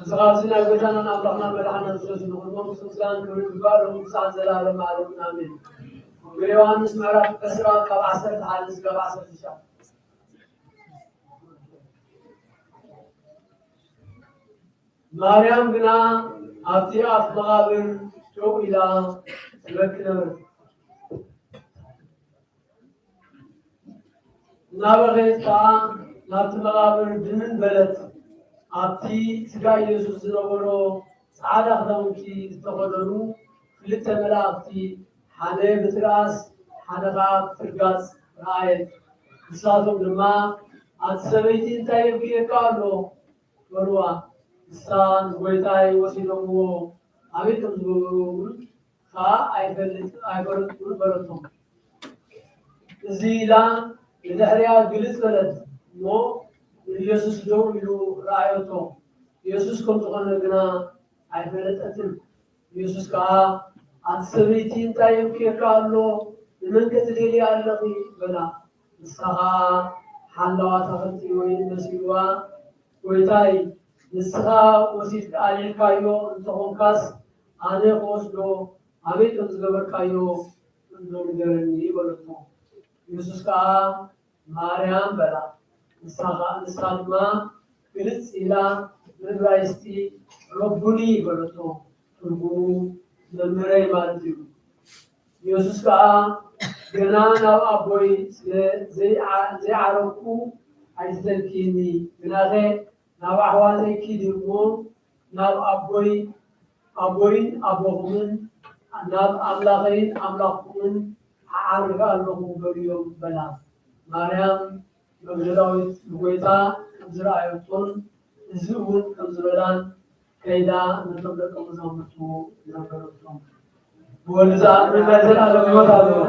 زغازنا قدنا نطلعنا بالعنا نسوسنا والمقصود كان كل بالهم ساعة زلالة معلوم آمين ويوحنس معرف أسرار كبعثر حادث كبعثر شاب مريم بنا أطيعت مغابر شو إلى تبكنا نابغيت كان نابت مغابر دمن بلد أبتي سجى يسوع زنبرو سعادة خدمتي استخدموا فلت ملاقتي حنة بتراس حنقات فرقاس رايت إسلام لما أتسبيتين تايم كي كارلو وروا إنسان ويتاي وسيلمو أبي تمزور خا أيفرت برتهم زيلا لدهريا جلس بلد مو يسوس دوم يلو رايوتو يسوس كم تقولنا جنا عيفلت أتم يسوس كا أتسبيتين تايم كي كارلو من كتدلي علقي بلا نسخة حلوة تغطي وين مسيوا ويتاي نسخة وسيت على كايو انتهم كاس أنا خوشلو أبي تنزل كايو نور درني بلطو يسوس كا مريم بلا نسخة ما بلت إلى من رايستي ربوني بلطو تربو نمري مالتيو يسوس كا جنانا أبوي زي عرقو አይዘልኪኒ ግናኸ ናብ ኣሕዋተይኪ ድሞ ናብ ኣቦይን ኣቦኹምን ናብ ኣምላኸይን ኣምላኽኩምን ዓርጋ ኣለኹ በልዮም በላት ማርያም መግደላዊት ንጎይታ ከምዝረኣየቶን እዚ እውን ከምዝበላን ከይዳ ነቶም ደቀ መዛሙርቱ ዝነበረቶም ብወልዲ ዝኣምን ናይ ዘለኣለም ሕይወት ኣለዎ።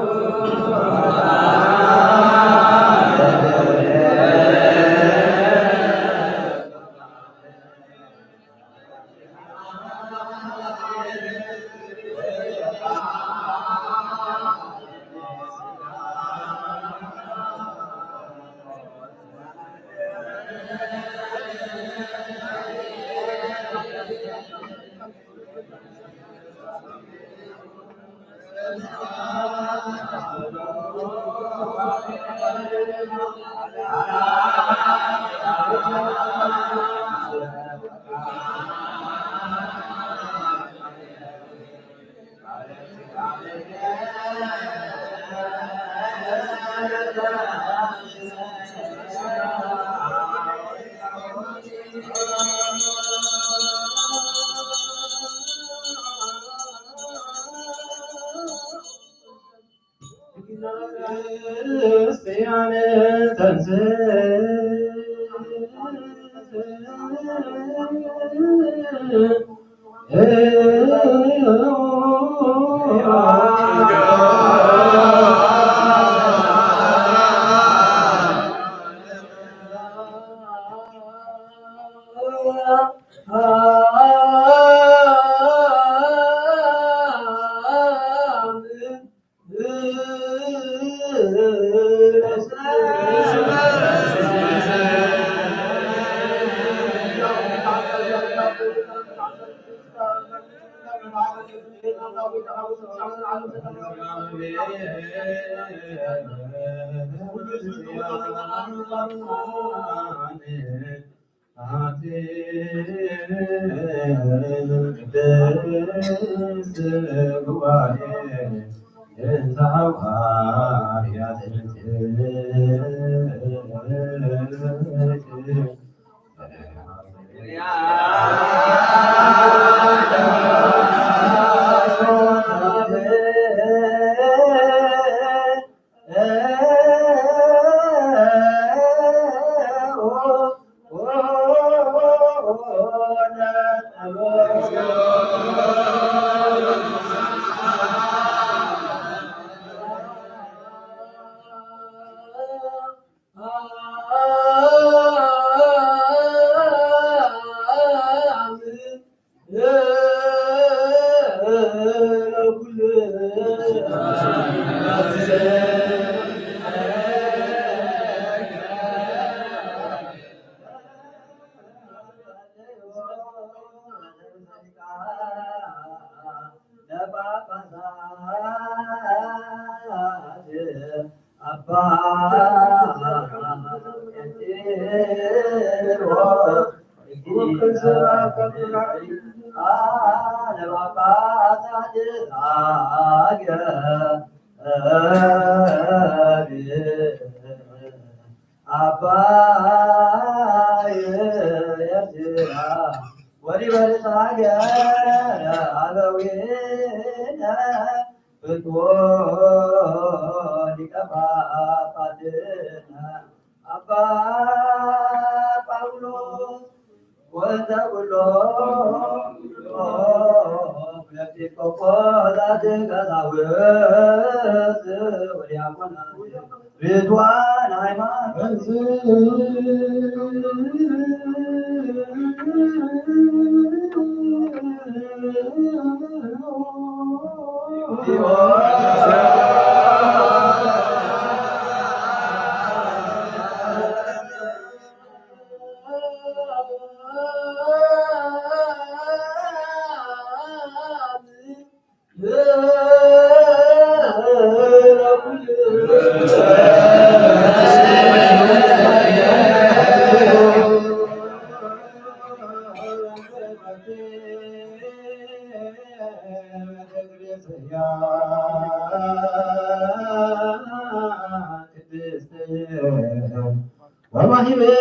ወማሂበ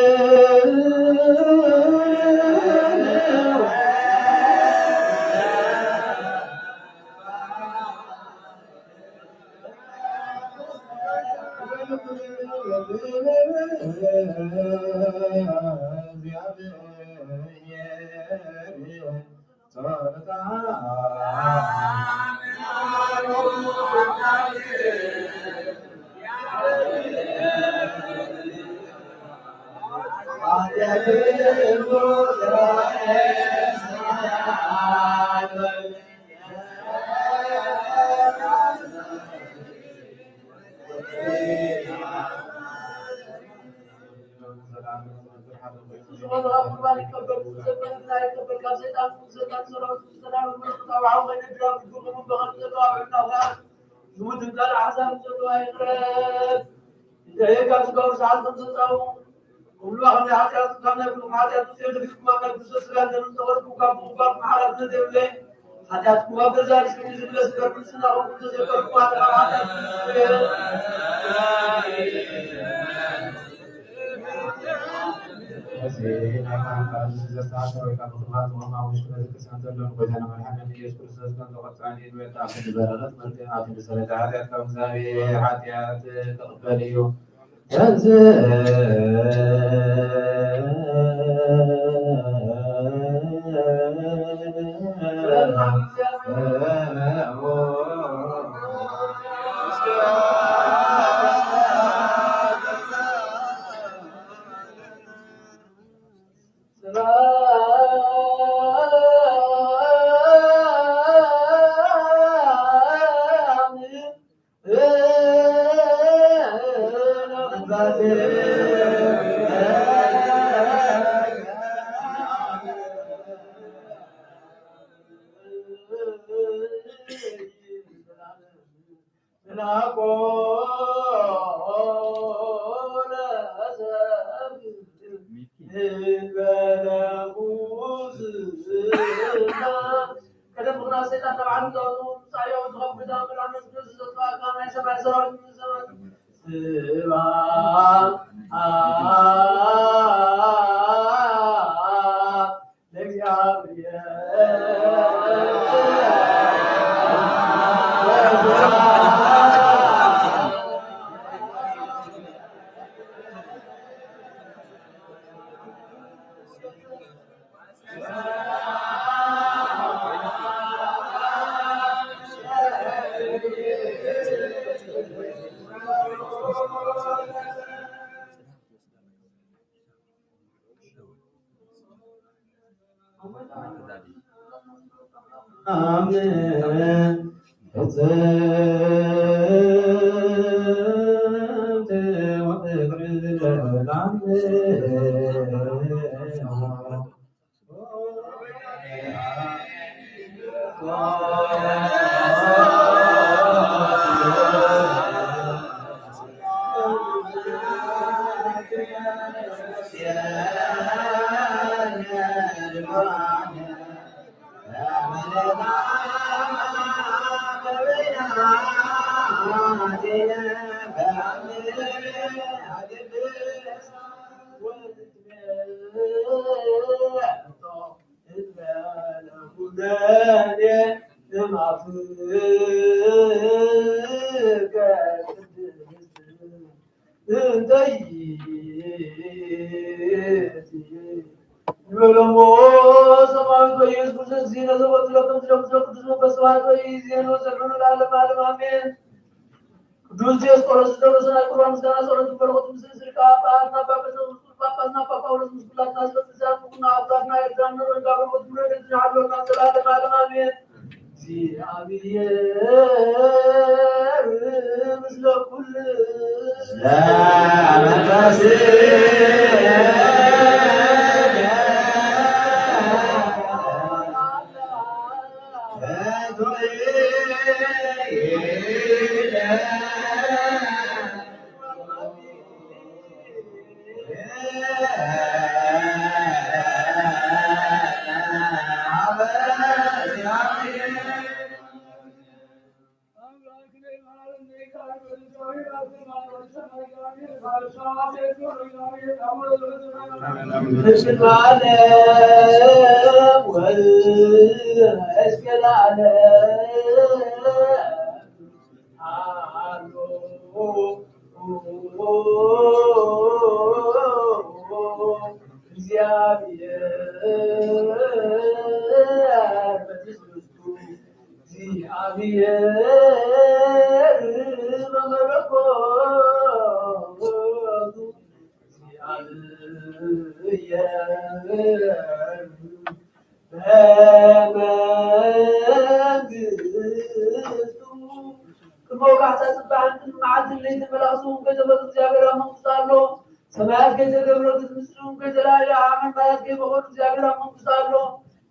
ሰማያት ገዘገብሎ ግዝምስሉም ገዘላያ አመንባያት ገበሆን እግዚአብሔር አመንኩስ አሎ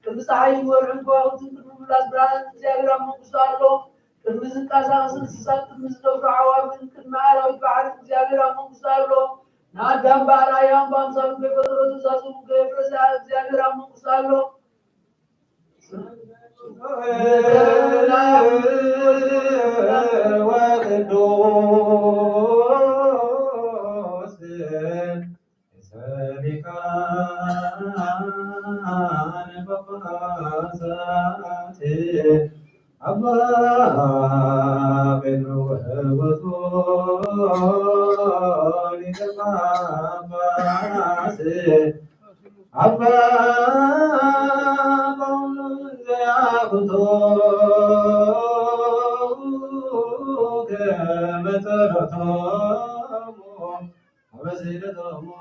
ቅድም ፀሐይ ወርዕን ከዋክብትን ቅድም ምላስ ብርሃን እግዚአብሔር አመንኩስ አሎ ቅድም ዝንቃሳቅስ እንስሳት ቅድም ዝነብሩ ዓዋፍን ቅድመ አራዊት ባሕሪ እግዚአብሔር አመንኩስ አሎ ንአዳም በአርአያም በአምሳሉ ገፈጥሮ ተዛዝሙ ገፍረሳ እግዚአብሔር አመንኩስ አሎ Abba Pedro Evato Nikamase Abba Bonzayabuto Kemetarato Avaziratomo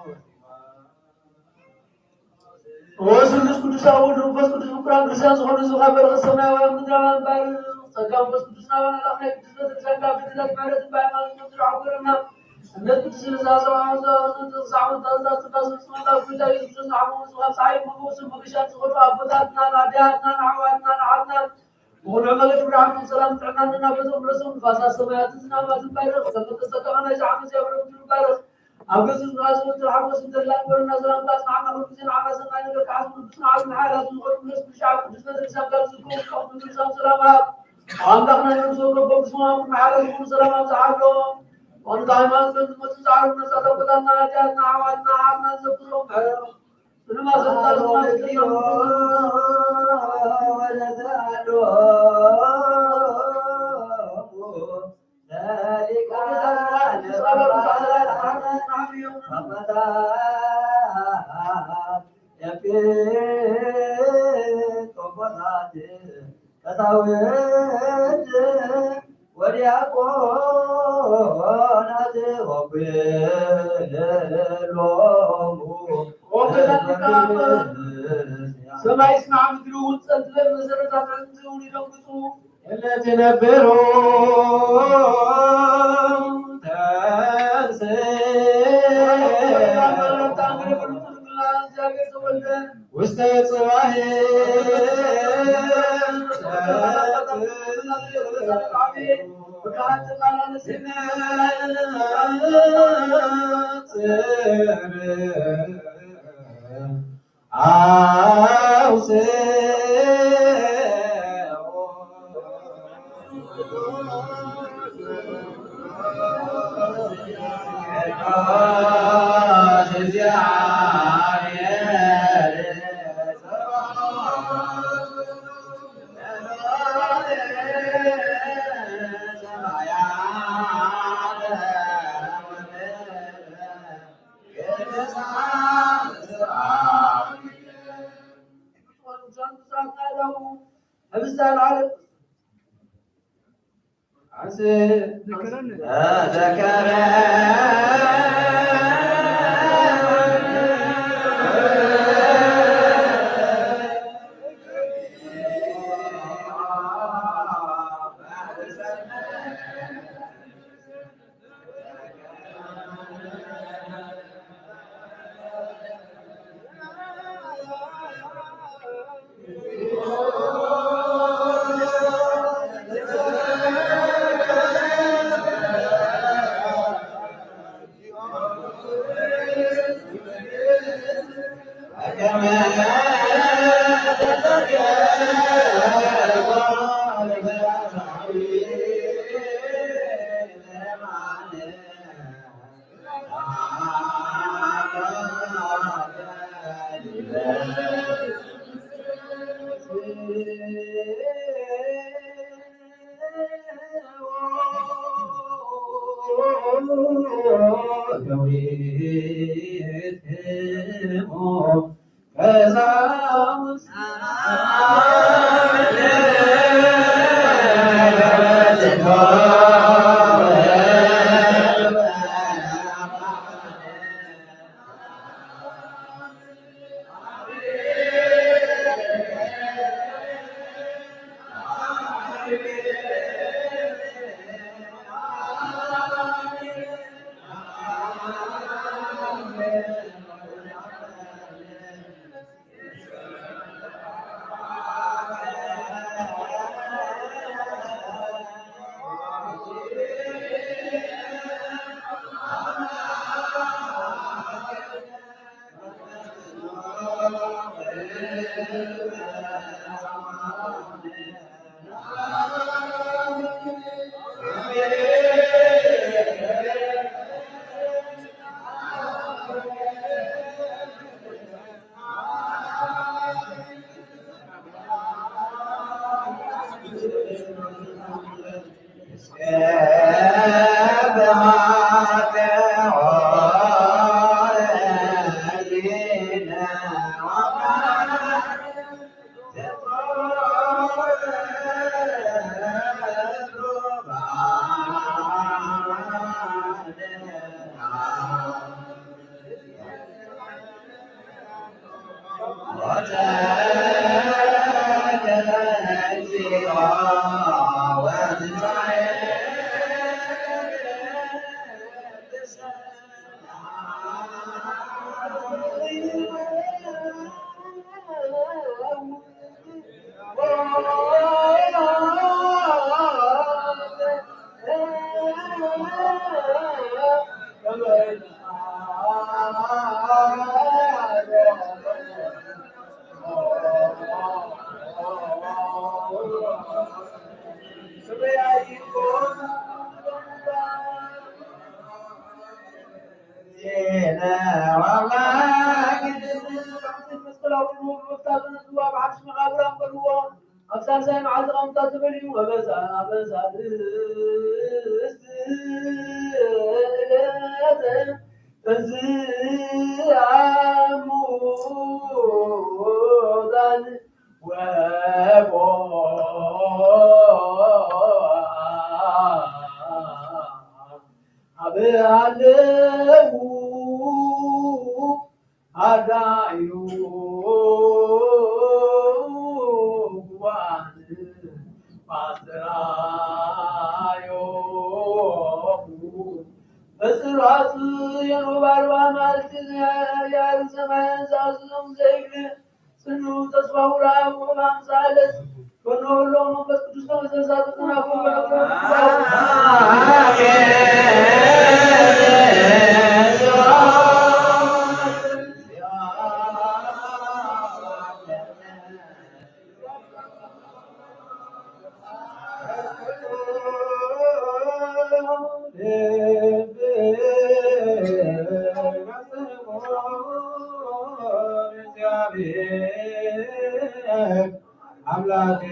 ወስሉስ ቅዱስ አውዱ በስኩት ፍራን ክርስቲያን ሆነ ዘኻበር ሰማያዊ ምድራን ባር ጸጋው በስኩት ናባና ለኸይ ቅዱስ ጸጋ ፍትለት ማለት ባይማን ነው አውቀርና እነዚህ ቅዱስ ለዛዛው ተዛው ተዛው ፍዳይ ቅዱስ አሙስ ወሳይ ሙስ ሙግሻት ወዶ አቦታትና ናዲያትና ናዋትና ናአትና ወደ መለክ ብርሃን ሰላም ተናንና በዘው ለሰው ፋሳ ሰማያት ዝናባት ባይረፍ ተመተሰቀና ጃም ሲያብረው ባይረፍ أبغى نازل تلعبوا سندرلاند ولا نازل أملاس معنا ولا بزين على سنة إنه كعصم بسمع المحلات ونقول الناس بشعب بسنة الإنسان سكون كون من الإنسان سلامات عندنا نسوق بسمع المحلات ونقول سلامات تعالوا وندائما نسمع تعالوا الناس هذا بدلنا جاتنا عوادنا عنا زبطهم سلما زبطهم ذلك ሰማይ ስማዕ ምድሪ ውፅእ ትብል መሰረታት ዕንፅውን ይደንግፁ التي نبرهم أبصر مع الغمطة تبلي وبزع بزع تنزع مودا أبعلو أدعيو በስራት የኖባል ዋማልት ያልዘመን ዛዝም ዘይግ ጽኑ ተስፋው ላይ ማምሳለት ከኖሎ መንፈስ ቅዱስ ነው ተዛዝና አምላክ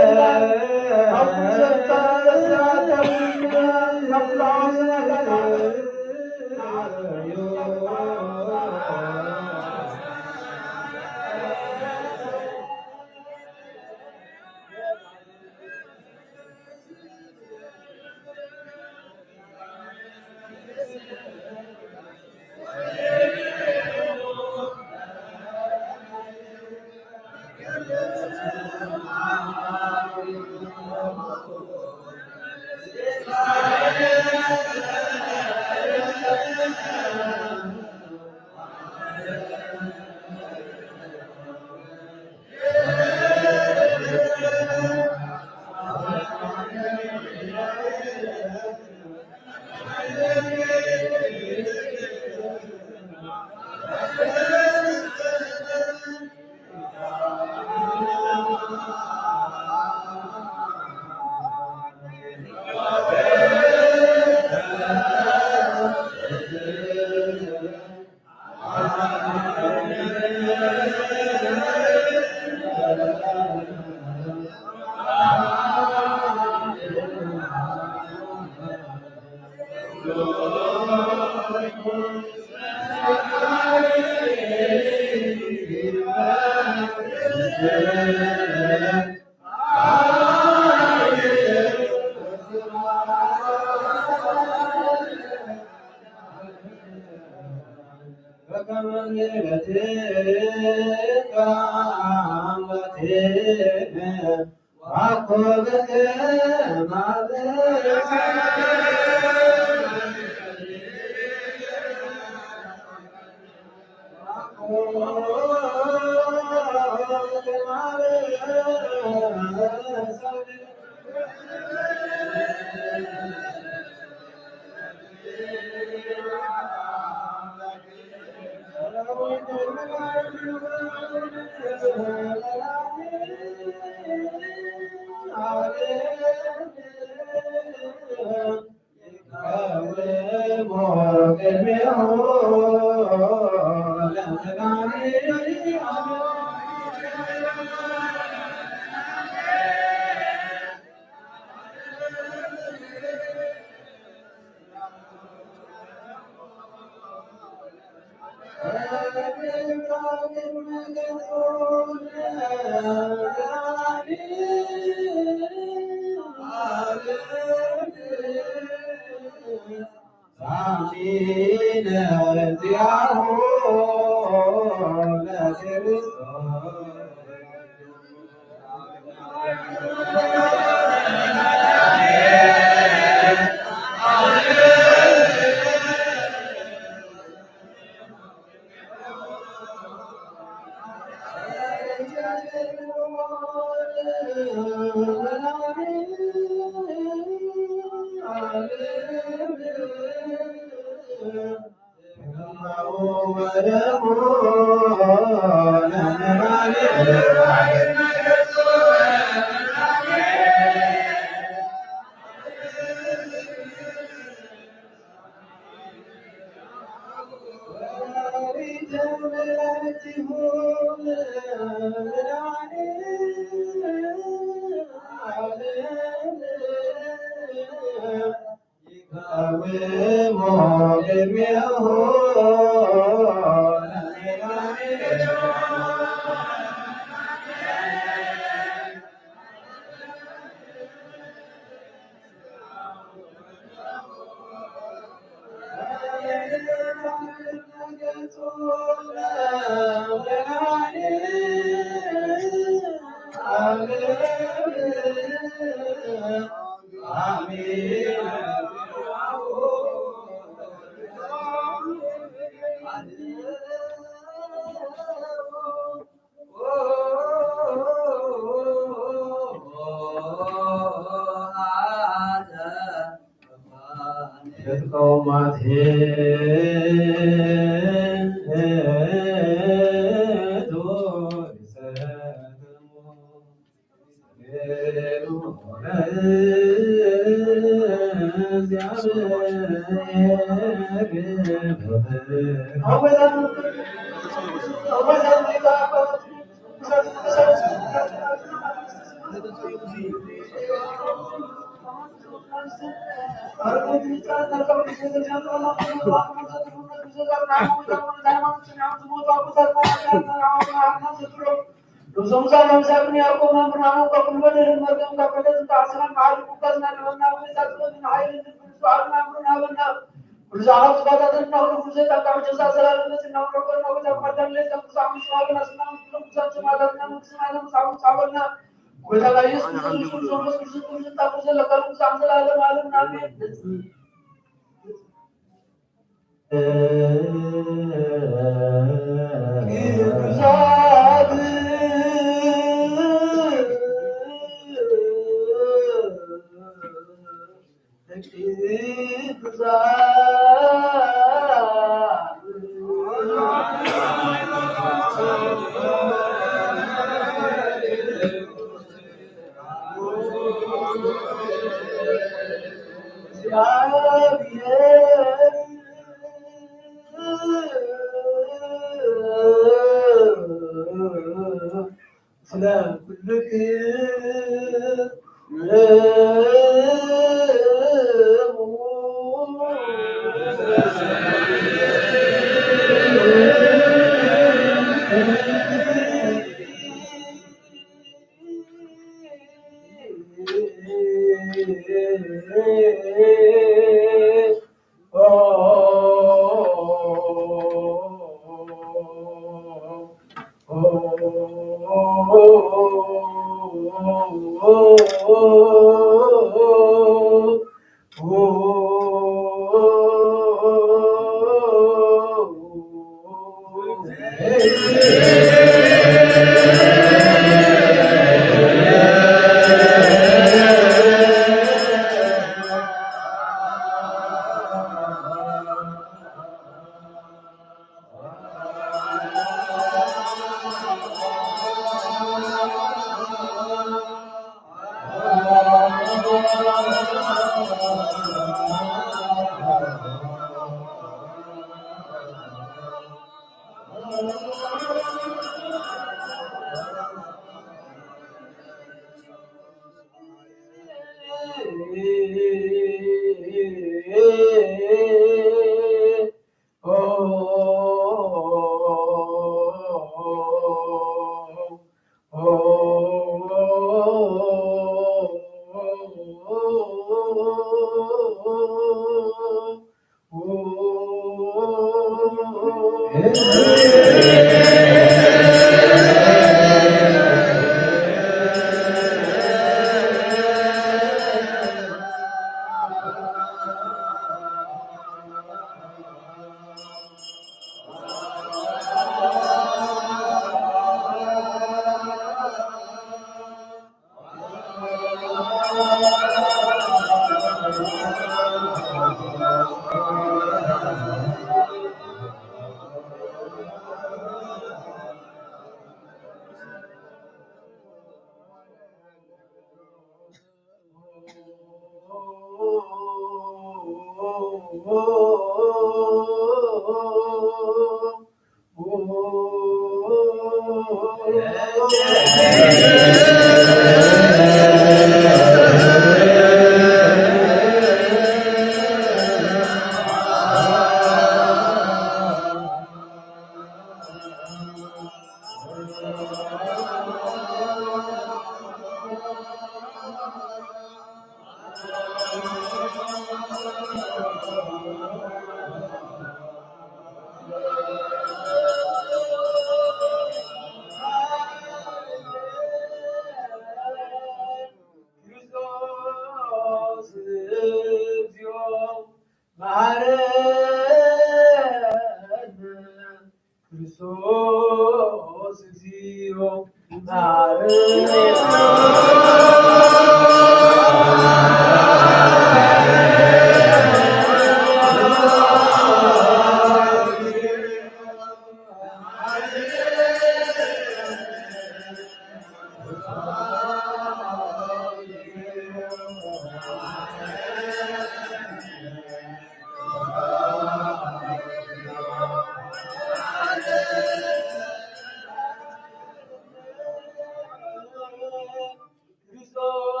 ክርስቶስ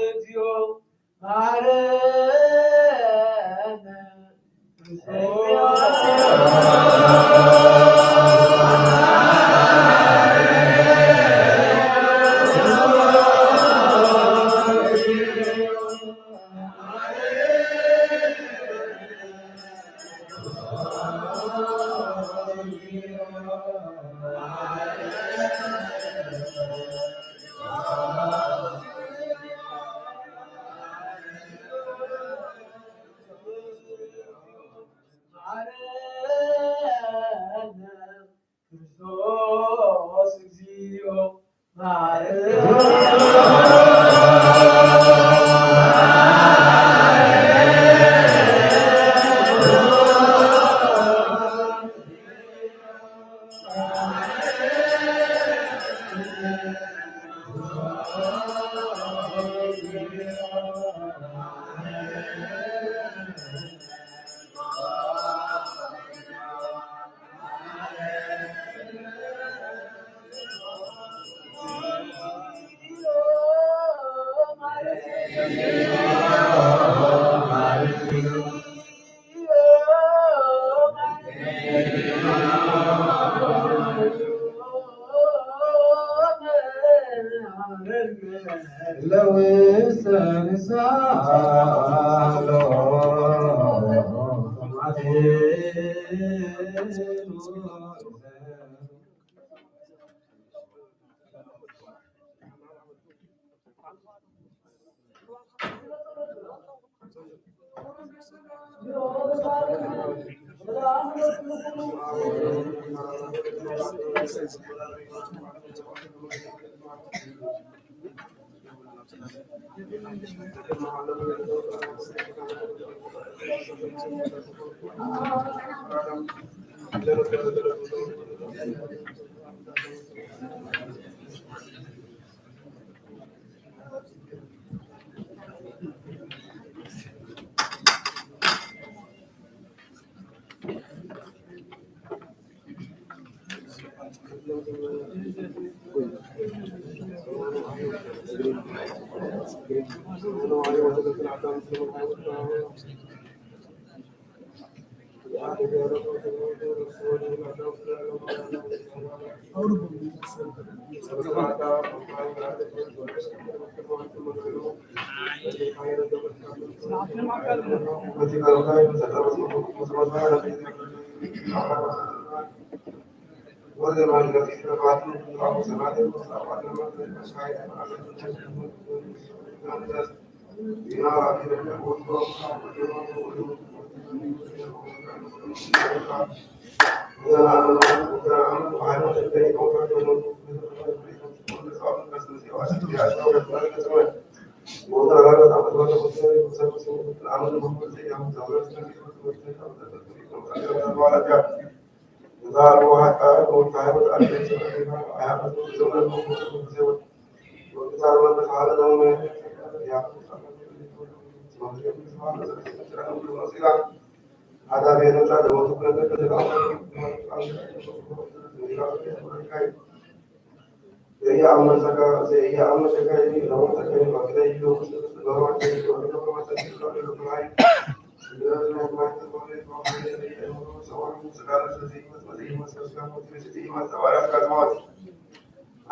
እግዚኦ መሐረነ ክርስቶስ እግዚኦ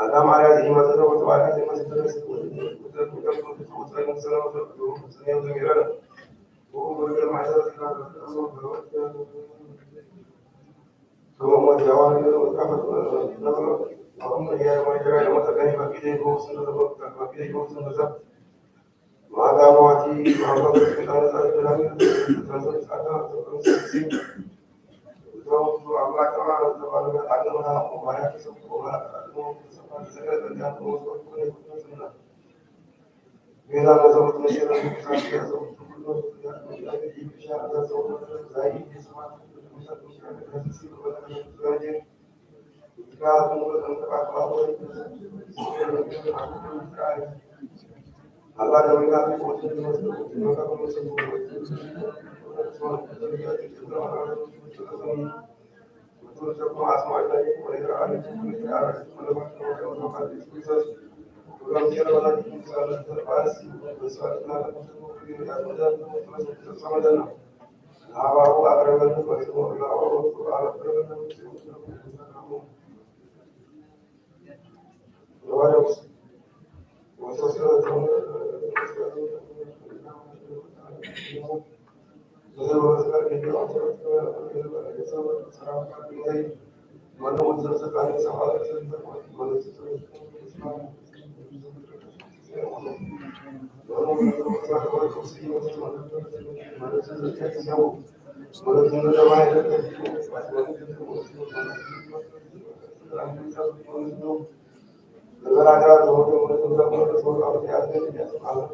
Ada Maria di masa itu waktu ada di masa itu Allah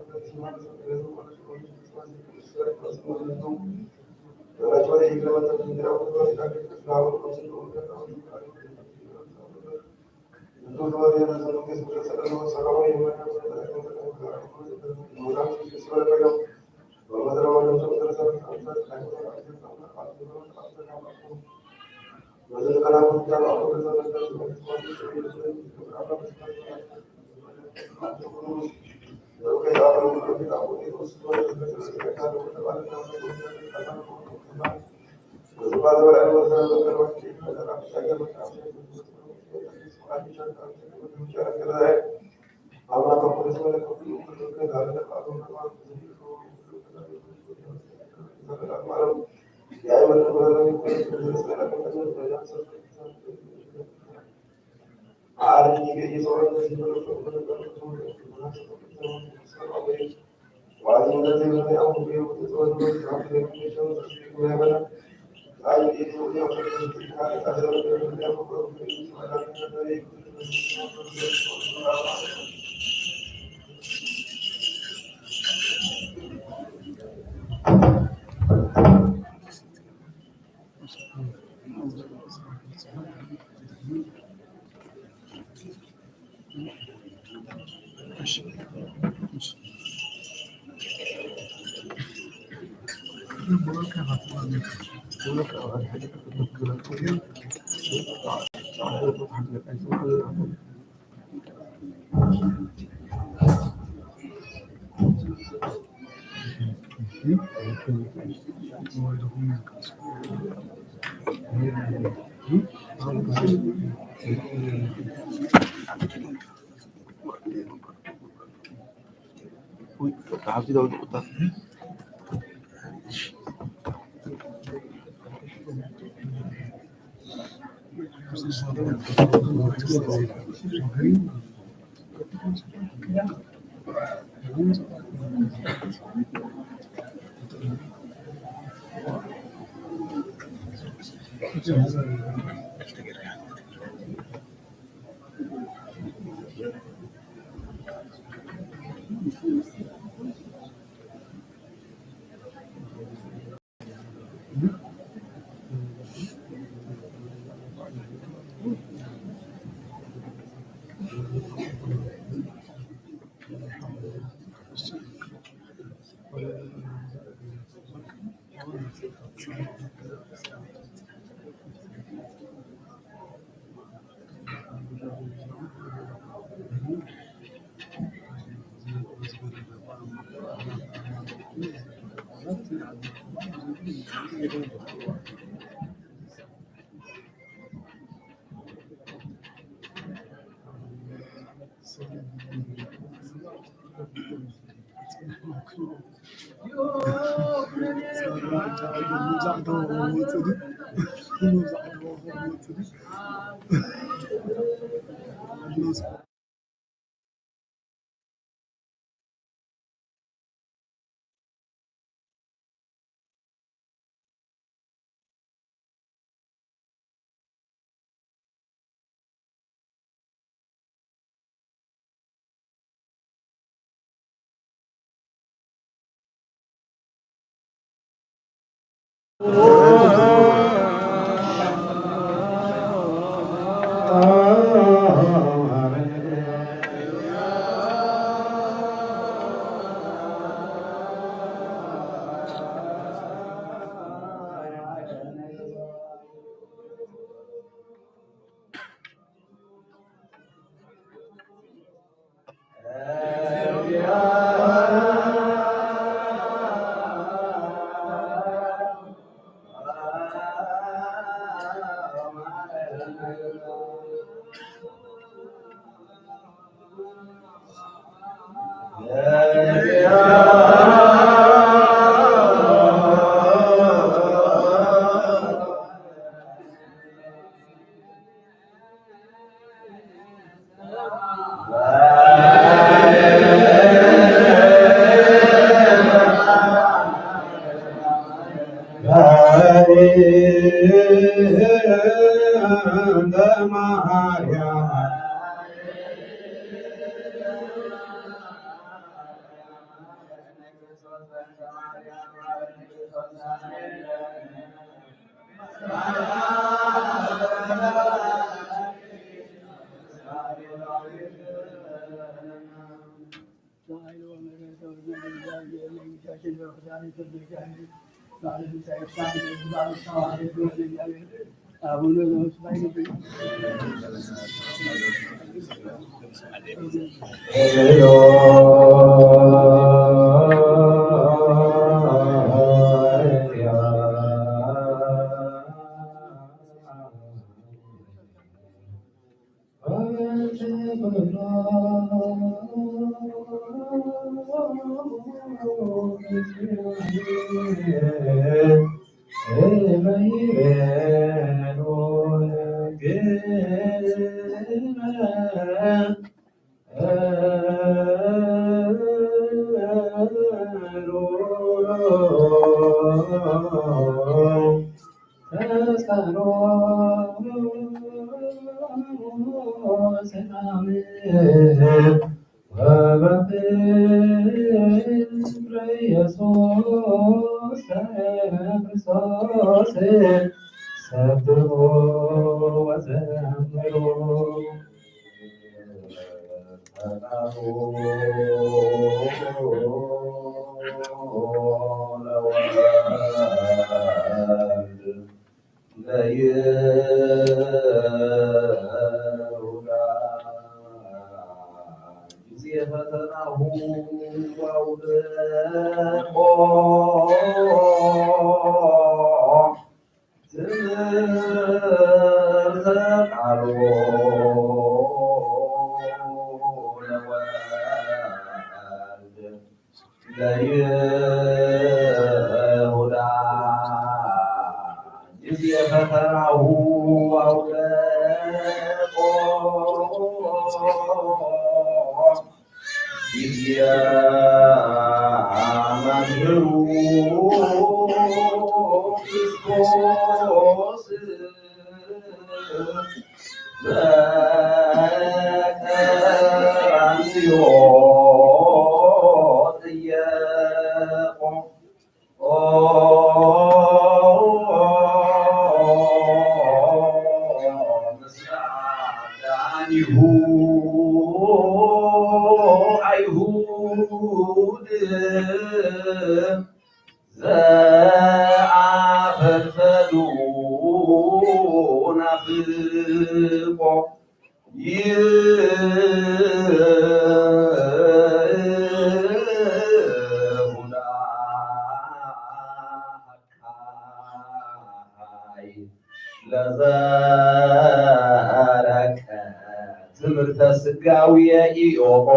ትምህርተ ስጋዊ ኢዮቆ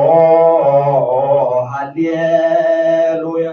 ሃሌሉያ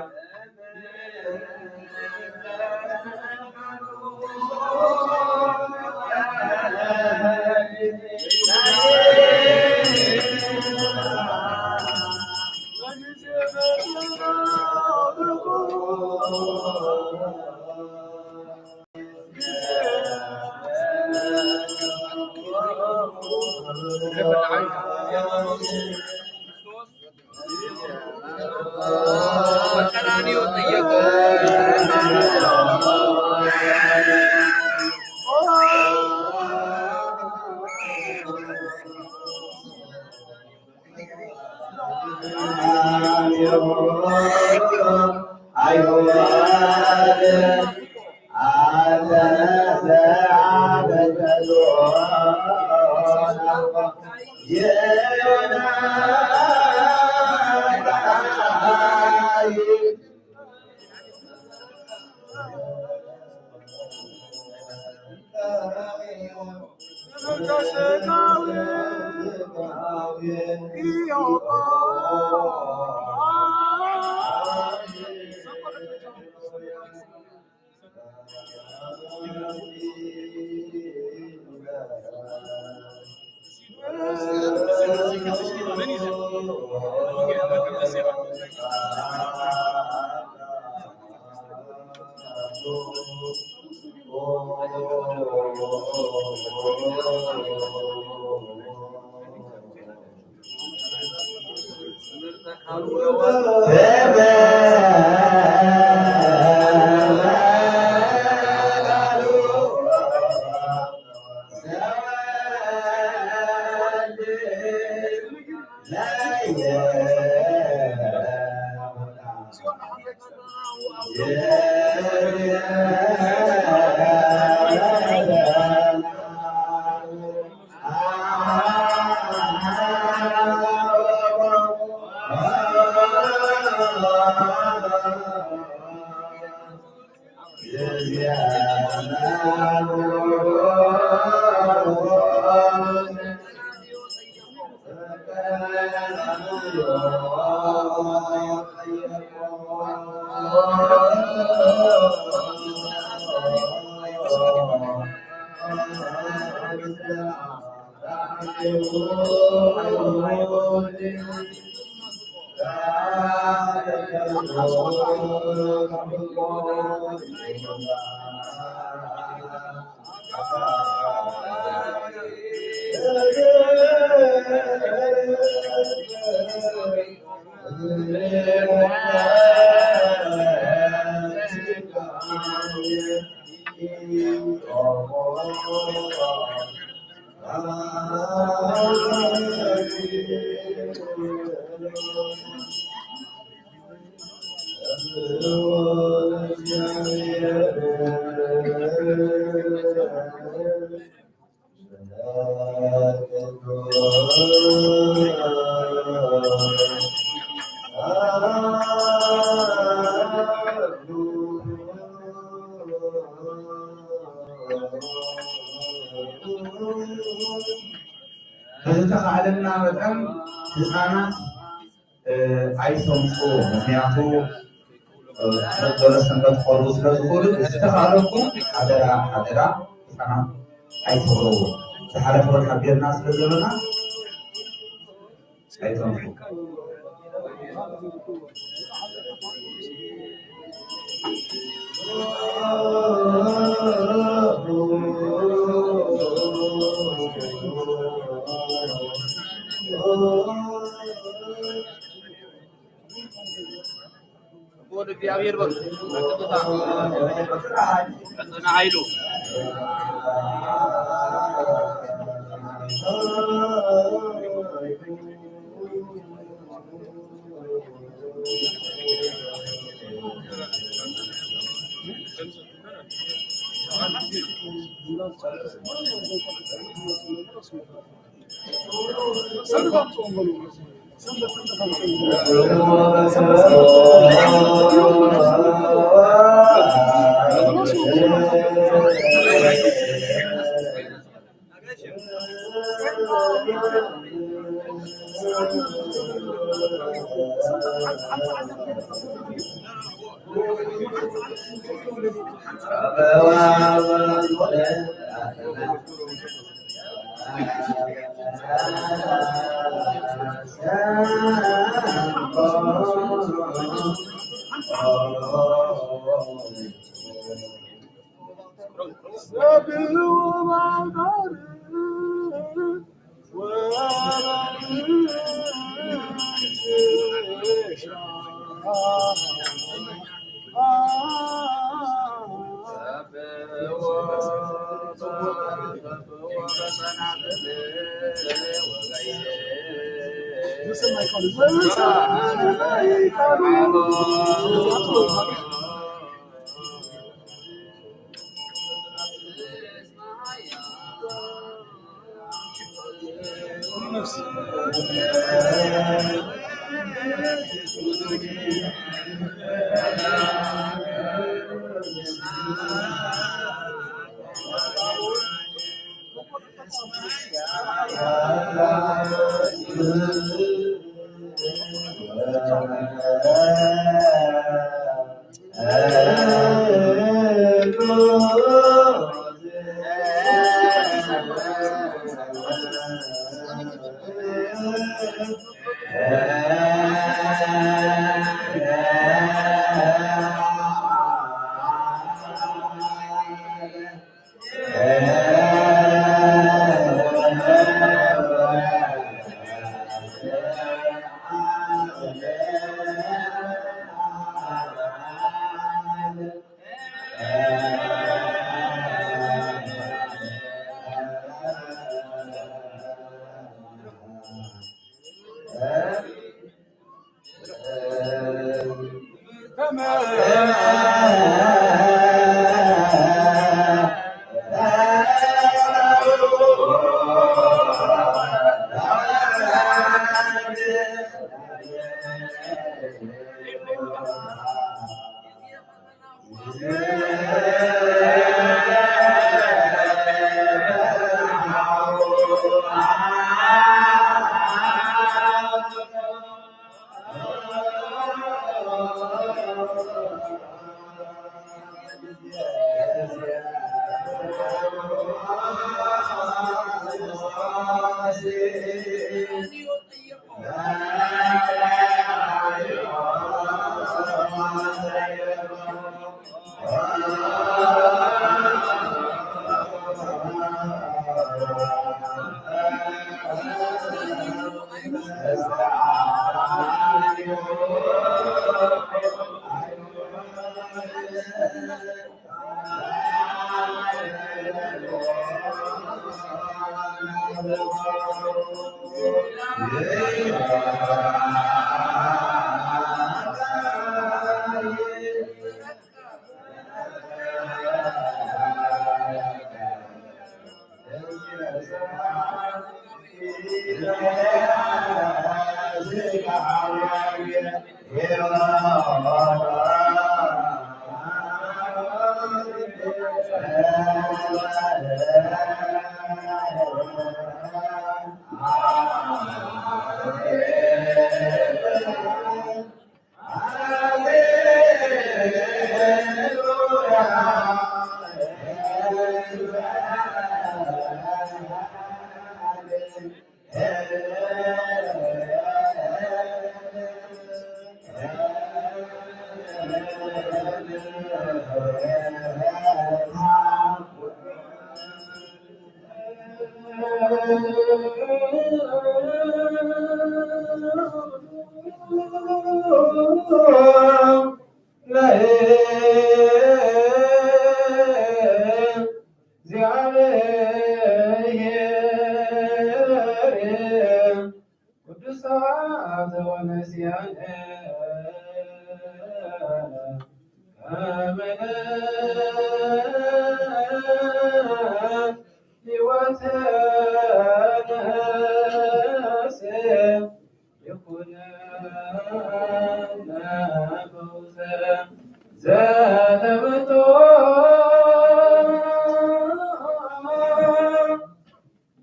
በተቃለና በጣም ህፃናት አይሰምጡ ምክንያቱ በሰንበት ቆሎ ስለዝኮሉ ዝተኻለኩ አደራ ህፃናት አይተውሩ ተሐረፈ ሐቢርና ስለዘመና አይተውሩ ወደ እግዚአብሔር በሉ በጽና ኃይሉ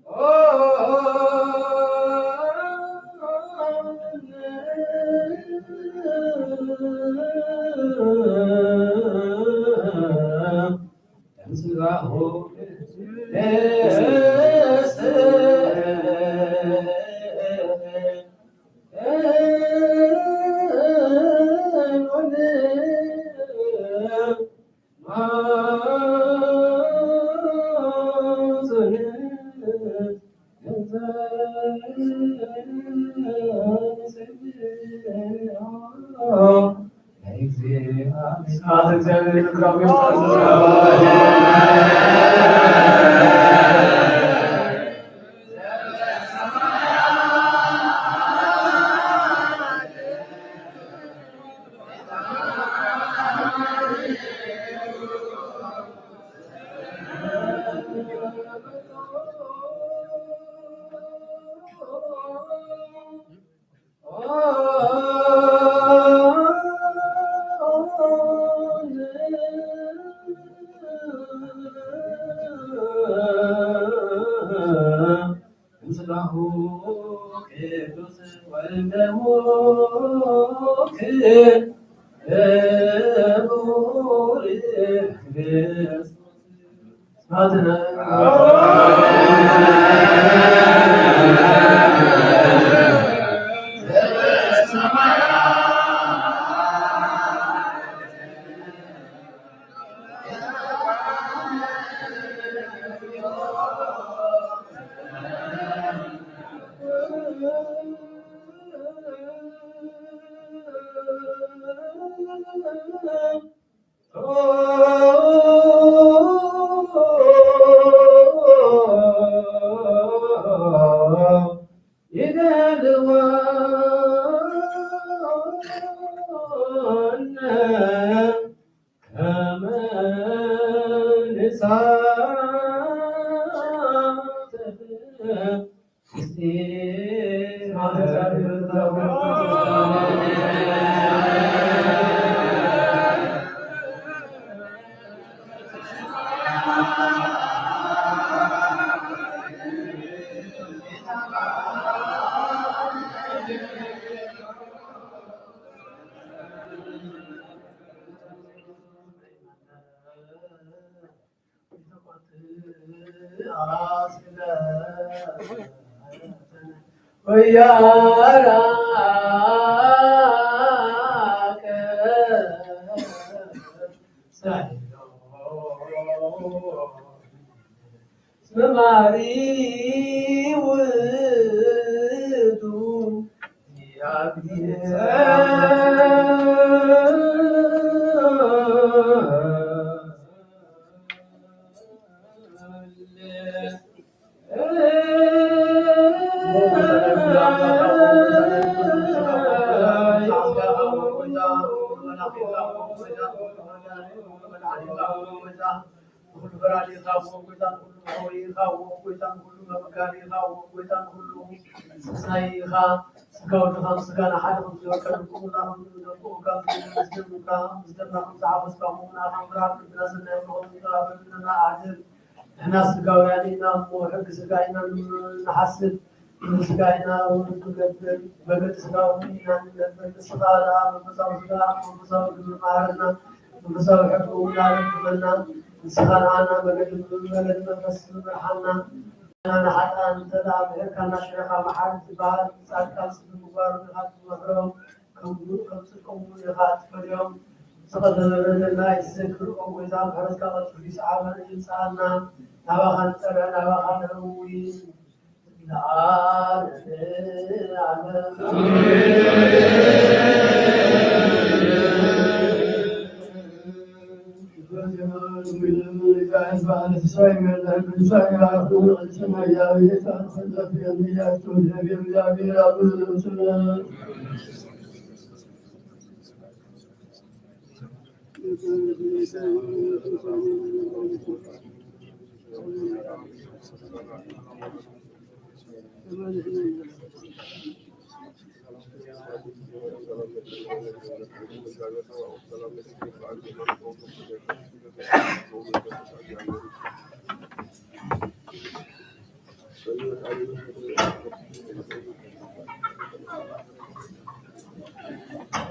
Oh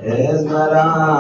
Esmeralda,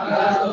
Yes.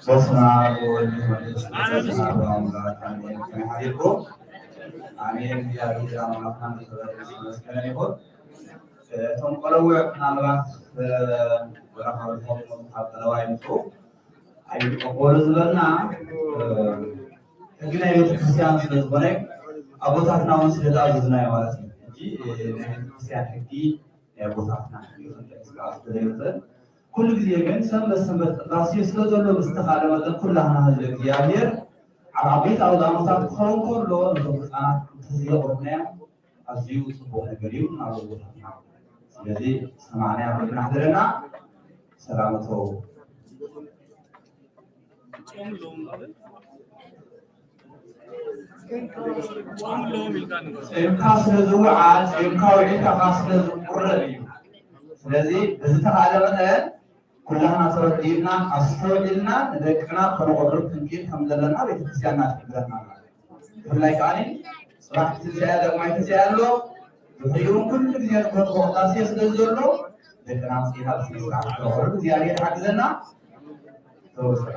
በስመ አብ ወወልድ ወመንፈስ ቅዱስ አሐዱ አምላክ አሜን። ከመሃሌኮ አሜን። እግዚአብሔር አምላክና ተባረክ ይመስገን ይሁን። ተንቆለው ምናልባት ወራሃው ተቆም ታጠረው አይምጡ አይቆቆል ዝበልና ህግና ቤተክርስቲያን ስለዝሆነ አቦታትና ወን ስለታዘዝና ማለት ነው እንጂ ቤተክርስቲያን ህግ የቦታትና ስለታዘዝ كل ጊዜ ግን ሰንበት ራሴ ስለዘሎ ምስተኻለ መጠን ኩላህና ህዝብ እግዚአብሔር ዓበይቲ አውዳሞታት ክኸውን ከሎ ነዞም ህፃናት ተዘየቆርና ኣዝዩ ፅቡቅ ነገር እዩ ናብ ቦታትና ስለዚ ሰማዕናያ ምክናሕድረና ሰላመተው ፅምካ ስለዝውዓል ፅምካ ውዒልካ ስለዝቁረብ እዩ ስለዚ ብዝተኻለ መጠን ኩላህና ተረዲእና ኣስተውዒልና ንደቅና ከነቆርብ ክንክል ከም ዘለና ቤተክርስትያንና ትሕብረና ብፍላይ ከዓኒ ስራሕ ትንሳኤ ደቅማይ ትንሳኤ ኣሎ ብሕዩን ኩሉ ግዜ ንክረክቦ ቅዳሴ ስለዘሎ ደቅና ምፅኢታ ስርዓት ከነቆርብ እግዚኣብሔር ሓግዘና ተወስራ